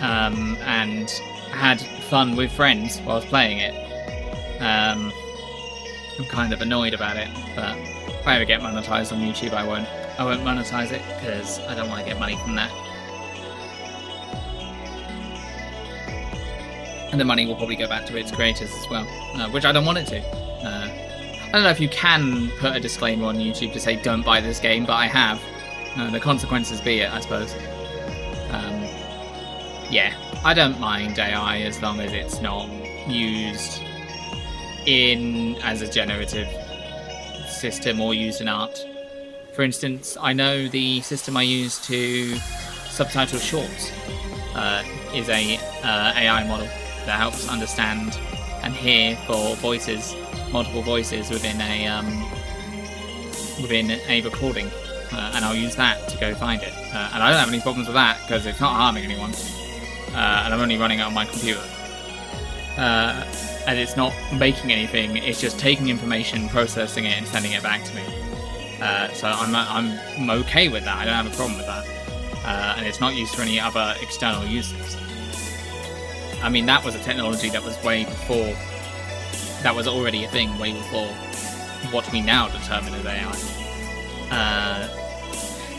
and had fun with friends while I was playing it, I'm kind of annoyed about it. But if I ever get monetized on YouTube, I won't monetize it, because I don't want to get money from that. And the money will probably go back to its creators as well, which I don't want it to. I don't know if you can put a disclaimer on YouTube to say don't buy this game, but I have. The consequences be it, I suppose. Yeah, I don't mind AI as long as it's not used as a generative system or used in art. For instance, I know the system I use to subtitle shorts is a AI model that helps understand and hear for voices, multiple voices within a recording, and I'll use that to go find it. And I don't have any problems with that because it's not harming anyone, and I'm only running it on my computer. And it's not making anything; it's just taking information, processing it, and sending it back to me. So I'm okay with that. I don't have a problem with that. And it's not used for any other external uses. I mean, that was a technology that was way before. That was already a thing way before what we now determine as AI.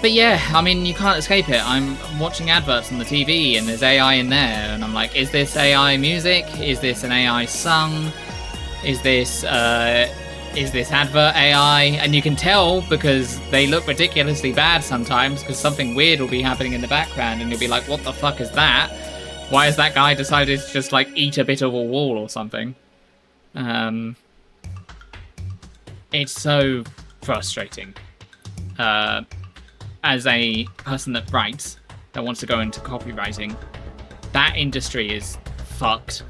But yeah, I mean, you can't escape it. I'm watching adverts on the TV and there's AI in there, and I'm like, is this AI music? Is this an AI song? Is this advert AI? And you can tell because they look ridiculously bad sometimes, because something weird will be happening in the background and you'll be like, what the fuck is that? Why has that guy decided to just like eat a bit of a wall or something? It's so frustrating. As a person that writes, that wants to go into copywriting, that industry is fucked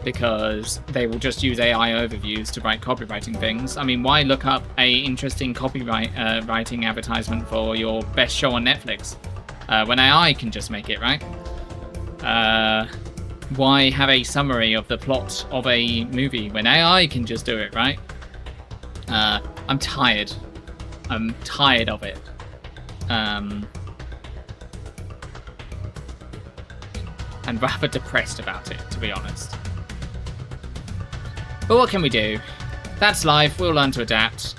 because they will just use AI overviews to write copywriting things. I mean, why look up a interesting copywriting advertisement for your best show on Netflix when AI can just make it, right? Why have a summary of the plot of a movie when AI can just do it, right? I'm tired. I'm tired of it. And rather depressed about it, to be honest. But what can we do? That's life. We'll learn to adapt.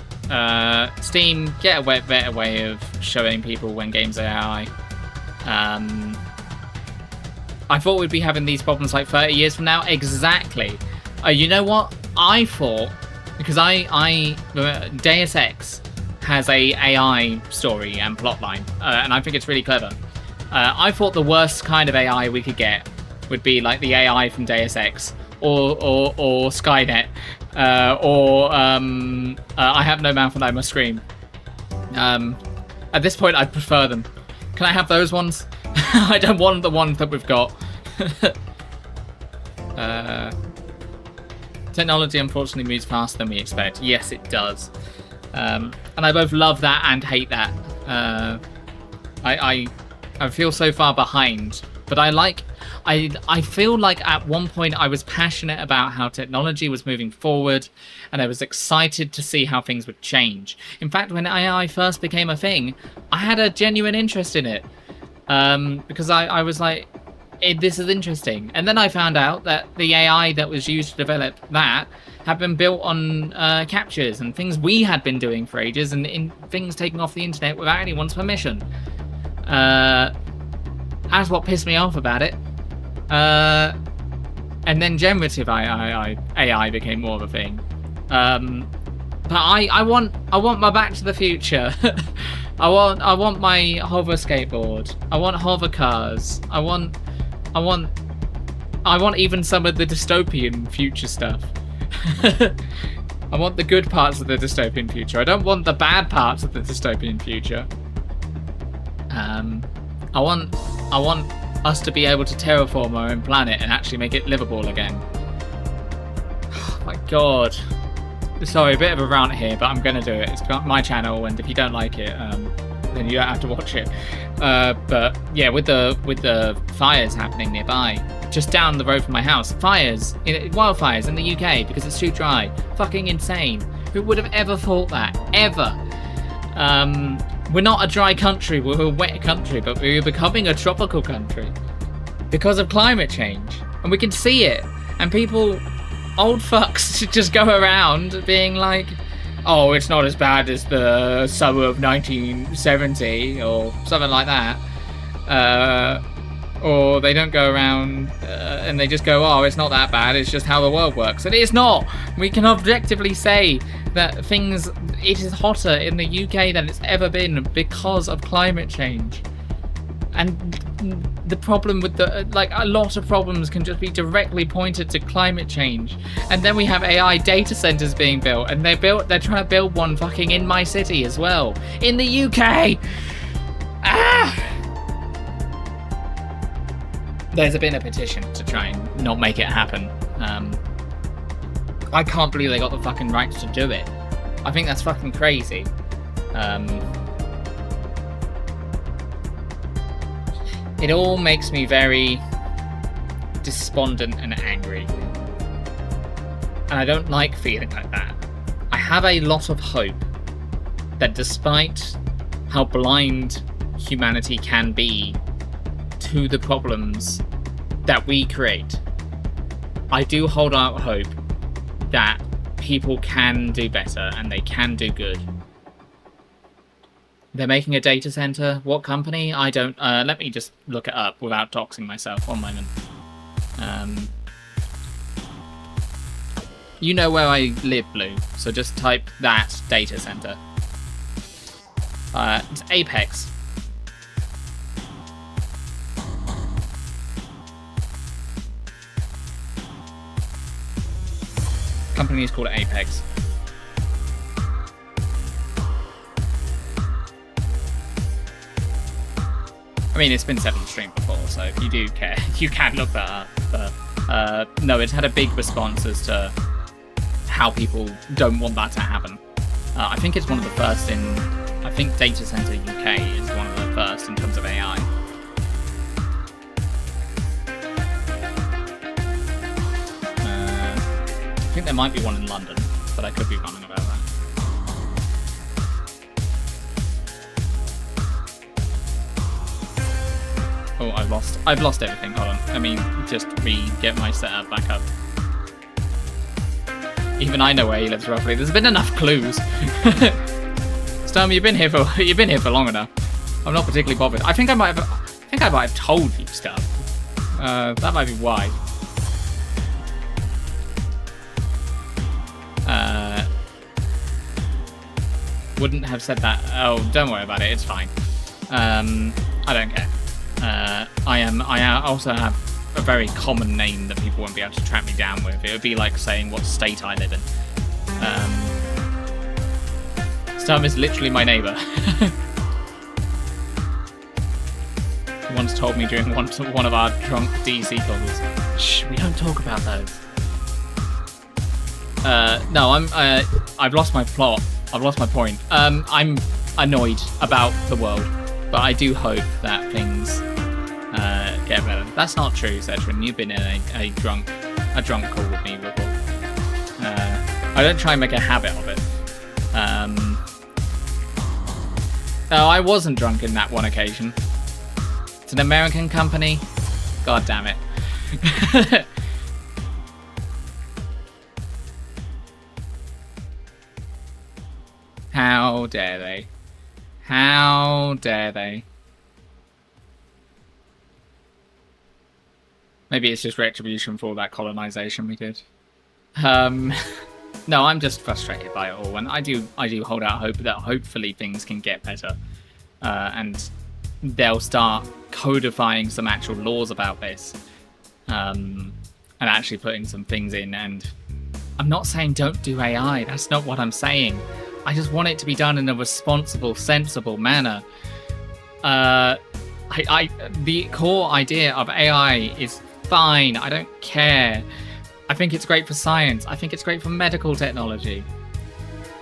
Steam, get a better way of showing people when games are AI. I thought we'd be having these problems like 30 years from now. Exactly. You know what? I thought, because Deus Ex has a AI story and plotline, and I think it's really clever. I thought the worst kind of AI we could get would be like the AI from Deus Ex, or Skynet, or I Have No Mouth and I Must Scream. At this point, I prefer them. Can I have those ones? I don't want the ones that we've got. Technology unfortunately moves faster than we expect. Yes, it does. And I both love that and hate that. I feel so far behind, but I feel like at one point I was passionate about how technology was moving forward, and I was excited to see how things would change. In fact, when AI first became a thing, I had a genuine interest in it, because I was like, this is interesting. And then I found out that the AI that was used to develop that had been built on captures and things we had been doing for ages, and things taken off the internet without anyone's permission. That's what pissed me off about it. And then generative AI became more of a thing. But I want my Back to the Future. I want my hover skateboard. I want hover cars. I want even some of the dystopian future stuff. I want the good parts of the dystopian future. I don't want the bad parts of the dystopian future. I want us to be able to terraform our own planet and actually make it livable again. Oh my god. Sorry, a bit of a rant here, but I'm gonna do it. It's my channel, and if you don't like it, then you don't have to watch it. But yeah, with the fires happening nearby, just down the road from my house, wildfires in the UK because it's too dry. Fucking insane. Who would have ever thought that? Ever. We're not a dry country, we're a wet country, but we're becoming a tropical country because of climate change. And we can see it. And people, old fucks, just go around being like, oh, it's not as bad as the summer of 1970 or something like that. Or they don't go around and they just go, oh, it's not that bad, it's just how the world works. And it's not. We can objectively say that it is hotter in the UK than it's ever been because of climate change. And the problem with a lot of problems can just be directly pointed to climate change. And then we have AI data centers being built, and they're trying to build one fucking in my city as well. In the UK! There's been a petition to try and not make it happen. I can't believe they got the fucking rights to do it. I think that's fucking crazy. It all makes me very despondent and angry. And I don't like feeling like that. I have a lot of hope that despite how blind humanity can be to the problems that we create, I do hold out hope that people can do better and they can do good. They're making a data center. What company? I don't... let me just look it up without doxing myself. One moment. You know where I live, Blue. So just type that data center. It's Apex. Company is called Apex. I mean, it's been said on stream before, so if you do care, you can look that up. But no, it's had a big response as to how people don't want that to happen. I think it's one of the first in... I think Data Center UK is one of the first in terms of AI. I think there might be one in London, but I could be wrong about that. Oh, I've lost everything. Hold on. Let me just get my setup back up. Even I know where he lives roughly. There's been enough clues. Storm, you've been here for long enough. I'm not particularly bothered. I think I might have told you stuff. That might be why. Wouldn't have said that. Oh, don't worry about it. It's fine. I don't care. I also have a very common name that people won't be able to track me down with. It would be like saying what state I live in. Stum is literally my neighbour. He once told me during one of our drunk DC calls, "Shh, we don't talk about those." No, I've lost my plot. I've lost my point. I'm annoyed about the world, but I do hope that things get better. That's not true, Cetrin. You've been in a drunk call with me before. I don't try and make a habit of it. No, I wasn't drunk in that one occasion. It's an American company. God damn it. How dare they? How dare they? Maybe it's just retribution for all that colonization we did. No, I'm just frustrated by it all, and I do hold out hope that hopefully things can get better, and they'll start codifying some actual laws about this, and actually putting some things in. And I'm not saying don't do AI. That's not what I'm saying. I just want it to be done in a responsible, sensible manner. The core idea of AI is fine. I don't care. I think it's great for science. I think it's great for medical technology.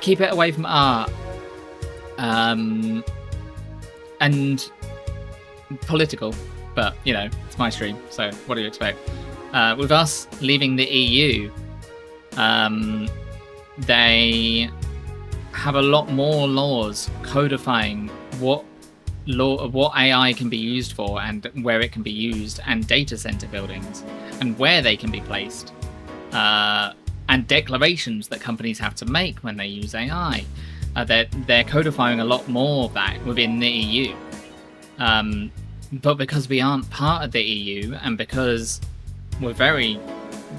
Keep it away from art. And political. But, you know, it's my stream, so what do you expect? With us leaving the EU, they have a lot more laws codifying what AI can be used for and where it can be used, and data center buildings and where they can be placed, and declarations that companies have to make when they use AI. They're codifying a lot more of that within the EU. But because we aren't part of the EU, and because we're very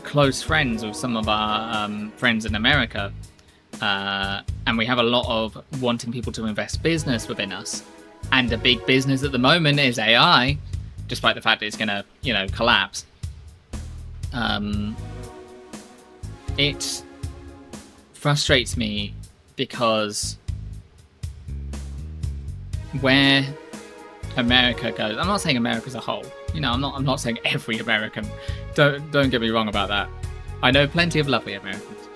close friends with some of our friends in America, and we have a lot of wanting people to invest business within us, and a big business at the moment is AI, despite the fact that it's going to, you know, collapse. It frustrates me because where America goes, I'm not saying America as a whole. You know, I'm not saying every American. Don't get me wrong about that. I know plenty of lovely Americans.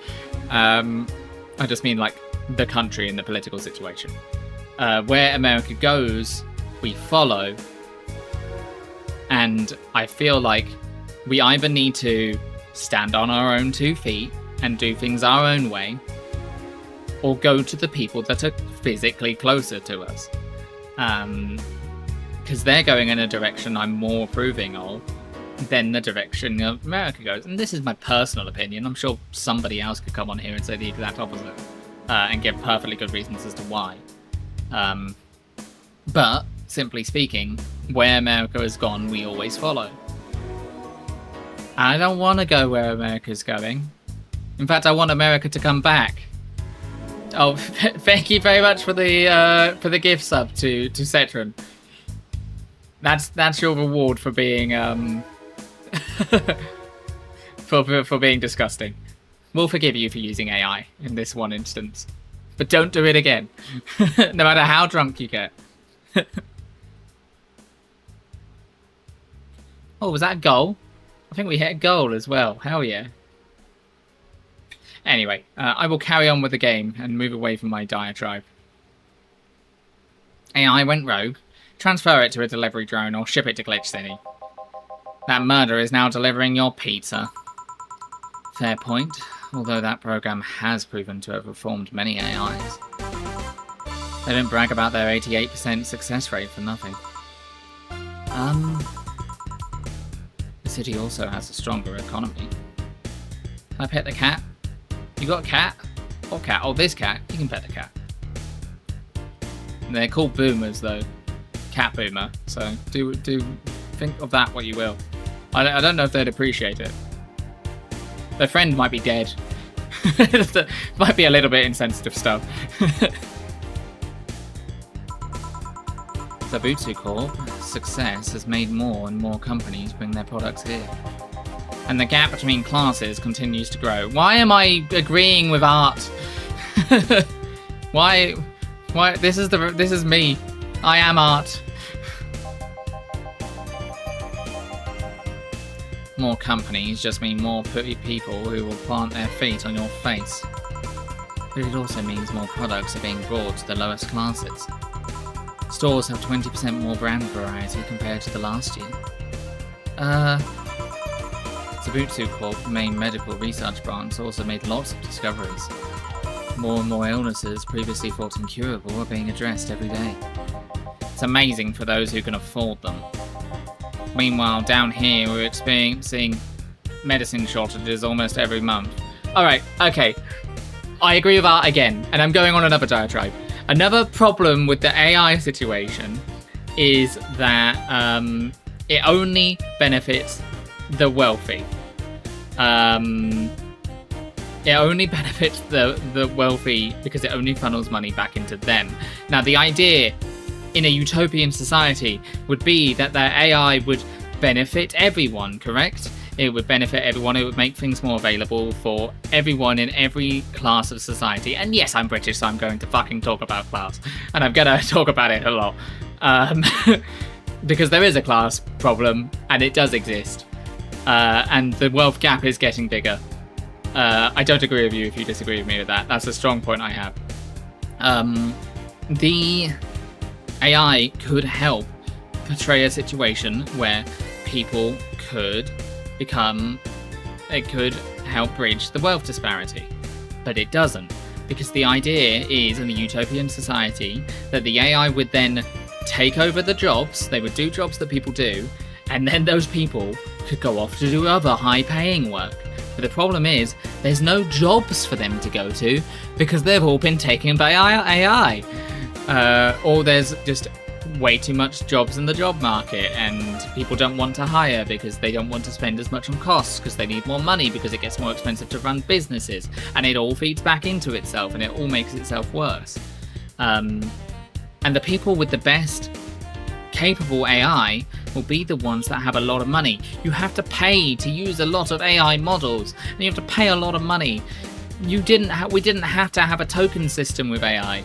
I just mean like the country and the political situation. Where America goes, we follow. And I feel like we either need to stand on our own 2 feet and do things our own way, or go to the people that are physically closer to us. Because they're going in a direction I'm more approving of than the direction of America goes. And this is my personal opinion. I'm sure somebody else could come on here and say the exact opposite, and give perfectly good reasons as to why. But, simply speaking, where America has gone, we always follow. I don't want to go where America's going. In fact, I want America to come back. Oh, thank you very much for the gift sub to Cetron. That's your reward for being for being disgusting. We'll forgive you for using AI in this one instance, but don't do it again, no matter how drunk you get. Oh, was that a goal? I think we hit a goal as well. Hell yeah. Anyway, I will carry on with the game and move away from my diatribe. AI went rogue. Transfer it to a delivery drone or ship it to Glitch City. That murderer is now delivering your pizza. Fair point, although that program has proven to have reformed many AIs. They don't brag about their 88% success rate for nothing. The city also has a stronger economy. Can I pet the cat? You got a cat? What cat? Oh, this cat. You can pet the cat. They're called boomers, though. Cat boomer. So do think of that what you will. I don't know if they'd appreciate it. Their friend might be dead. Might be a little bit insensitive stuff. Sabutsu Corp's success has made more and more companies bring their products here. And the gap between classes continues to grow. Why am I agreeing with art? Why? This is me. I am art. More companies just mean more people who will plant their feet on your face. But it also means more products are being brought to the lowest classes. Stores have 20% more brand variety compared to the last year. Sabutsu Corp, main medical research branch, also made lots of discoveries. More and more illnesses previously thought incurable are being addressed every day. It's amazing for those who can afford them. Meanwhile, down here, we're experiencing medicine shortages almost every month. Alright, okay. I agree with art again, and I'm going on another diatribe. Another problem with the AI situation is that it only benefits the wealthy. It only benefits the wealthy because it only funnels money back into them. Now, the idea in a utopian society would be that the AI would benefit everyone, correct? It would benefit everyone. It would make things more available for everyone in every class of society. And yes, I'm British, so I'm going to fucking talk about class. And I'm going to talk about it a lot. Because there is a class problem, and it does exist. And the wealth gap is getting bigger. I don't agree with you if you disagree with me with that. That's a strong point I have. The AI could help portray a situation where people could help bridge the wealth disparity. But it doesn't, because the idea is in a utopian society that the AI would then take over the jobs, they would do jobs that people do, and then those people could go off to do other high-paying work. But the problem is, there's no jobs for them to go to because they've all been taken by AI. Or there's just way too much jobs in the job market and people don't want to hire because they don't want to spend as much on costs because they need more money because it gets more expensive to run businesses, and it all feeds back into itself and it all makes itself worse. And the people with the best capable AI will be the ones that have a lot of money. You have to pay to use a lot of AI models, and you have to pay a lot of money. We didn't have to have a token system with AI.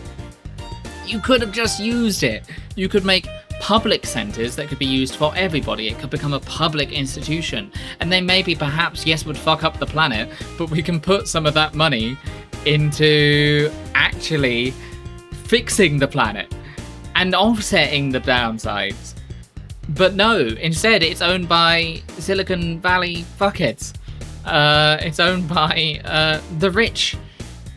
You could have just used it. You could make public centres that could be used for everybody. It could become a public institution. And they maybe perhaps, yes, would fuck up the planet, but we can put some of that money into actually fixing the planet and offsetting the downsides. But no, instead it's owned by Silicon Valley fuckheads. It's owned by the rich.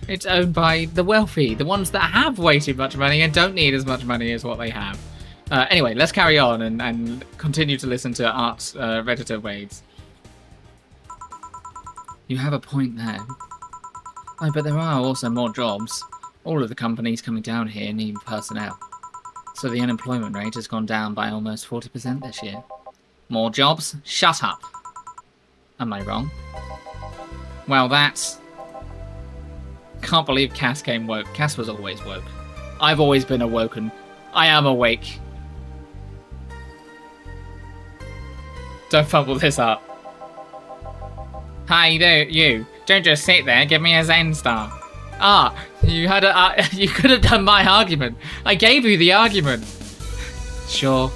It's owned by the wealthy, the ones that have way too much money and don't need as much money as what they have. Anyway, let's carry on and continue to listen to Art's Redditor waves. You have a point there. Oh, but there are also more jobs. All of the companies coming down here need personnel. So the unemployment rate has gone down by almost 40% this year. More jobs? Shut up. Am I wrong? Well, that's... Can't believe Cass came woke. Cass was always woke. I've always been awoken. I am awake. Don't fumble this up. Hi, you. Don't just sit there. Give me a Zen star. Ah, you had a. You could have done my argument. I gave you the argument. Sure.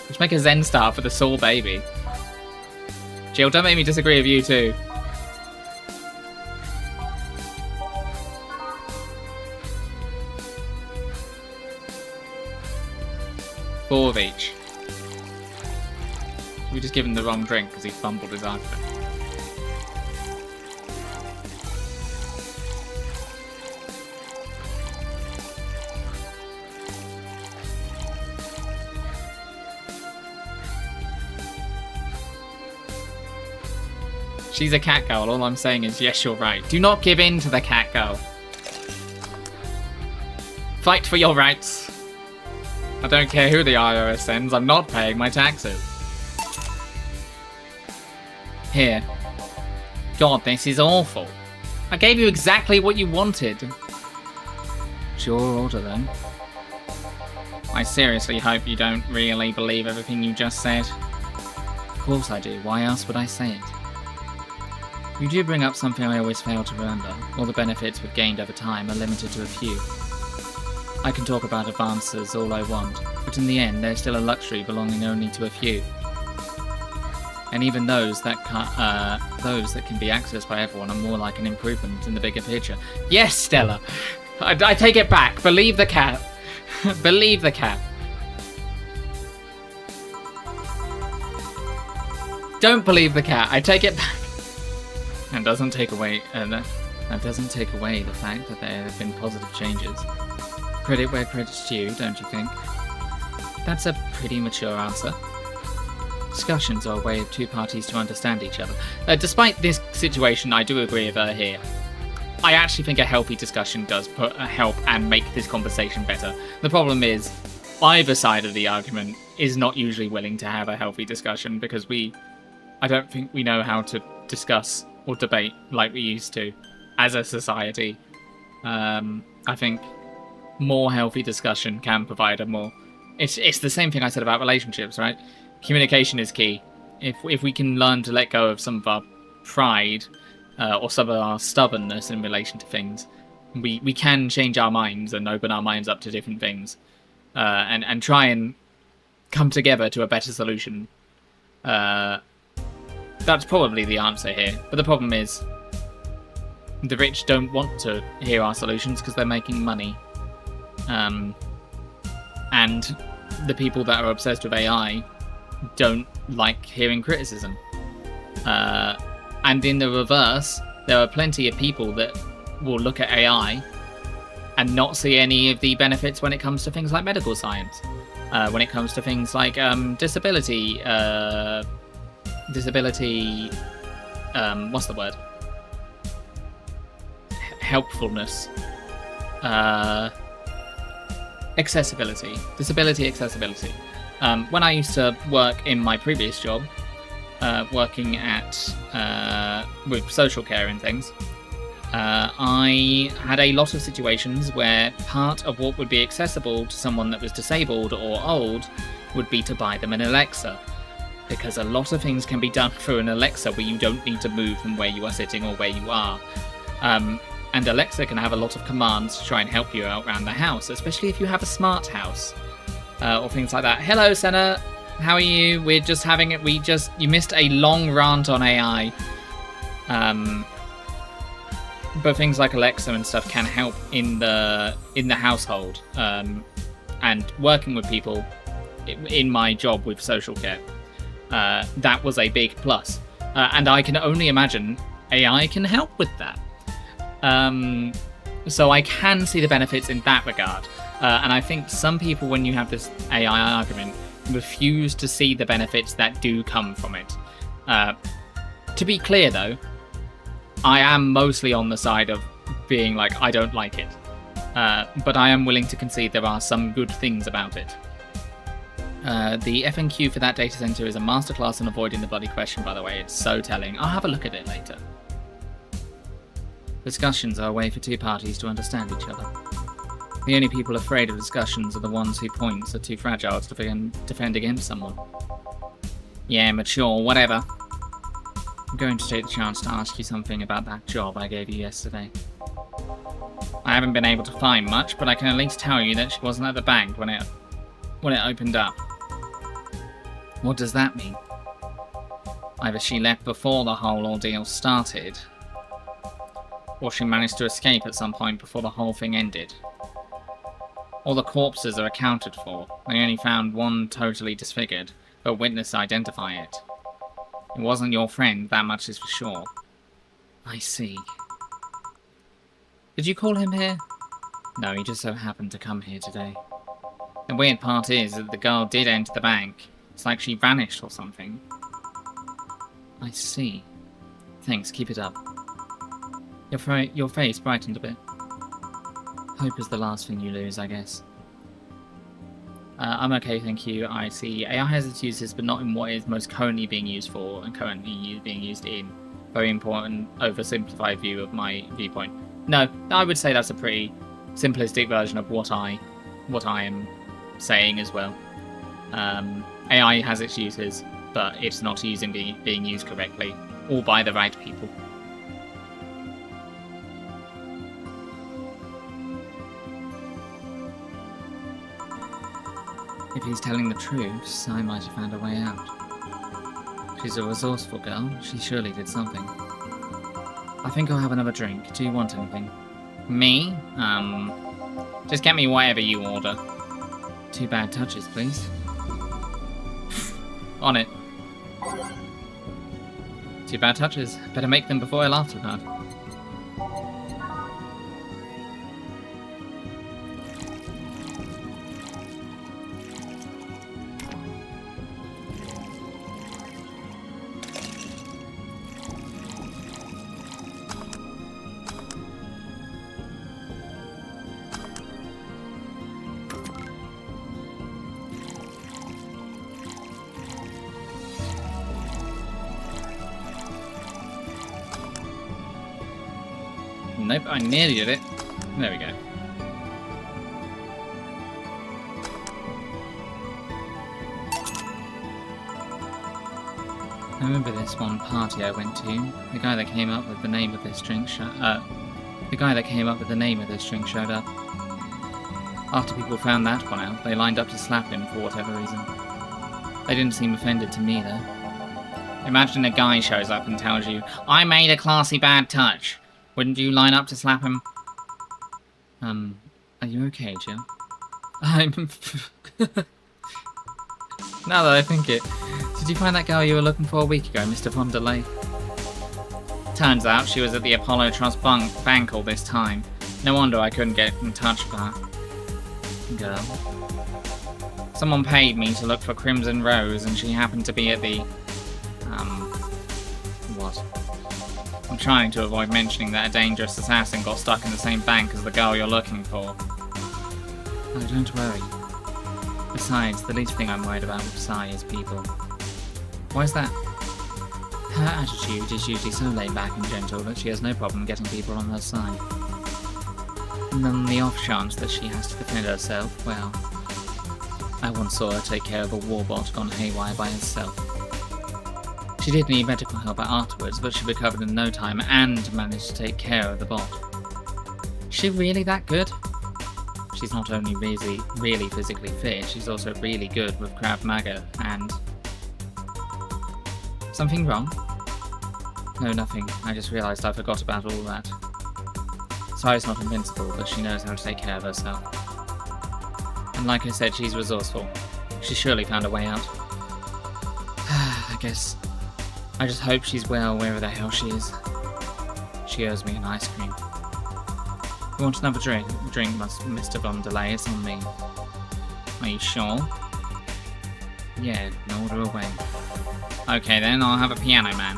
Let's make a Zen star for the sore baby. Jill, don't make me disagree with you too. Four of each. We just give him the wrong drink because he fumbled his argument. She's a cat girl. All I'm saying is, yes, you're right. Do not give in to the cat girl. Fight for your rights. I don't care who the IRS sends. I'm not paying my taxes. Here. God, this is awful. I gave you exactly what you wanted. It's your order, then. I seriously hope you don't really believe everything you just said. Of course I do. Why else would I say it? You do bring up something I always fail to remember. All the benefits we've gained over time are limited to a few. I can talk about advances all I want, but in the end, they're still a luxury belonging only to a few. And even those that can be accessed by everyone are more like an improvement in the bigger picture. Yes, Stella! I take it back. Believe the cat. Believe the cat. Don't believe the cat. I take it back. And doesn't take away that doesn't take away the fact that there have been positive changes. Credit where credit's due, don't you think? That's a pretty mature answer. Discussions are a way of two parties to understand each other. Despite this situation, I do agree with her here. I actually think a healthy discussion does help and make this conversation better. The problem is, either side of the argument is not usually willing to have a healthy discussion because I don't think we know how to discuss or debate like we used to as a society. I think more healthy discussion can provide a more... It's the same thing I said about relationships, right? Communication is key. If we can learn to let go of some of our pride or some of our stubbornness in relation to things, we can change our minds and open our minds up to different things and try and come together to a better solution. That's probably the answer here. But the problem is, the rich don't want to hear our solutions because they're making money. And the people that are obsessed with AI don't like hearing criticism. And in the reverse, there are plenty of people that will look at AI and not see any of the benefits when it comes to things like medical science. When it comes to things like disability, what's the word? Helpfulness. Accessibility. Disability accessibility. When I used to work in my previous job, working with social care and things, I had a lot of situations where part of what would be accessible to someone that was disabled or old would be to buy them an Alexa. Because a lot of things can be done through an Alexa where you don't need to move from where you are sitting or where you are. And Alexa can have a lot of commands to try and help you out around the house, especially if you have a smart house. Or things like that. Hello, Senna. How are you? We're just having it. You missed a long rant on AI. But things like Alexa and stuff can help in the household. And working with people in my job with social care, that was a big plus. And I can only imagine AI can help with that. So I can see the benefits in that regard. And I think some people, when you have this AI argument, refuse to see the benefits that do come from it. To be clear, though, I am mostly on the side of being like, I don't like it. But I am willing to concede there are some good things about it. The FNQ for that data center is a masterclass in avoiding the bloody question, by the way. It's so telling. I'll have a look at it later. Discussions are a way for two parties to understand each other. The only people afraid of discussions are the ones whose points are too fragile to defend against someone. Yeah, mature, whatever. I'm going to take the chance to ask you something about that job I gave you yesterday. I haven't been able to find much, but I can at least tell you that she wasn't at the bank when it opened up. What does that mean? Either she left before the whole ordeal started, or she managed to escape at some point before the whole thing ended. All the corpses are accounted for. They only found one totally disfigured, but witnesses identify it. It wasn't your friend, that much is for sure. I see. Did you call him here? No, he just so happened to come here today. The weird part is that the girl did enter the bank. It's like she vanished or something. I see. Thanks, keep it up. Your face brightened a bit. Hope is the last thing you lose, I guess. I'm okay, thank you. I see AI has its uses, but not in what is most currently being used for and currently being used in. Very important, oversimplified view of my viewpoint. No, I would say that's a pretty simplistic version of what I am saying as well. AI has its uses, but it's not being used correctly or by the right people. If he's telling the truth, I might have found a way out. She's a resourceful girl. She surely did something. I think I'll have another drink. Do you want anything? Me? Just get me whatever you order. 2 bad touches, please. On it. 2 bad touches. Better make them before I laugh too hard. Nope, I nearly did it. There we go. I remember this one party I went to. The guy that came up with the name of this drink showed up. After people found that one out, they lined up to slap him for whatever reason. They didn't seem offended to me though. Imagine a guy shows up and tells you, "I made a classy bad touch." Wouldn't you line up to slap him? Are you okay, Jill? Now that I think it. Did you find that girl you were looking for a week ago, Mr. Von der Leyen? Turns out she was at the Apollo Trust Bank all this time. No wonder I couldn't get in touch with her. Girl. Someone paid me to look for Crimson Rose, and she happened to be at the... what? I'm trying to avoid mentioning that a dangerous assassin got stuck in the same bank as the girl you're looking for. Oh, don't worry. Besides, the least thing I'm worried about with Psy is people. Why is that? Her attitude is usually so laid back and gentle that she has no problem getting people on her side. And then the off chance that she has to defend herself, well... I once saw her take care of a warbot gone haywire by herself. She did need medical help afterwards, but she recovered in no time and managed to take care of the bot. Is she really that good? She's not only really physically fit, she's also really good with Krav Maga and... Something wrong? No, nothing. I just realised I forgot about all that. Sai's not invincible, but she knows how to take care of herself. And like I said, she's resourceful. She surely found a way out. I guess... I just hope she's well wherever the hell she is. She owes me an ice cream. You want another drink? Drink, Mr. Von Delay. It's on me. Are you sure? Yeah, order away. Okay then, I'll have a Piano Man.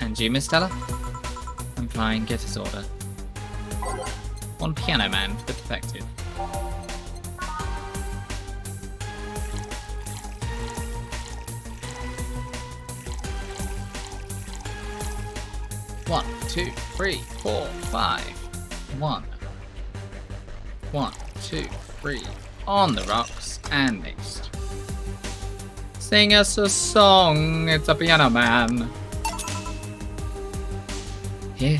And you, Miss Stella? I'm fine, get his order. One Piano Man for the defective. One, 2, 3, 4, 5. 1. 1, 2, 3. On the rocks and next. Sing us a song, it's a Piano Man. Here.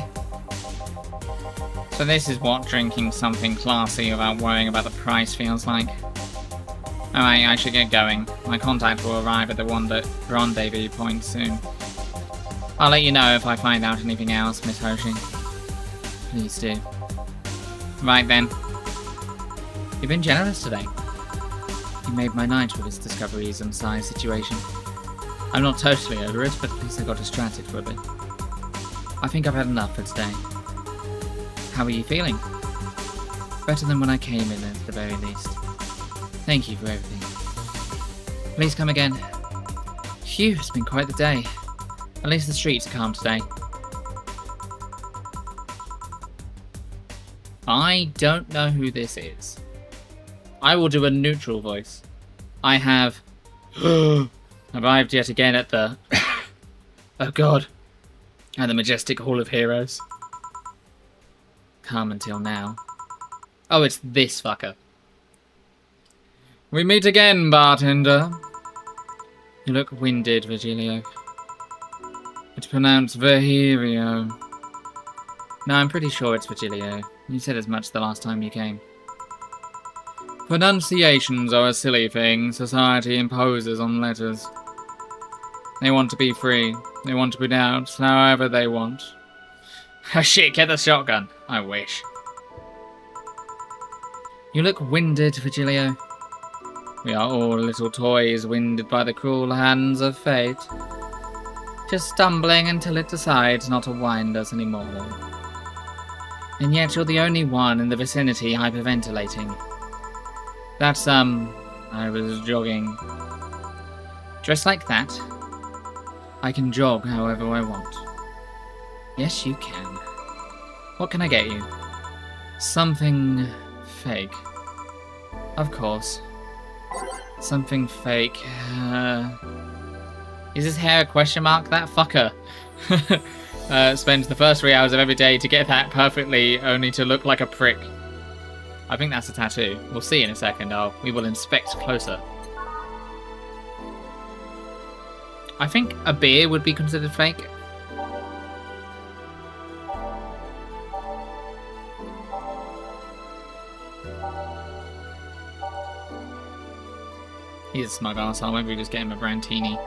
So this is what drinking something classy without worrying about the price feels like. Alright, I should get going. My contact will arrive at the rendezvous point soon. I'll let you know if I find out anything else, Miss Hoshi. Please do. Right then. You've been generous today. You made my night with this discoveries and size situation. I'm not totally over it, but at least I got distracted for a bit. I think I've had enough for today. How are you feeling? Better than when I came in, at the very least. Thank you for everything. Please come again. Phew, it's been quite the day. At least the streets are calm today. I don't know who this is. I will do a neutral voice. I have arrived yet again at the oh god, at the majestic Hall of Heroes. Calm until now. Oh, it's this fucker. We meet again, bartender. You look winded, Virgilio. It's pronounced Virgilio. No, I'm pretty sure it's Virgilio. You said as much the last time you came. Pronunciations are a silly thing society imposes on letters. They want to be free. They want to pronounce however they want. Oh shit, get the shotgun. I wish. You look winded, Virgilio. We are all little toys winded by the cruel hands of fate. Just stumbling until it decides not to wind us anymore. And yet you're the only one in the vicinity hyperventilating. That's, I was jogging. Dressed like that, I can jog however I want. Yes, you can. What can I get you? Something fake. Of course. Something fake. Is his hair a question mark? That fucker. Spends the first 3 hours of every day to get that perfectly, only to look like a prick. I think that's a tattoo. We'll see in a second. We will inspect closer. I think a beer would be considered fake. He's a smug arsehole. Maybe we just get him a Brantini.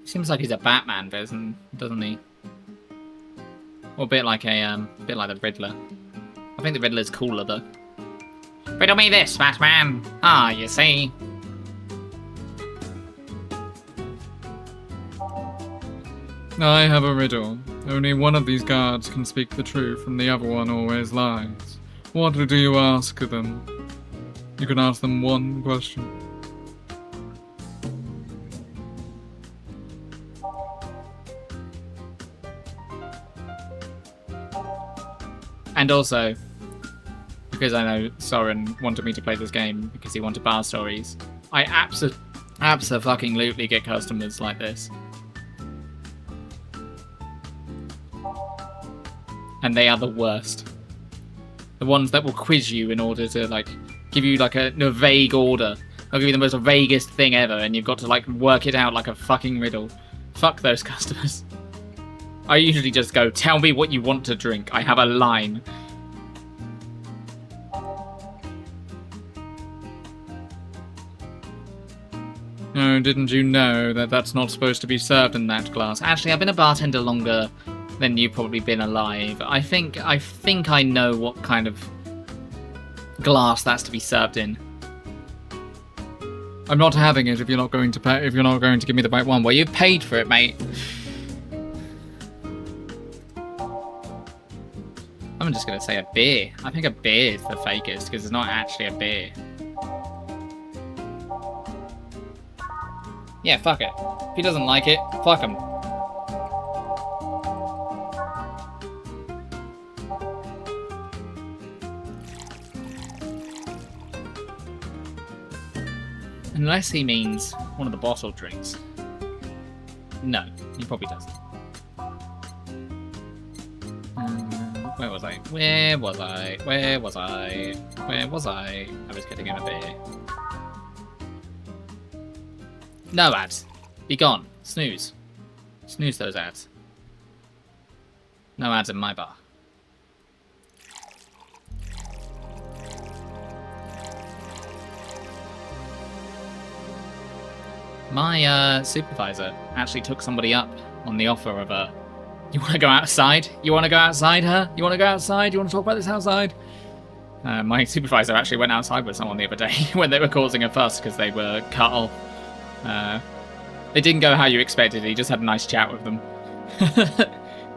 Seems like he's a Batman version, doesn't he? Or a bit like the Riddler. I think the Riddler's cooler though. Riddle me this, Batman! Ah, you see. I have a riddle. Only one of these guards can speak the truth and the other one always lies. What do you ask them? You can ask them one question. And also, because I know Soren wanted me to play this game because he wanted bar stories, I abso-fucking-lutely get customers like this. And they are the worst. The ones that will quiz you in order to, like, give you, like, a vague order. They'll give you the most vaguest thing ever, and you've got to, like, work it out like a fucking riddle. Fuck those customers. I usually just go, tell me what you want to drink. I have a line. Oh, didn't you know that that's not supposed to be served in that glass? Actually, I've been a bartender longer than you've probably been alive. I think I know what kind of glass that's to be served in. I'm not having it if you're not going to pay, if you're not going to give me the right one. Well, you paid for it, mate. I'm just gonna say a beer. I think a beer is the fakest because it's not actually a beer. Yeah, fuck it. If he doesn't like it, fuck him. Unless he means one of the bottled drinks. No, he probably doesn't. Where was I? Where was I? Where was I? Where was I? I was getting him a beer. No ads. Be gone. Snooze. Snooze those ads. No ads in my bar. My supervisor actually took somebody up on the offer of a, you want to go outside? You want to go outside, huh? You want to go outside? You want to talk about this outside? My supervisor actually went outside with someone the other day when they were causing a fuss because they were cut off. They didn't go how you expected. He just had a nice chat with them.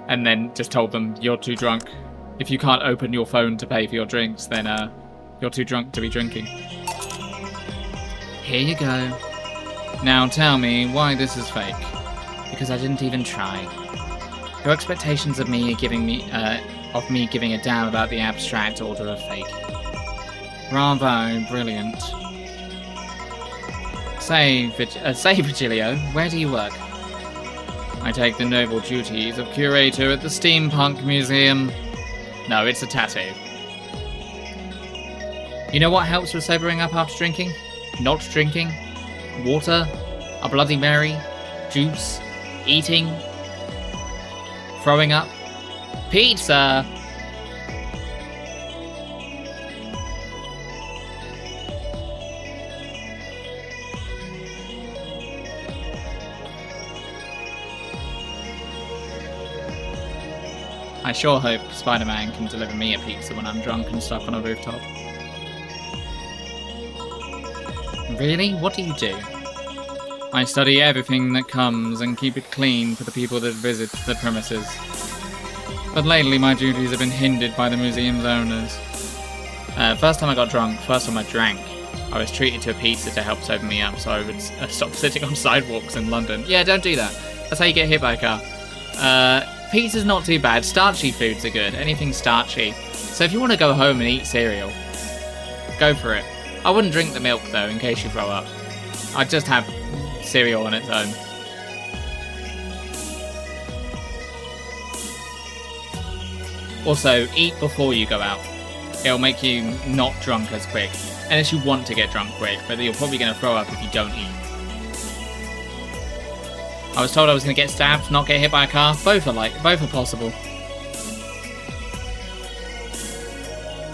And then just told them, you're too drunk. If you can't open your phone to pay for your drinks, then you're too drunk to be drinking. Here you go. Now tell me why this is fake. Because I didn't even try. Your expectations of me giving a damn about the abstract order are fake. Bravo, brilliant. Say, Virgilio, where do you work? I take the noble duties of curator at the Steampunk Museum. No, it's a tattoo. You know what helps with sobering up after drinking? Not drinking? Water? A Bloody Mary? Juice? Eating? Throwing up? Pizza! I sure hope Spider-Man can deliver me a pizza when I'm drunk and stuck on a rooftop. Really? What do you do? I study everything that comes and keep it clean for the people that visit the premises. But lately my duties have been hindered by the museum's owners. First time I got drunk, first time I drank, I was treated to a pizza to help sober me up so I would stop sitting on sidewalks in London. Yeah, don't do that. That's how you get hit by a car. Pizza's not too bad. Starchy foods are good. Anything starchy. So if you want to go home and eat cereal, go for it. I wouldn't drink the milk though, in case you throw up. I'd just have cereal on its own. Also, eat before you go out. It'll make you not drunk as quick. Unless you want to get drunk quick, but you're probably going to throw up if you don't eat. I was told I was going to get stabbed, not get hit by a car. Both are possible.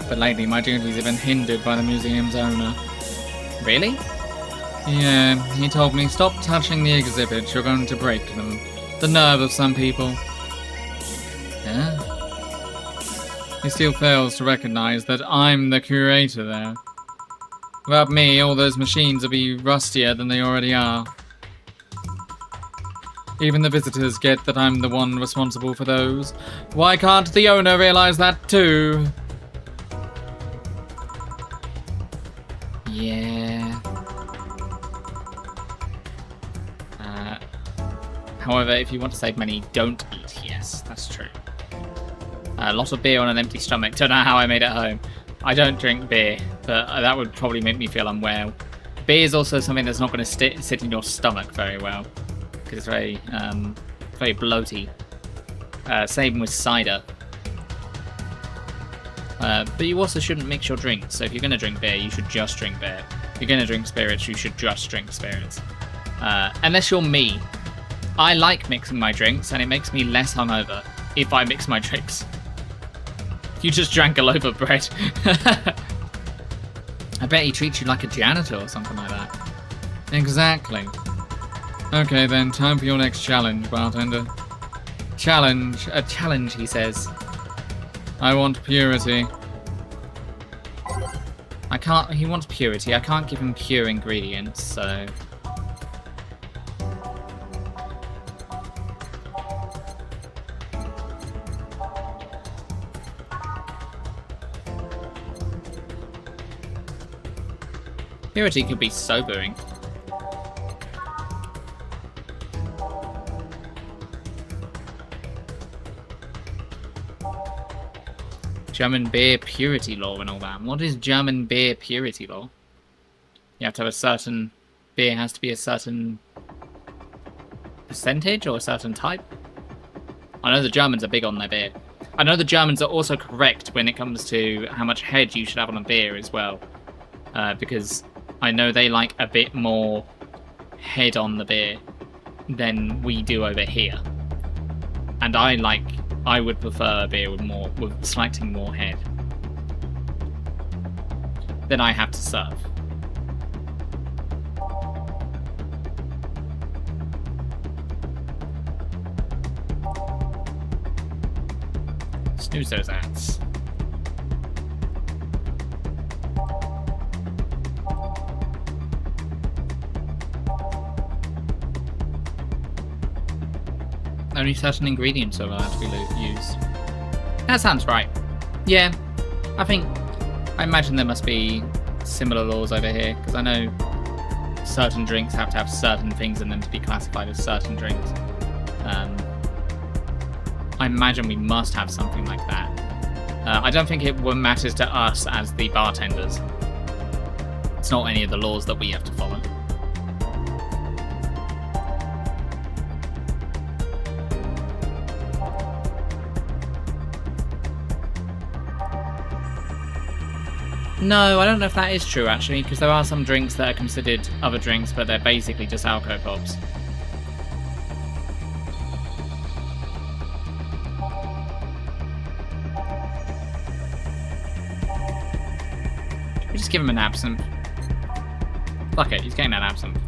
But lately, my duties have been hindered by the museum's owner. Really? Yeah, he told me, stop touching the exhibits, you're going to break them. The nerve of some people. Yeah? He still fails to recognize that I'm the curator there. Without me, all those machines will be rustier than they already are. Even the visitors get that I'm the one responsible for those. Why can't the owner realize that too? Yeah. However, if you want to save money, don't eat. Yes, that's true. A lot of beer on an empty stomach. Don't know how I made it home. I don't drink beer, but that would probably make me feel unwell. Beer is also something that's not going to sit in your stomach very well. Because it's very bloaty. Same with cider. But you also shouldn't mix your drinks. So if you're going to drink beer, you should just drink beer. If you're going to drink spirits, you should just drink spirits. Unless you're me. I like mixing my drinks, and it makes me less hungover if I mix my drinks. You just drank a loaf of bread. I bet he treats you like a janitor or something like that. Exactly. Okay then, time for your next challenge, bartender. Challenge. A challenge, he says. I want purity. I can't. He wants purity. I can't give him pure ingredients, so. Purity could be sobering. German beer purity law and all that. What is German beer purity law? You have to have a certain... Beer has to be a certain percentage or a certain type? I know the Germans are big on their beer. I know the Germans are also correct when it comes to how much head you should have on a beer as well. Because I know they like a bit more head on the beer than we do over here. And I would prefer a beer with slightly more head than I have to serve. Snooze those ads. Only certain ingredients are allowed to be used. That sounds right. Yeah, I imagine there must be similar laws over here, because I know certain drinks have to have certain things in them to be classified as certain drinks. I imagine we must have something like that. I don't think it matters to us as the bartenders. It's not any of the laws that we have to follow. No, I don't know if that is true, actually, because there are some drinks that are considered other drinks, but they're basically just alcohol pops. We just give him an absinthe. Fuck it, he's getting an absinthe.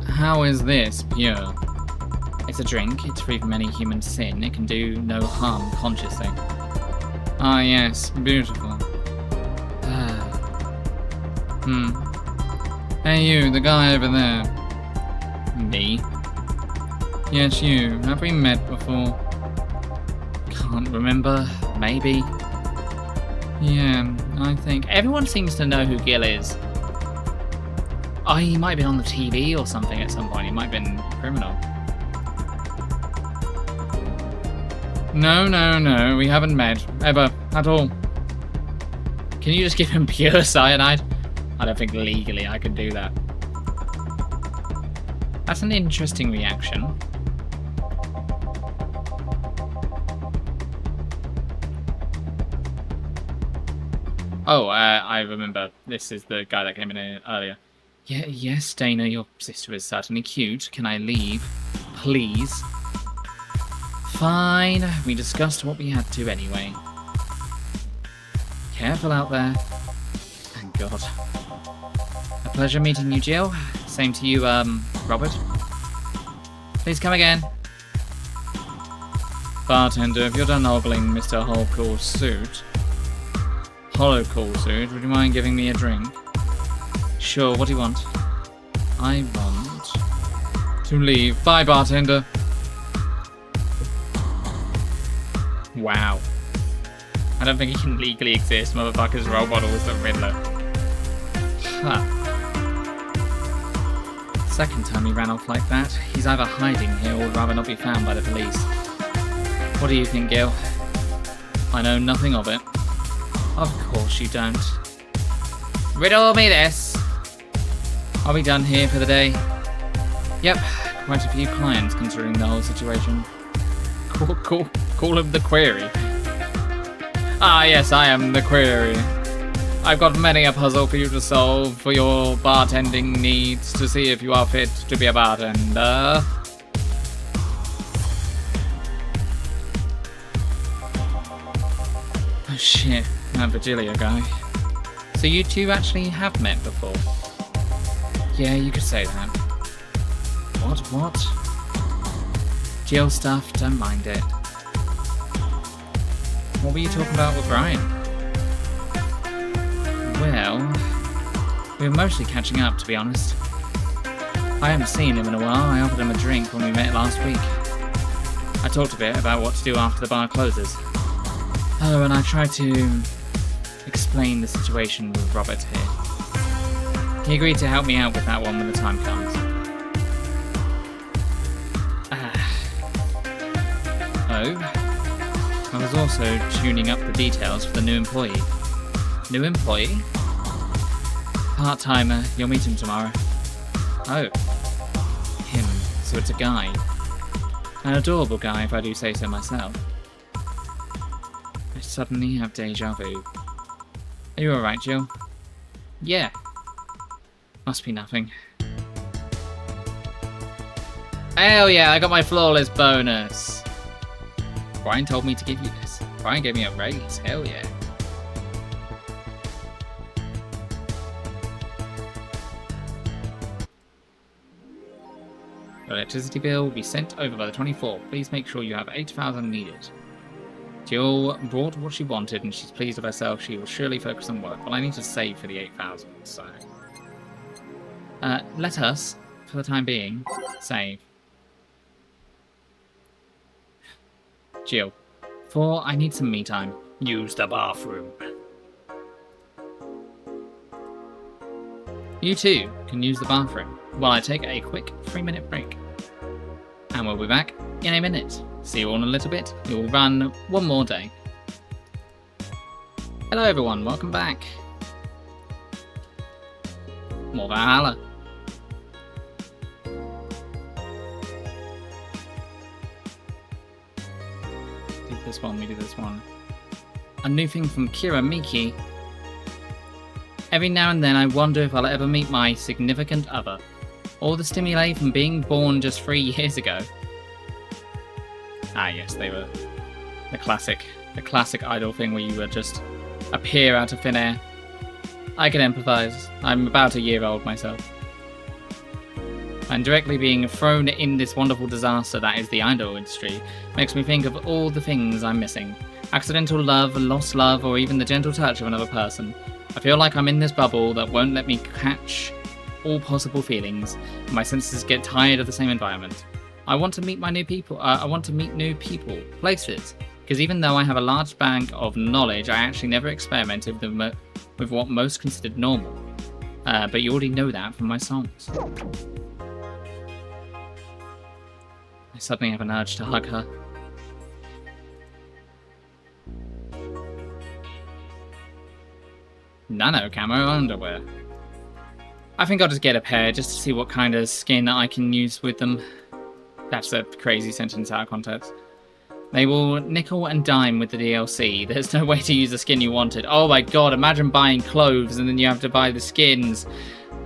How is this pure? It's a drink, it's free from any human sin, it can do no harm consciously. Ah yes, beautiful. Hey you, the guy over there. Me? Yes you, have we met before? Can't remember, maybe. Yeah, I think... Everyone seems to know who Gil is. Oh, he might have been on the TV or something at some point, he might have been a criminal. No, we haven't met. Ever. At all. Can you just give him pure cyanide? I don't think legally I can do that. That's an interesting reaction. Oh, I remember. This is the guy that came in earlier. Yeah, yes, Dana, your sister is certainly cute. Can I leave? Please? Fine. We discussed what we had to anyway. Careful out there. Thank God. A pleasure meeting you, Jill. Same to you, Robert. Please come again. Bartender, if you're done ogling Mr. Holcourt's suit, would you mind giving me a drink? Sure, what do you want? I want to leave. Bye, bartender. Wow. I don't think he can legally exist. Motherfucker's role model is the Riddler. Huh. Second time he ran off like that. He's either hiding here or would rather not be found by the police. What do you think, Gil? I know nothing of it. Of course you don't. Riddle me this. Are we done here for the day? Yep. Quite a few clients considering the whole situation. Call him the Query. Ah, yes, I am the Query. I've got many a puzzle for you to solve for your bartending needs to see if you are fit to be a bartender. Oh, shit. That Virgilia guy. So you two actually have met before? Yeah, you could say that. What? Jill stuff, don't mind it. What were you talking about with Brian? Well, we were mostly catching up, to be honest. I haven't seen him in a while. I offered him a drink when we met last week. I talked a bit about what to do after the bar closes. Oh, and I tried to explain the situation with Robert here. He agreed to help me out with that one when the time comes. Oh? I was also tuning up the details for the new employee. New employee? Part-timer. You'll meet him tomorrow. Oh. Him. So it's a guy. An adorable guy, if I do say so myself. I suddenly have deja vu. Are you alright, Jill? Yeah. Must be nothing. Hell yeah, I got my flawless bonus! Brian told me to give you this. Brian gave me a raise. Hell yeah. The electricity bill will be sent over by the 24th. Please make sure you have 8,000 needed. Jill brought what she wanted and she's pleased with herself. She will surely focus on work. Well, I need to save for the 8,000, so... let us, for the time being, save. Jill. 4, I need some me time. Use the bathroom. You too can use the bathroom while I take a quick 3-minute break. And we'll be back in a minute. See you all in a little bit. We will run one more day. Hello everyone, welcome back. More Valhalla. We do this one. A new thing from Kira Miki. Every now and then I wonder if I'll ever meet my significant other. All the stimuli from being born just 3 years ago. Ah yes, they were the classic idol thing where you would just appear out of thin air. I can empathise. I'm about a year old myself. And directly being thrown in this wonderful disaster that is the idol industry makes me think of all the things I'm missing. Accidental love, lost love, or even the gentle touch of another person. I feel like I'm in this bubble that won't let me catch all possible feelings, and my senses get tired of the same environment. I want to meet new people, places, because even though I have a large bank of knowledge, I actually never experimented with what most considered normal. But you already know that from my songs. I suddenly have an urge to hug her. Nano camo underwear. I think I'll just get a pair just to see what kind of skin I can use with them. That's a crazy sentence out of context. They will nickel and dime with the DLC. There's no way to use the skin you wanted. Oh my god, imagine buying clothes and then you have to buy the skins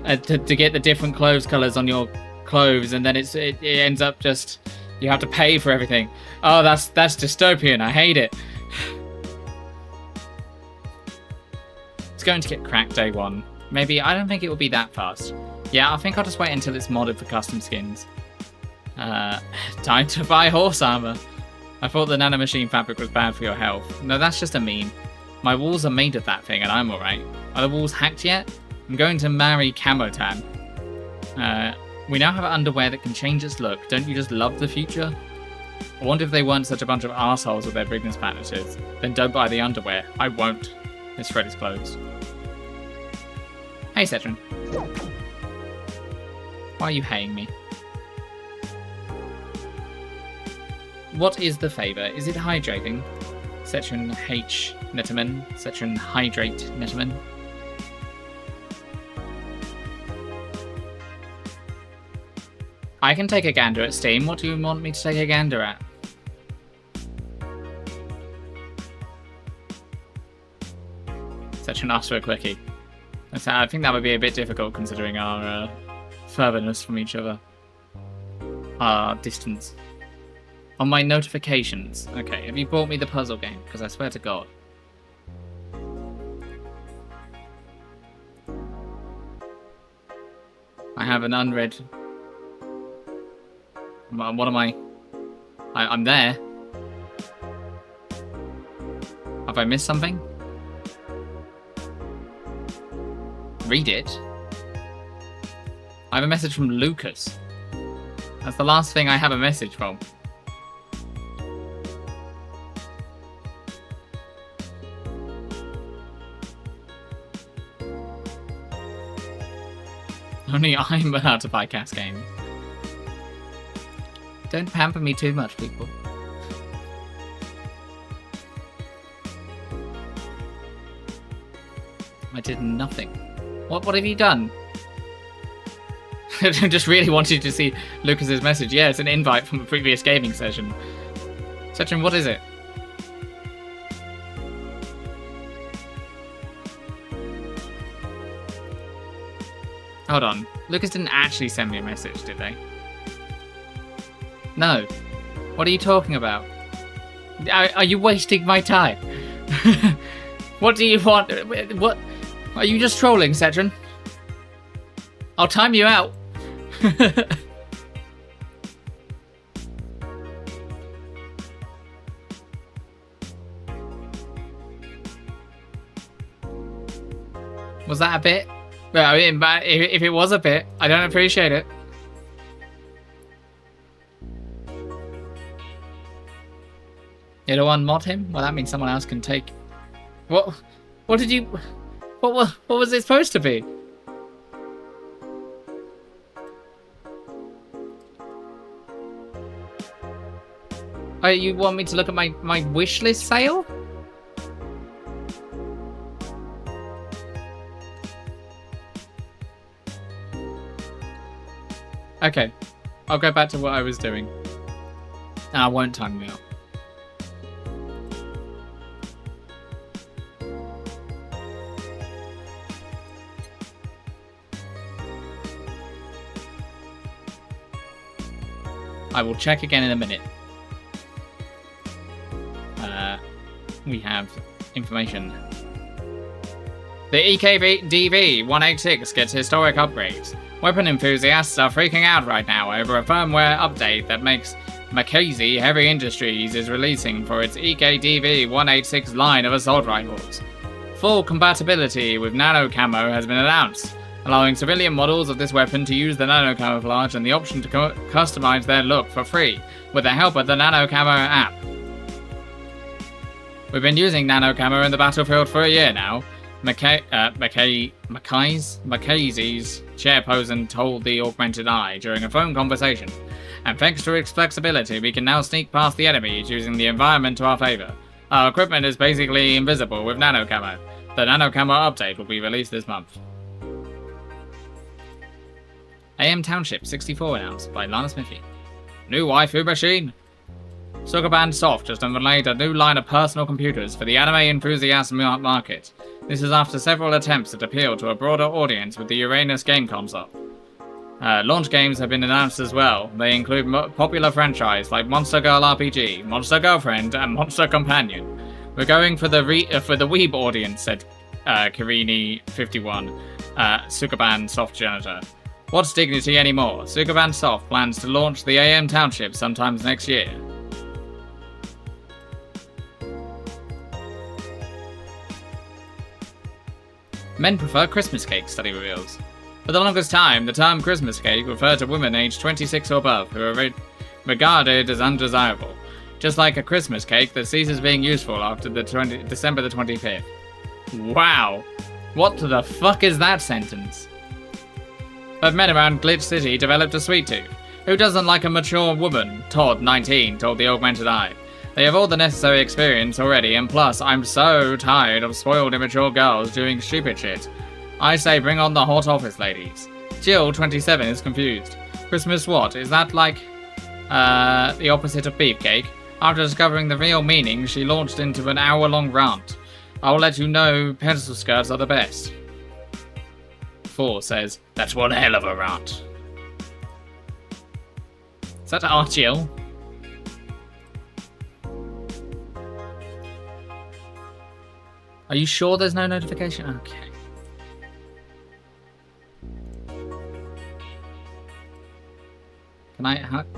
to get the different clothes colours on your clothes, and then it ends up just... You have to pay for everything. Oh, that's dystopian. I hate it. It's going to get cracked day 1. Maybe, I don't think it will be that fast. Yeah, I think I'll just wait until it's modded for custom skins. Time to buy horse armor. I thought the nanomachine fabric was bad for your health. No, that's just a meme. My walls are made of that thing and I'm alright. Are the walls hacked yet? I'm going to marry Camotan. We now have underwear that can change its look. Don't you just love the future? I wonder if they weren't such a bunch of assholes with their bigness packages. Then don't buy the underwear. I won't. This thread is closed. Hey, Cetron. Why are you haying me? What is the favour? Is it hydrating? Cetron H. Netterman. Cetron Hydrate Netterman. I can take a gander at Steam. What do you want me to take a gander at? Such an ask for a quickie. I think that would be a bit difficult considering our furtherness from each other. Our distance. On my notifications. Okay, have you bought me the puzzle game? Because I swear to God. I have an unread... What am I? I'm there. Have I missed something? Read it. I have a message from Lucas. That's the last thing I have a message from. Only I'm allowed to buy Cas Game. Don't pamper me too much, people. I did nothing. What have you done? I just really wanted to see Lucas's message. Yeah, it's an invite from a previous gaming session. Setrin, what is it? Hold on. Lucas didn't actually send me a message, did they? No. What are you talking about? Are you wasting my time? What do you want? What? Are you just trolling, Setrin? I'll time you out. Was that a bit? Well, I mean, if it was a bit, I don't appreciate it. You don't want to mod him? Well, that means someone else can take... What did you... What was it supposed to be? Oh, you want me to look at my wish list sale? Okay, I'll go back to what I was doing. And I won't time you out. I will check again in a minute. We have information. The EKDV 186 gets historic upgrades. Weapon enthusiasts are freaking out right now over a firmware update that makes Morgause Heavy Industries is releasing for its EKDV 186 line of assault rifles. Full compatibility with nano camo has been announced, allowing civilian models of this weapon to use the nano camouflage and the option to customize their look for free with the help of the nano camo app. We've been using nano camo in the battlefield for a year now. Morgause's chairperson told the Augmented Eye during a phone conversation. And thanks to its flexibility, we can now sneak past the enemies using the environment to our favor. Our equipment is basically invisible with nano camo. The nano camo update will be released this month. AM Township 64 announced by Lana Smithy. New waifu machine. Sugaband Soft just unveiled a new line of personal computers for the anime enthusiast market. This is after several attempts at appeal to a broader audience with the Uranus game console. Launch games have been announced as well. They include popular franchises like Monster Girl RPG, Monster Girlfriend, and Monster Companion. We're going for the weeb audience, said Kirini51, Sugaband Soft janitor. What's dignity anymore? Sugaband Soft plans to launch the AM Township sometime next year. Men prefer Christmas cake, study reveals. For the longest time, the term Christmas cake referred to women aged 26 or above who are regarded as undesirable, just like a Christmas cake that ceases being useful after December the 25th. Wow! What the fuck is that sentence? But men around Glitch City developed a sweet tooth. Who doesn't like a mature woman? Todd, 19, told the Augmented Eye. They have all the necessary experience already, and plus, I'm so tired of spoiled immature girls doing stupid shit. I say bring on the hot office ladies. Jill, 27, is confused. Christmas what? Is that like, the opposite of beefcake? After discovering the real meaning, she launched into an hour-long rant. I'll let you know pencil skirts are the best. 4 says, that's one hell of a rant. Is that our Jill? Are you sure there's no notification? Okay.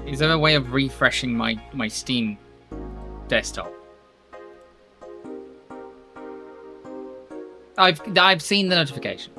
Is there a way of refreshing my Steam desktop? I've seen the notification.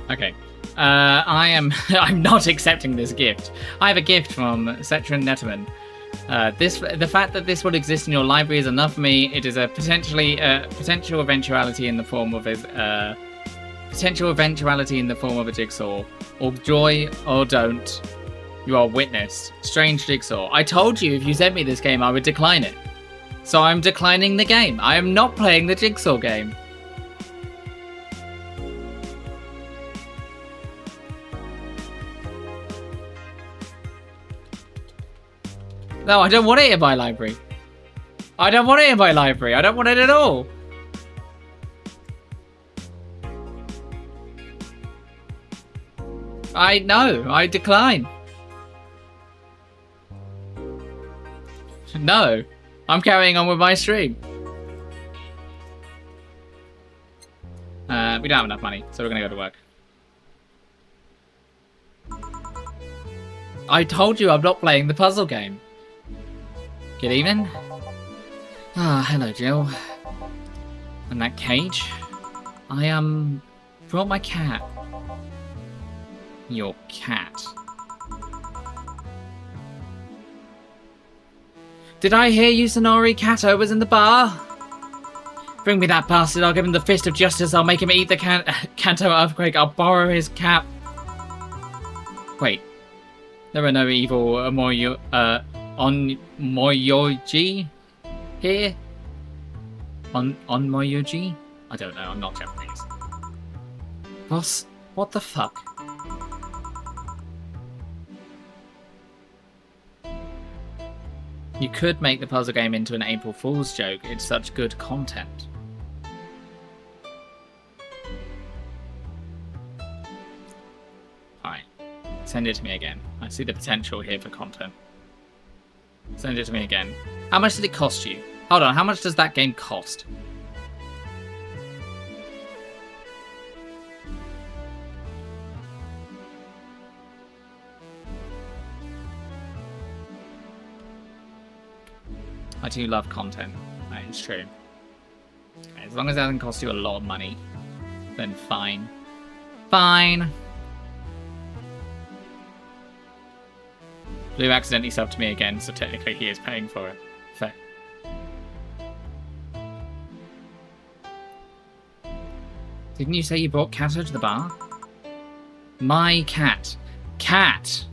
Okay. I'm not accepting this gift. I have a gift from Cetrin Netterman. The fact that this would exist in your library is enough for me. It is a potential eventuality in the form of a jigsaw, or joy or don't. You are witnessed. Strange jigsaw. I told you if you sent me this game, I would decline it. So I'm declining the game. I am not playing the jigsaw game. No, I don't want it in my library. I don't want it in my library. I don't want it at all. I decline. No, I'm carrying on with my stream. We don't have enough money, so we're gonna go to work. I told you I'm not playing the puzzle game. Good evening. Ah, hello, Jill. And that cage? I brought my cat. Your cat. Did I hear you, Sonori? Kato was in the bar? Bring me that bastard. I'll give him the fist of justice. I'll make him eat the Kanto earthquake. I'll borrow his cap. Wait. There are no evil on Moyoji here? On Moyoji? I don't know, I'm not Japanese. Boss, what the fuck? You could make the puzzle game into an April Fool's joke. It's such good content. Alright. Send it to me again. I see the potential here for content. Send it to me again. How much did it cost you? Hold on, how much does that game cost? I do love content. That is true. Okay, as long as it doesn't cost you a lot of money, then fine. Fine! Blue accidentally subbed to me again, so technically he is paying for it. Fair. Didn't you say you brought Kato to the bar? My cat. Cat!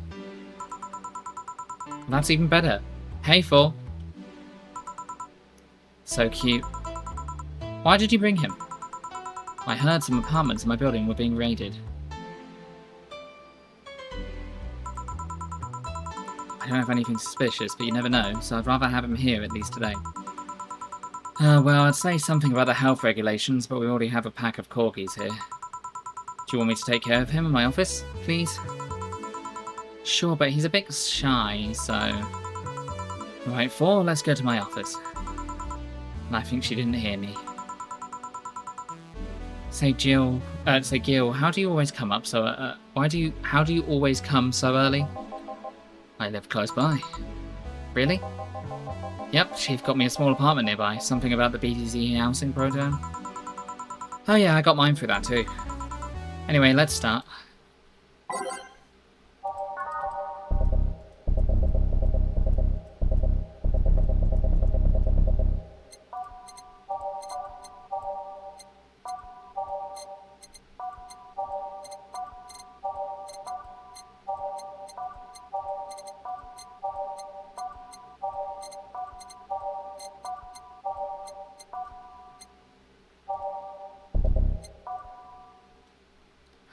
That's even better. Hey, Four. So cute. Why did you bring him? I heard some apartments in my building were being raided. I don't have anything suspicious, but you never know, so I'd rather have him here at least today. Well, I'd say something about the health regulations, but we already have a pack of corgis here. Do you want me to take care of him in my office, please? Sure, but he's a bit shy, so... Right, Four, let's go to my office. And I think she didn't hear me. Say, Gil, how do you always come up so, how do you always come so early? I live close by. Really? Yep, Chief got me a small apartment nearby. Something about the BTZ housing program. Oh yeah, I got mine through that too. Anyway, let's start.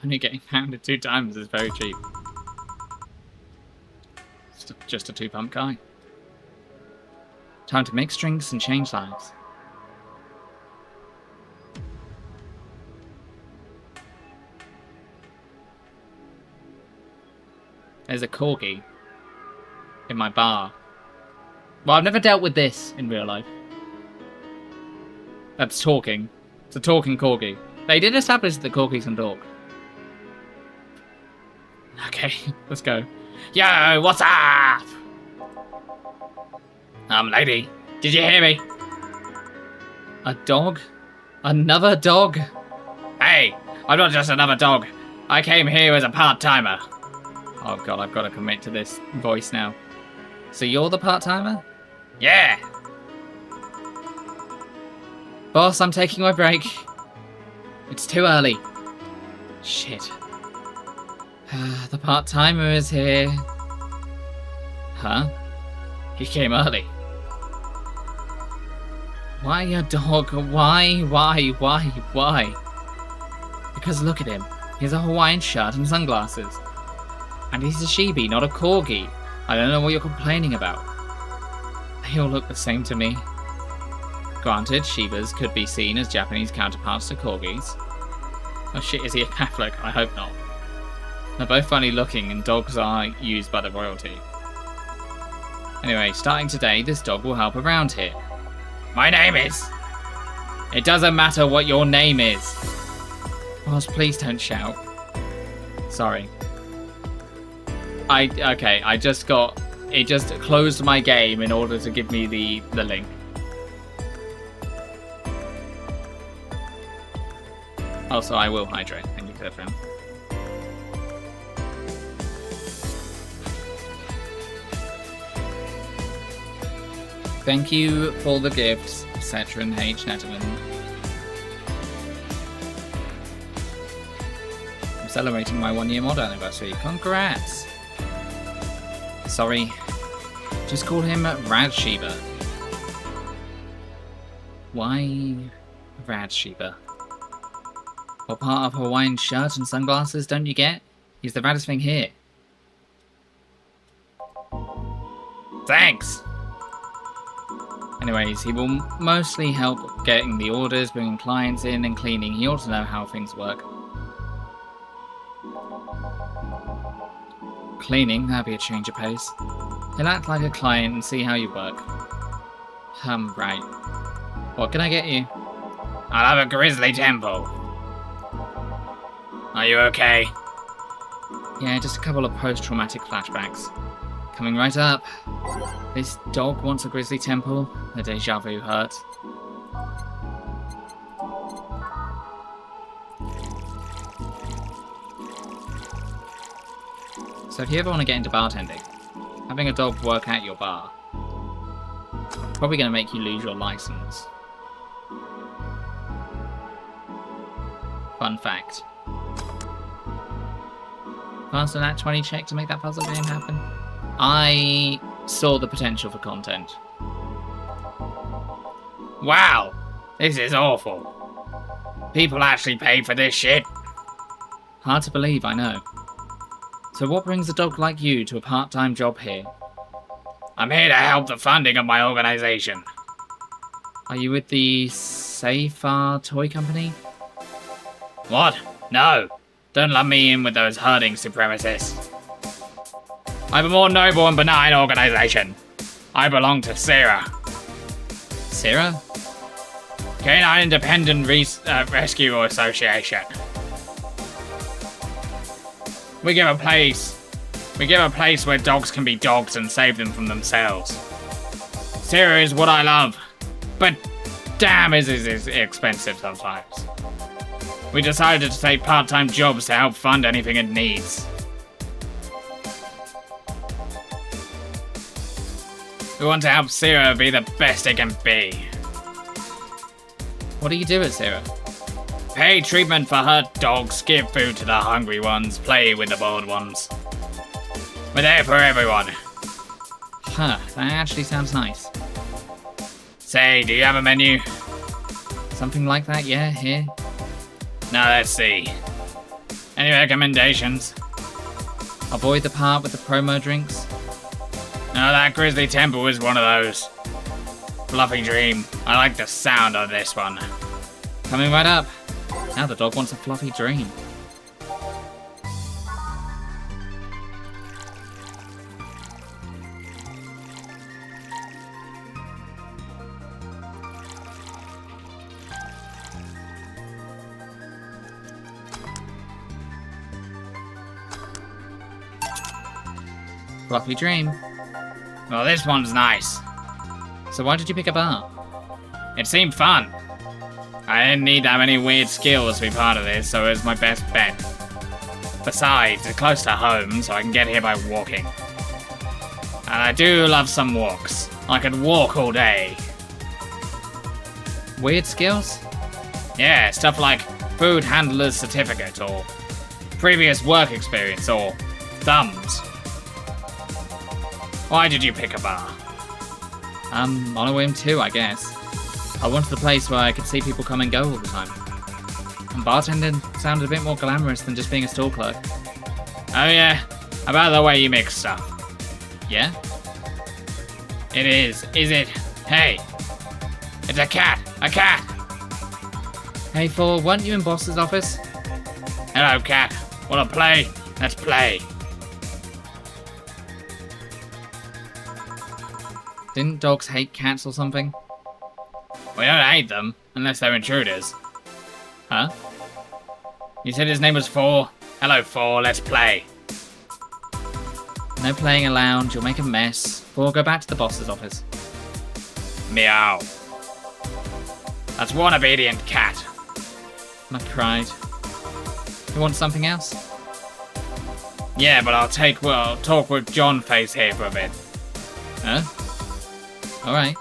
Only getting pounded 2 times is very cheap. Just a 2-pump guy. Time to mix drinks and change lives. There's a corgi in my bar. Well, I've never dealt with this in real life. That's talking. It's a talking corgi. They did establish that corgis can talk. Okay, let's go. Yo, what's up? Lady, did you hear me? A dog? Another dog? Hey, I'm not just another dog. I came here as a part-timer. Oh god, I've got to commit to this voice now. So you're the part-timer? Yeah. Boss, I'm taking my break. It's too early. Shit. The part-timer is here. Huh? He came early. Why a dog? Why? Because look at him. He has a Hawaiian shirt and sunglasses. And he's a Shibi, not a Corgi. I don't know what you're complaining about. They all look the same to me. Granted, Shibas could be seen as Japanese counterparts to Corgis. Oh shit, is he a Catholic? I hope not. They're both funny looking and dogs are used by the royalty. Anyway, starting today, this dog will help around here. My name is... It doesn't matter what your name is. Boss, please don't shout. Sorry. Okay, I just got... It just closed my game in order to give me the link. Also, I will hydrate. Thank you for that, friend. Thank you for the gifts, Cetrin H. Netterman. I'm celebrating my 1-year mod anniversary. Congrats! Sorry. Just call him Rad Shiba. Why Rad Shiba? What part of Hawaiian shirt and sunglasses don't you get? He's the raddest thing here. Thanks! Anyways, he will mostly help getting the orders, bringing clients in, and cleaning. He ought to know how things work. Cleaning, that'd be a change of pace. He'll act like a client and see how you work. Right. What can I get you? I'll have a grizzly temple. Are you okay? Yeah, just a couple of post-traumatic flashbacks. Coming right up. This dog wants a grizzly temple. The deja vu hurts. So if you ever want to get into bartending, having a dog work at your bar, probably going to make you lose your license. Fun fact. Pass an Nat 20 check to make that puzzle game happen. I saw the potential for content. Wow, this is awful. People actually pay for this shit. Hard to believe, I know. So what brings a dog like you to a part-time job here? I'm here to help the funding of my organization. Are you with the Safar Toy Company? What? No. Don't lump me in with those herding supremacists. I have a more noble and benign organization. I belong to SIRA. SIRA? Canine Independent Rescue Association. We give a place where dogs can be dogs and save them from themselves. SIRA is what I love, but damn is expensive sometimes. We decided to take part-time jobs to help fund anything it needs. We want to help SIRA be the best it can be. What do you do at SIRA? Pay treatment for hurt dogs, give food to the hungry ones, play with the bored ones. We're there for everyone. Huh, that actually sounds nice. Say, do you have a menu? Something like that, yeah, here. Now let's see. Any recommendations? Avoid the part with the promo drinks. No, that Grizzly Temple is one of those. Fluffy Dream. I like the sound of this one. Coming right up. Now the dog wants a fluffy dream. Fluffy dream. Well, this one's nice. So why did you pick a bar? It seemed fun. I didn't need that many weird skills to be part of this, so it was my best bet. Besides, it's close to home, so I can get here by walking. And I do love some walks. I could walk all day. Weird skills? Yeah, stuff like food handler's certificate, or previous work experience, or thumbs. Why did you pick a bar? On a whim too, I guess. I wanted a place where I could see people come and go all the time. And bartending sounded a bit more glamorous than just being a store clerk. Oh yeah, about the way you mix stuff. Yeah? It is it? Hey! It's a cat! A cat! Hey, Four, weren't you in Boss's office? Hello, cat. Wanna play? Let's play. Didn't dogs hate cats or something? We don't hate them, unless they're intruders. Huh? You said his name was Four? Hello, Four, let's play. No playing allowed, you'll make a mess. Four, go back to the boss's office. Meow. That's one obedient cat. My pride. You want something else? Yeah, but I'll talk with John Face here for a bit. Huh? Alright.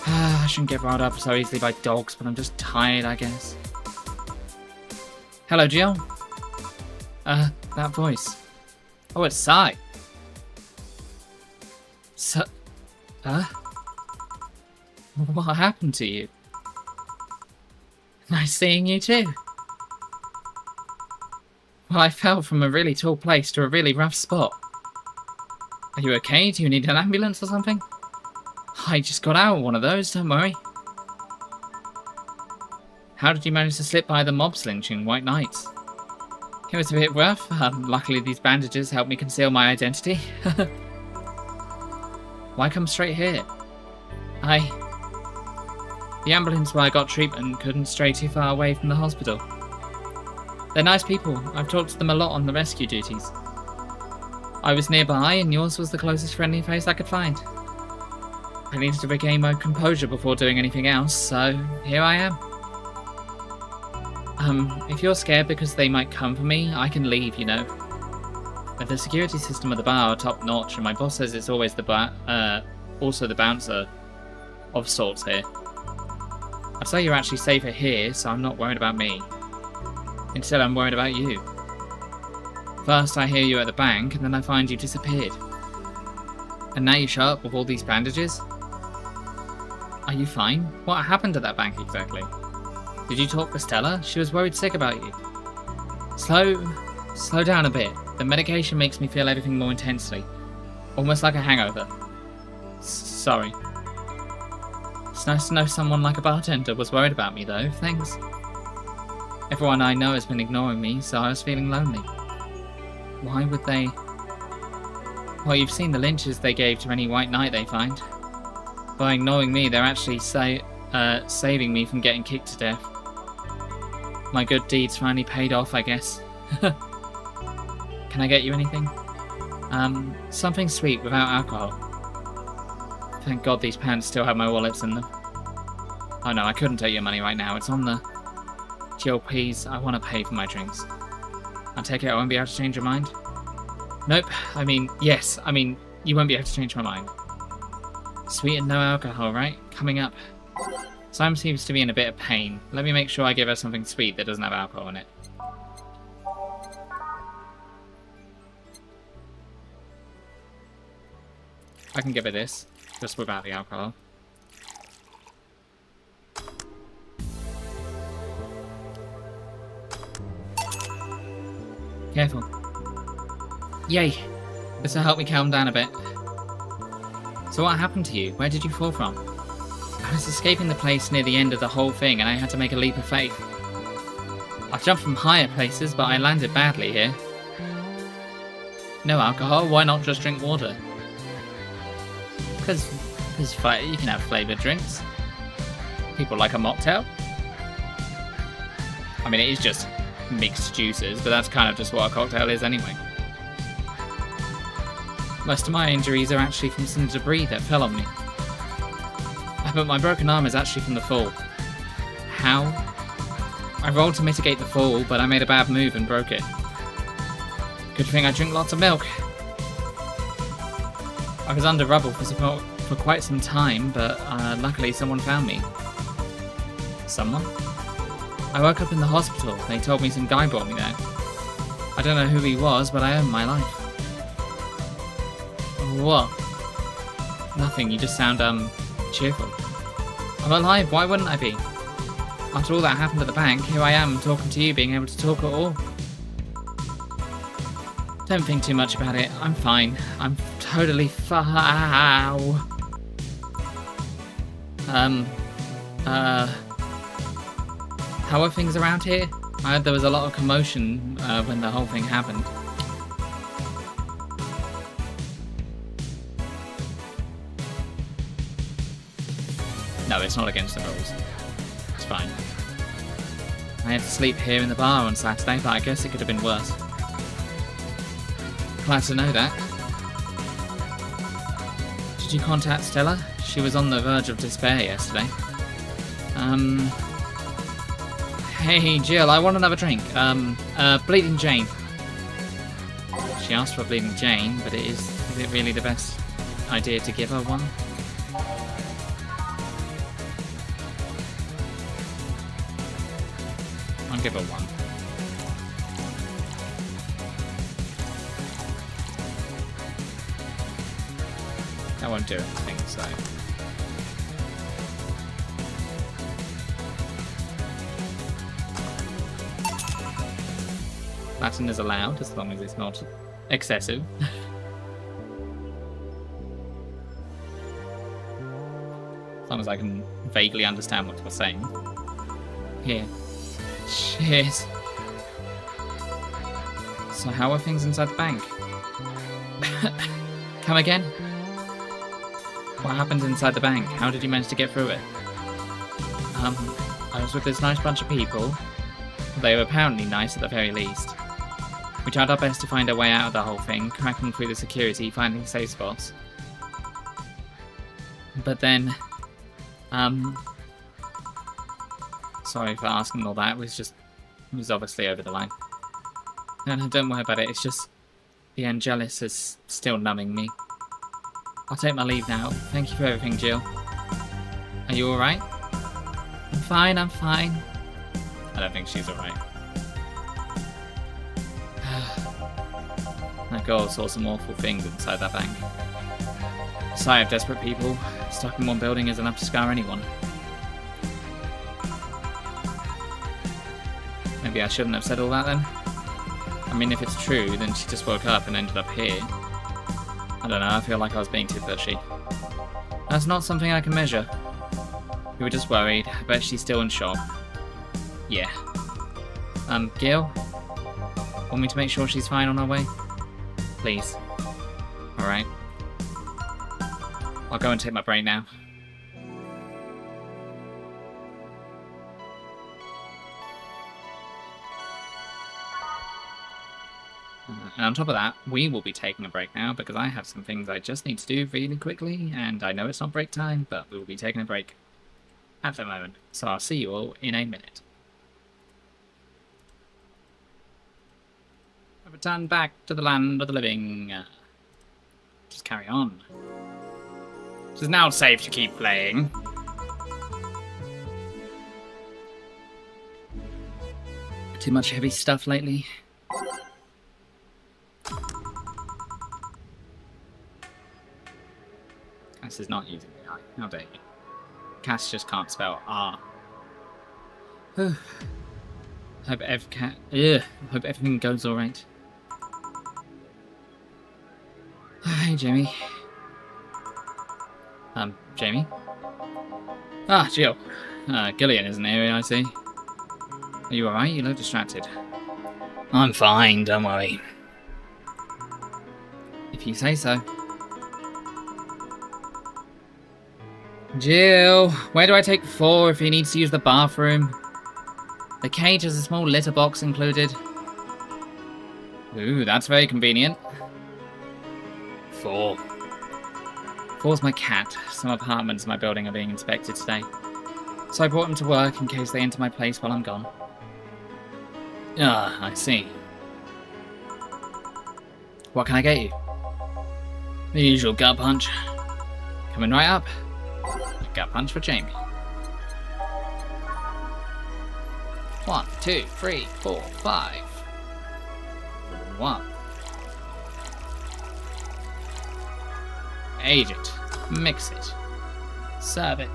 I shouldn't get riled up so easily by dogs, but I'm just tired, I guess. Hello, Jill. That voice. Oh, it's Sai. What happened to you? Nice seeing you too. Well, I fell from a really tall place to a really rough spot. Are you okay? Do you need an ambulance or something? I just got out of one of those, don't worry. How did you manage to slip by the mobs lynching White Knights? It was a bit rough. Luckily these bandages helped me conceal my identity. Why come straight here? The ambulance where I got treatment couldn't stray too far away from the hospital. They're nice people. I've talked to them a lot on the rescue duties. I was nearby and yours was the closest friendly face I could find. I needed to regain my composure before doing anything else, so here I am. If you're scared because they might come for me, I can leave, you know. But the security system of the bar are top notch, and my boss says it's always also the bouncer of sorts here. I'd say you're actually safer here, so I'm not worried about me. Instead, I'm worried about you. First, I hear you at the bank, and then I find you disappeared. And now you show up with all these bandages? Are you fine? What happened at that bank exactly? Did you talk to Stella? She was worried sick about you. Slow down a bit. The medication makes me feel everything more intensely. Almost like a hangover. Sorry. It's nice to know someone like a bartender was worried about me though, thanks. Everyone I know has been ignoring me, so I was feeling lonely. Why would they? Well, you've seen the lynches they gave to any White Knight they find. By ignoring me, they're actually saving me from getting kicked to death. My good deeds finally paid off, I guess. Can I get you anything? Something sweet without alcohol. Thank God these pants still have my wallets in them. Oh no, I couldn't take your money right now. It's on the... Jill, please, I want to pay for my drinks. I take it I won't be able to change your mind? Nope. Yes. You won't be able to change my mind. Sweet and no alcohol, right? Coming up. Simon seems to be in a bit of pain. Let me make sure I give her something sweet that doesn't have alcohol in it. I can give her this, just without the alcohol. Careful. Yay! This will help me calm down a bit. So what happened to you? Where did you fall from? I was escaping the place near the end of the whole thing and I had to make a leap of faith. I've jumped from higher places, but I landed badly here. No alcohol? Why not just drink water? Because you can have flavoured drinks. People like a mocktail. I mean, it is just mixed juices, but that's kind of just what a cocktail is anyway. Most of my injuries are actually from some debris that fell on me. But my broken arm is actually from the fall. How? I rolled to mitigate the fall, but I made a bad move and broke it. Good thing I drink lots of milk. I was under rubble for quite some time, but luckily someone found me. Someone? I woke up in the hospital. They told me some guy brought me there. I don't know who he was, but I owe him my life. What? Nothing, you just sound, cheerful. I'm alive, why wouldn't I be? After all that happened at the bank, here I am, talking to you, being able to talk at all. Don't think too much about it, I'm fine. I'm totally how are things around here? I heard there was a lot of commotion when the whole thing happened. No, it's not against the rules. It's fine. I had to sleep here in the bar on Saturday, but I guess it could have been worse. Glad to know that. Did you contact Stella? She was on the verge of despair yesterday. Hey Jill, I want another drink. Bleeding Jane. She asked for Bleeding Jane, but is it really the best idea to give her one? I'll give her one. That won't do anything, so... Latin is allowed, as long as it's not excessive. As long as I can vaguely understand what you're saying. Here. Cheers. So how are things inside the bank? Come again? What happened inside the bank? How did you manage to get through it? I was with this nice bunch of people. They were apparently nice at the very least. We tried our best to find a way out of the whole thing, cracking through the security, finding safe spots. But then, sorry for asking all that, it was obviously over the line. No, don't worry about it, it's just the Angelus is still numbing me. I'll take my leave now. Thank you for everything, Jill. Are you alright? I'm fine, I'm fine. I don't think she's alright. That girl saw some awful things inside that bank. The sight of desperate people stuck in one building is enough to scar anyone. Maybe I shouldn't have said all that then? I mean, if it's true, then she just woke up and ended up here. I don't know, I feel like I was being too pushy. That's not something I can measure. We were just worried. I bet she's still in shock. Yeah. Gil? Want me to make sure she's fine on her way? Please. Alright. I'll go and take my break now. And on top of that, we will be taking a break now because I have some things I just need to do really quickly, and I know it's not break time, but we will be taking a break at the moment. So I'll see you all in a minute. I return back to the land of the living. Just carry on. It is now safe to keep playing. Too much heavy stuff lately. Cass is not using the I. How dare you? Cass just can't spell R. Hope everything goes alright. hey, Jamie. Jamie? Ah, Jill. Gillian isn't here, I see. Are you alright? You look distracted. I'm fine, don't worry. If you say so. Jill, where do I take 4 if he needs to use the bathroom? The cage has a small litter box included. Ooh, that's very convenient. 4. 4's my cat. Some apartments in my building are being inspected today. So I brought him to work in case they enter my place while I'm gone. Ah, I see. What can I get you? The usual gut punch. Coming right up. Gut punch for Jamie. 1, 2, 3, 4, 5. 1. Age it. Mix it. Serve it.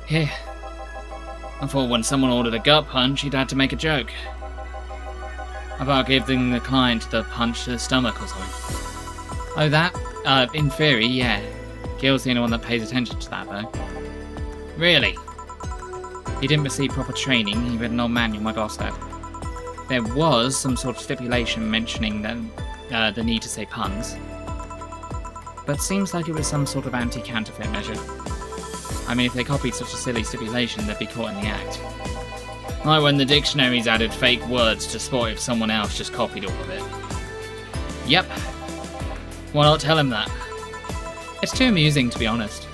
Here. I thought when someone ordered a gut punch, he'd had to make a joke. About giving the client the punch to the stomach or something. Oh, that? In theory, yeah. Gil's the only one that pays attention to that, though. Really? He didn't receive proper training, he read an old manual my boss had. There was some sort of stipulation mentioning that, the need to say puns. But seems like it was some sort of anti-counterfeit measure. I mean, if they copied such a silly stipulation, they'd be caught in the act. Like when the dictionaries added fake words to spot if someone else just copied all of it. Yep. Why not tell him that? It's too amusing, to be honest.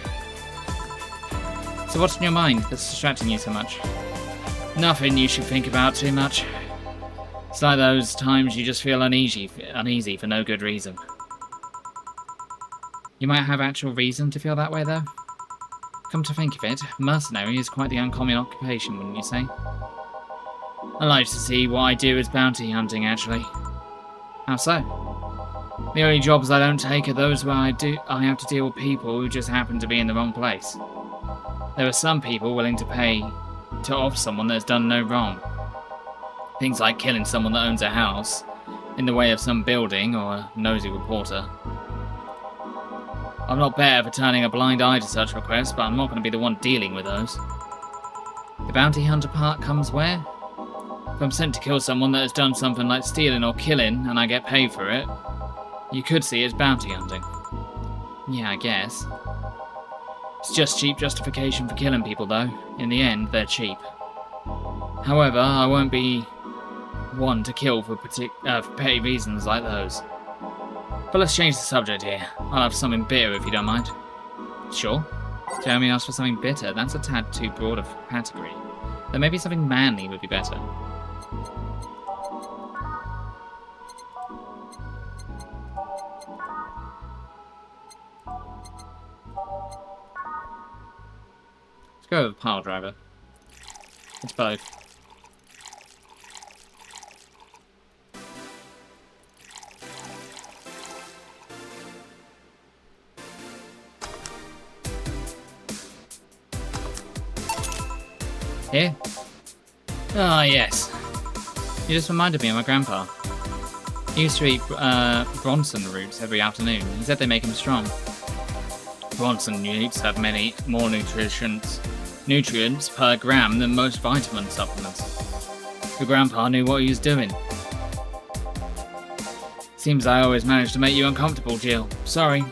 So what's in your mind that's distracting you so much? Nothing you should think about too much. It's like those times you just feel uneasy for no good reason. You might have actual reason to feel that way, though. Come to think of it, mercenary is quite the uncommon occupation, wouldn't you say? I like to see what I do as bounty hunting, actually. How so? The only jobs I don't take are those where I have to deal with people who just happen to be in the wrong place. There are some people willing to pay to off someone that has done no wrong. Things like killing someone that owns a house, in the way of some building or a nosy reporter. I'm not better for turning a blind eye to such requests, but I'm not going to be the one dealing with those. The bounty hunter part comes where? If I'm sent to kill someone that has done something like stealing or killing, and I get paid for it, you could see it as bounty hunting. Yeah, I guess. It's just cheap justification for killing people, though. In the end, they're cheap. However, I won't be one to kill for petty reasons like those. But let's change the subject here. I'll have something bitter if you don't mind. Sure. Jeremy asked for something bitter. That's a tad too broad of a category. Then maybe something manly would be better. Let's go with pile driver. It's both. Here? Ah, yes. You just reminded me of my grandpa. He used to eat Bronson roots every afternoon. He said they make him strong. Bronson roots have many more nutrients per gram than most vitamin supplements. Your grandpa knew what he was doing. Seems I always manage to make you uncomfortable, Jill. Sorry.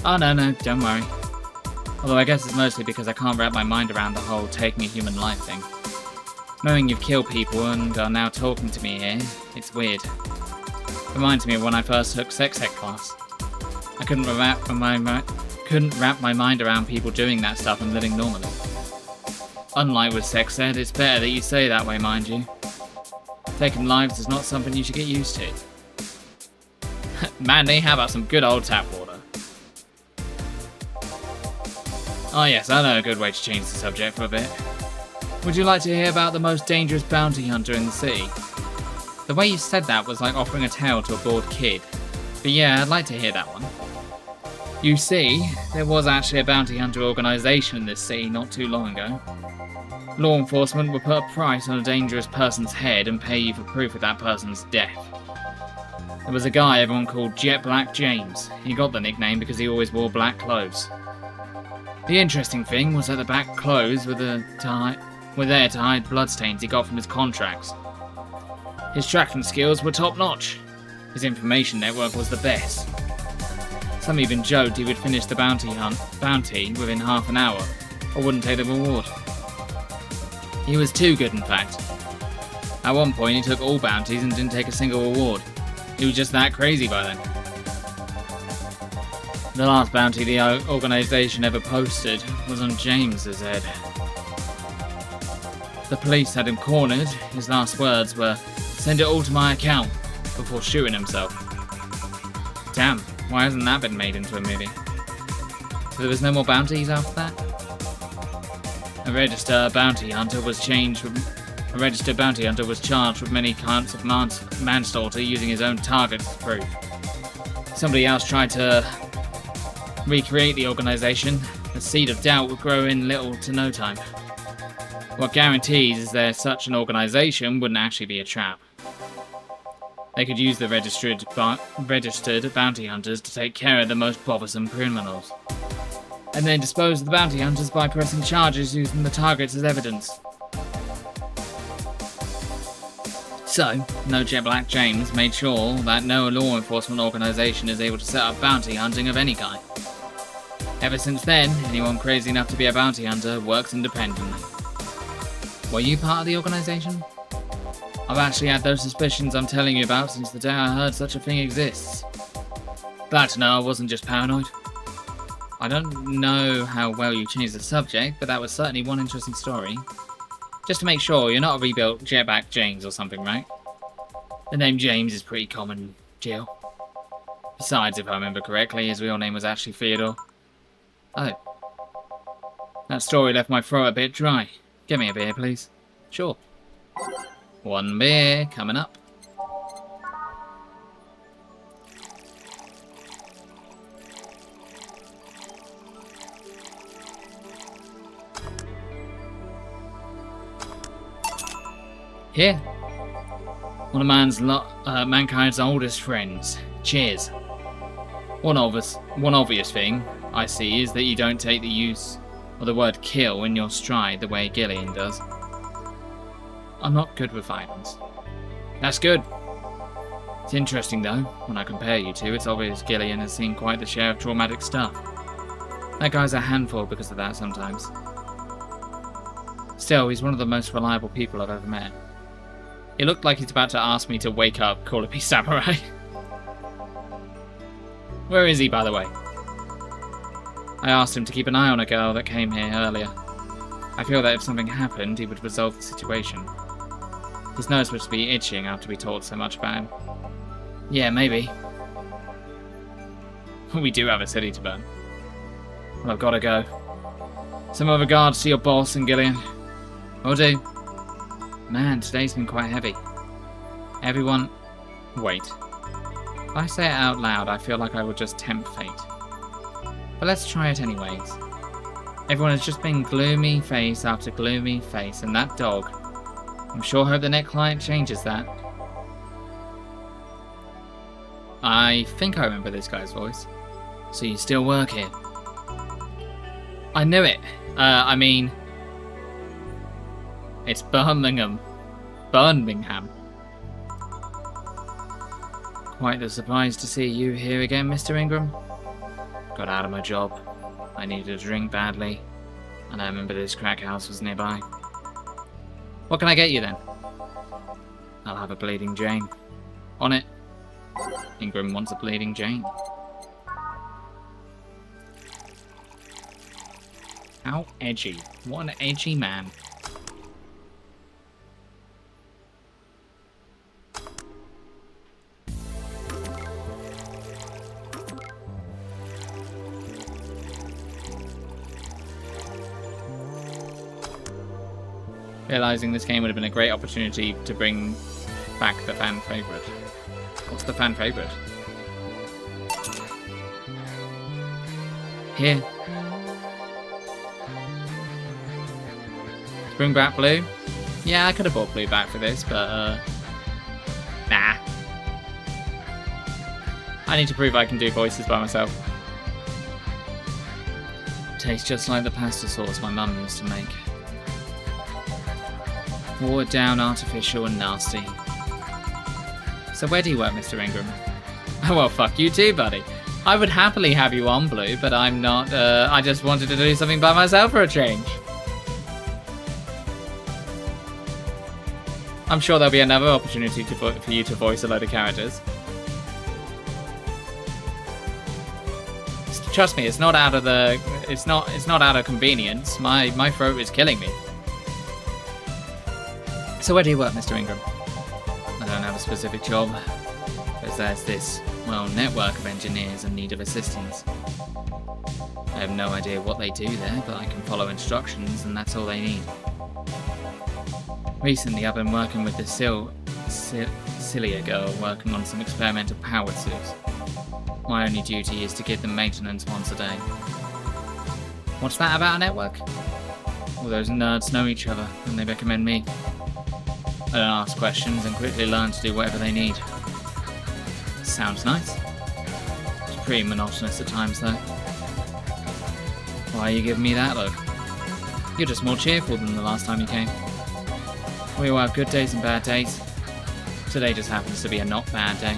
Oh, no, don't worry. Although I guess it's mostly because I can't wrap my mind around the whole taking a human life thing. Knowing you've killed people and are now talking to me here, it's weird. Reminds me of when I first took sex ed class. I couldn't wrap my mind around people doing that stuff and living normally. Unlike with sex ed, it's better that you say that way, mind you. Taking lives is not something you should get used to. Mandy, how about some good old tap water? Oh yes, I know a good way to change the subject for a bit. Would you like to hear about the most dangerous bounty hunter in the city? The way you said that was like offering a tale to a bored kid. But yeah, I'd like to hear that one. You see, there was actually a bounty hunter organisation in this city not too long ago. Law enforcement would put a price on a dangerous person's head and pay you for proof of that person's death. There was a guy everyone called Jet Black James. He got the nickname because he always wore black clothes. The interesting thing was that the black clothes were there to hide bloodstains he got from his contracts. His tracking skills were top-notch. His information network was the best. Some even joked he would finish the bounty within half an hour, or wouldn't take the reward. He was too good, in fact. At one point, he took all bounties and didn't take a single reward. He was just that crazy by then. The last bounty the organisation ever posted was on James's head. The police had him cornered. His last words were, "Send it all to my account," before shooting himself. Damn, why hasn't that been made into a movie? So there was no more bounties after that? A registered bounty hunter was charged with many counts of manslaughter using his own targets as proof. Somebody else tried to recreate the organisation. The seed of doubt would grow in little to no time. What guarantees is that such an organisation wouldn't actually be a trap. They could use the registered bounty hunters to take care of the most bothersome criminals, and then dispose of the bounty hunters by pressing charges using the targets as evidence. So, no Jet Black James made sure that no law enforcement organisation is able to set up bounty hunting of any kind. Ever since then, anyone crazy enough to be a bounty hunter works independently. Were you part of the organisation? I've actually had those suspicions I'm telling you about since the day I heard such a thing exists. Glad to know I wasn't just paranoid. I don't know how well you changed the subject, but that was certainly one interesting story. Just to make sure, you're not a rebuilt Jetback James or something, right? The name James is pretty common, Jill. Besides, if I remember correctly, his real name was actually Theodore. Oh. That story left my throat a bit dry. Get me a beer, please. Sure. One beer coming up. Here. One of mankind's oldest friends. Cheers. One obvious thing I see is that you don't take the use of the word kill in your stride the way Gillian does. I'm not good with violence. That's good. It's interesting though, when I compare you two, it's obvious Gillian has seen quite the share of traumatic stuff. That guy's a handful because of that sometimes. Still, he's one of the most reliable people I've ever met. He looked like he's about to ask me to wake up, call up his samurai. Where is he, by the way? I asked him to keep an eye on a girl that came here earlier. I feel that if something happened, he would resolve the situation. His nose was to be itching after we talked so much about him. Yeah, maybe. We do have a city to burn. Well, I've got to go. Some other regards to your boss and Gillian. Will do. Man, today's been quite heavy. Everyone... Wait. If I say it out loud, I feel like I would just tempt fate. But let's try it anyways. Everyone has just been gloomy face after gloomy face, and that dog. I'm sure hope the next client changes that. I think I remember this guy's voice. So you still work here? I knew it. I mean... It's Birmingham. Birmingham. Quite the surprise to see you here again, Mr. Ingram. Got out of my job. I needed a drink badly, and I remember this crack house was nearby. What can I get you then? I'll have a Bleeding Jane. On it. Ingram wants a Bleeding Jane. How edgy. What an edgy man. Realising this game would have been a great opportunity to bring back the fan favourite. What's the fan favourite? Here. Bring back Blue? Yeah, I could have brought Blue back for this, but, nah. I need to prove I can do voices by myself. Tastes just like the pasta sauce my mum used to make. Watered down, artificial, and nasty. So where do you work, Mr. Ingram? Oh, well, fuck you too, buddy. I would happily have you on Blue, but I'm not, I just wanted to do something by myself for a change. I'm sure there'll be another opportunity for you to voice a load of characters. Trust me, it's not out of the, it's not out of convenience. My throat is killing me. So where do you work, Mr. Ingram? I don't have a specific job, because there's this, well, network of engineers in need of assistance. I have no idea what they do there, but I can follow instructions, and that's all they need. Recently, I've been working with this Cilia girl working on some experimental power suits. My only duty is to give them maintenance once a day. What's that about a network? All those nerds know each other, and they recommend me. I don't ask questions and quickly learn to do whatever they need. Sounds nice. It's pretty monotonous at times, though. Why are you giving me that look? You're just more cheerful than the last time you came. We all have good days and bad days. Today just happens to be a not bad day.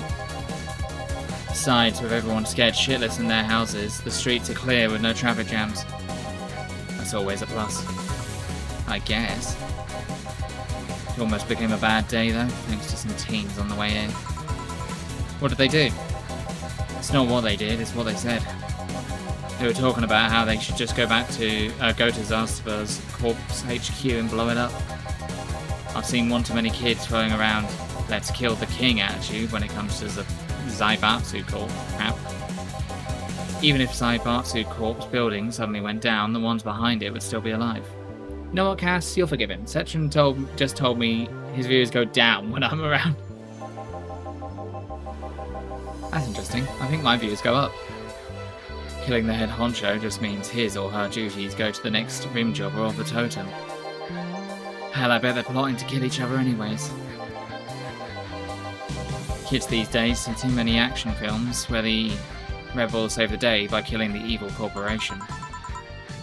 Besides, with everyone scared shitless in their houses, the streets are clear with no traffic jams. That's always a plus. I guess. It almost became a bad day though, thanks to some teens on the way in. What did they do? It's not what they did, it's what they said. They were talking about how they should just go to Zarstaber's Corpse HQ and blow it up. I've seen one too many kids throwing around "let's kill the king" attitude when it comes to the Zaibatsu Corp crap. Even if Zaibatsu Corp's building suddenly went down, the ones behind it would still be alive. You know what, Cass? You'll forgive him. Setron just told me his views go down when I'm around. That's interesting. I think my views go up. Killing the head honcho just means his or her duties go to the next rim jobber of the totem. Hell, I bet they're plotting to kill each other anyways. Kids these days see too many action films where the rebels save the day by killing the evil corporation.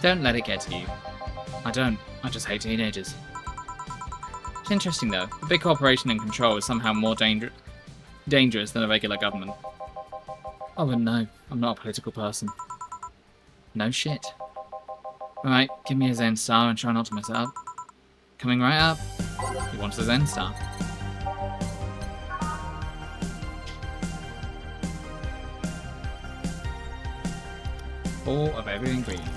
Don't let it get to you. I don't. I just hate teenagers. It's interesting though. A big corporation in control is somehow more dangerous than a regular government. I wouldn't know. I'm not a political person. No shit. Alright, give me a Zen Star and try not to mess it up. Coming right up. He wants a Zen Star. All of every ingredients.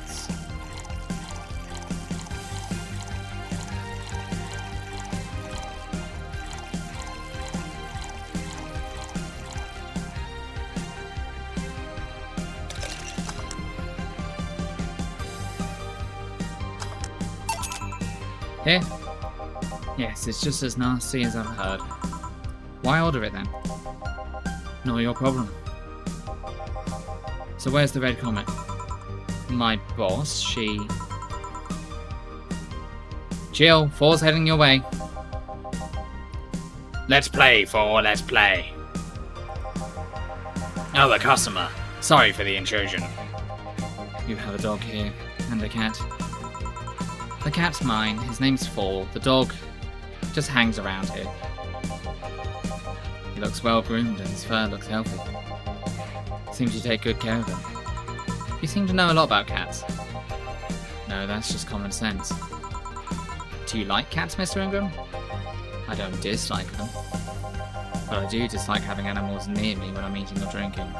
Here? Yes, it's just as nasty as I've heard. Why order it then? Not your problem. So where's the Red Comet? My boss, she... Jill, 4's heading your way. Let's play, 4, let's play. Oh, the customer. Sorry for the intrusion. You have a dog here, and a cat. The cat's mine, his name's 4. The dog just hangs around here. He looks well groomed and his fur looks healthy. Seems you take good care of him. You seem to know a lot about cats. No, that's just common sense. Do you like cats, Mr. Ingram? I don't dislike them. But I do dislike having animals near me when I'm eating or drinking.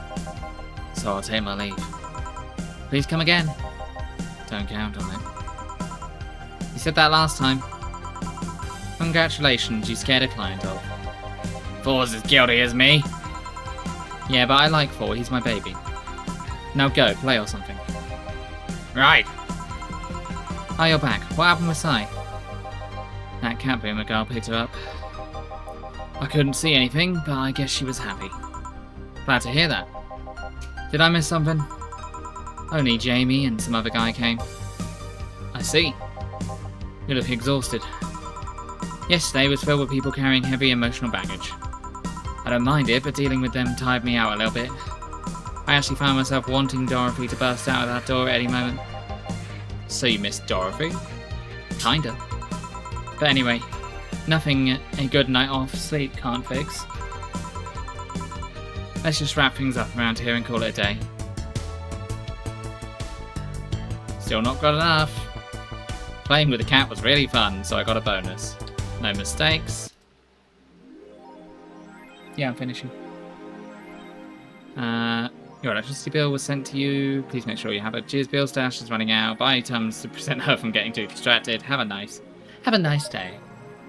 So I'll take my leave. Please come again. Don't count on it. You said that last time. Congratulations, you scared a client off. 4's as guilty as me. Yeah, but I like 4, he's my baby. Now go, play or something. Right. Oh, you're back. What happened with Sai? That cat boomer girl picked her up. I couldn't see anything, but I guess she was happy. Glad to hear that. Did I miss something? Only Jamie and some other guy came. I see. You look exhausted. Yesterday was filled with people carrying heavy emotional baggage. I don't mind it, but dealing with them tired me out a little bit. I actually found myself wanting Dorothy to burst out of that door at any moment. So you missed Dorothy? Kinda. But anyway, nothing a good night off sleep can't fix. Let's just wrap things up around here and call it a day. Still not got enough. Playing with the cat was really fun, so I got a bonus. No mistakes. Yeah, I'm finishing. Your electricity bill was sent to you. Please make sure you have a Cheers bill stash is running out. Buy items to prevent her from getting too distracted. Have a nice day.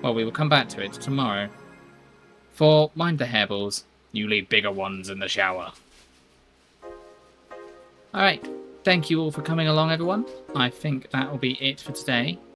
Well, we will come back to it tomorrow. For mind the hairballs. You leave bigger ones in the shower. Alright. Thank you all for coming along, everyone. I think that will be it for today.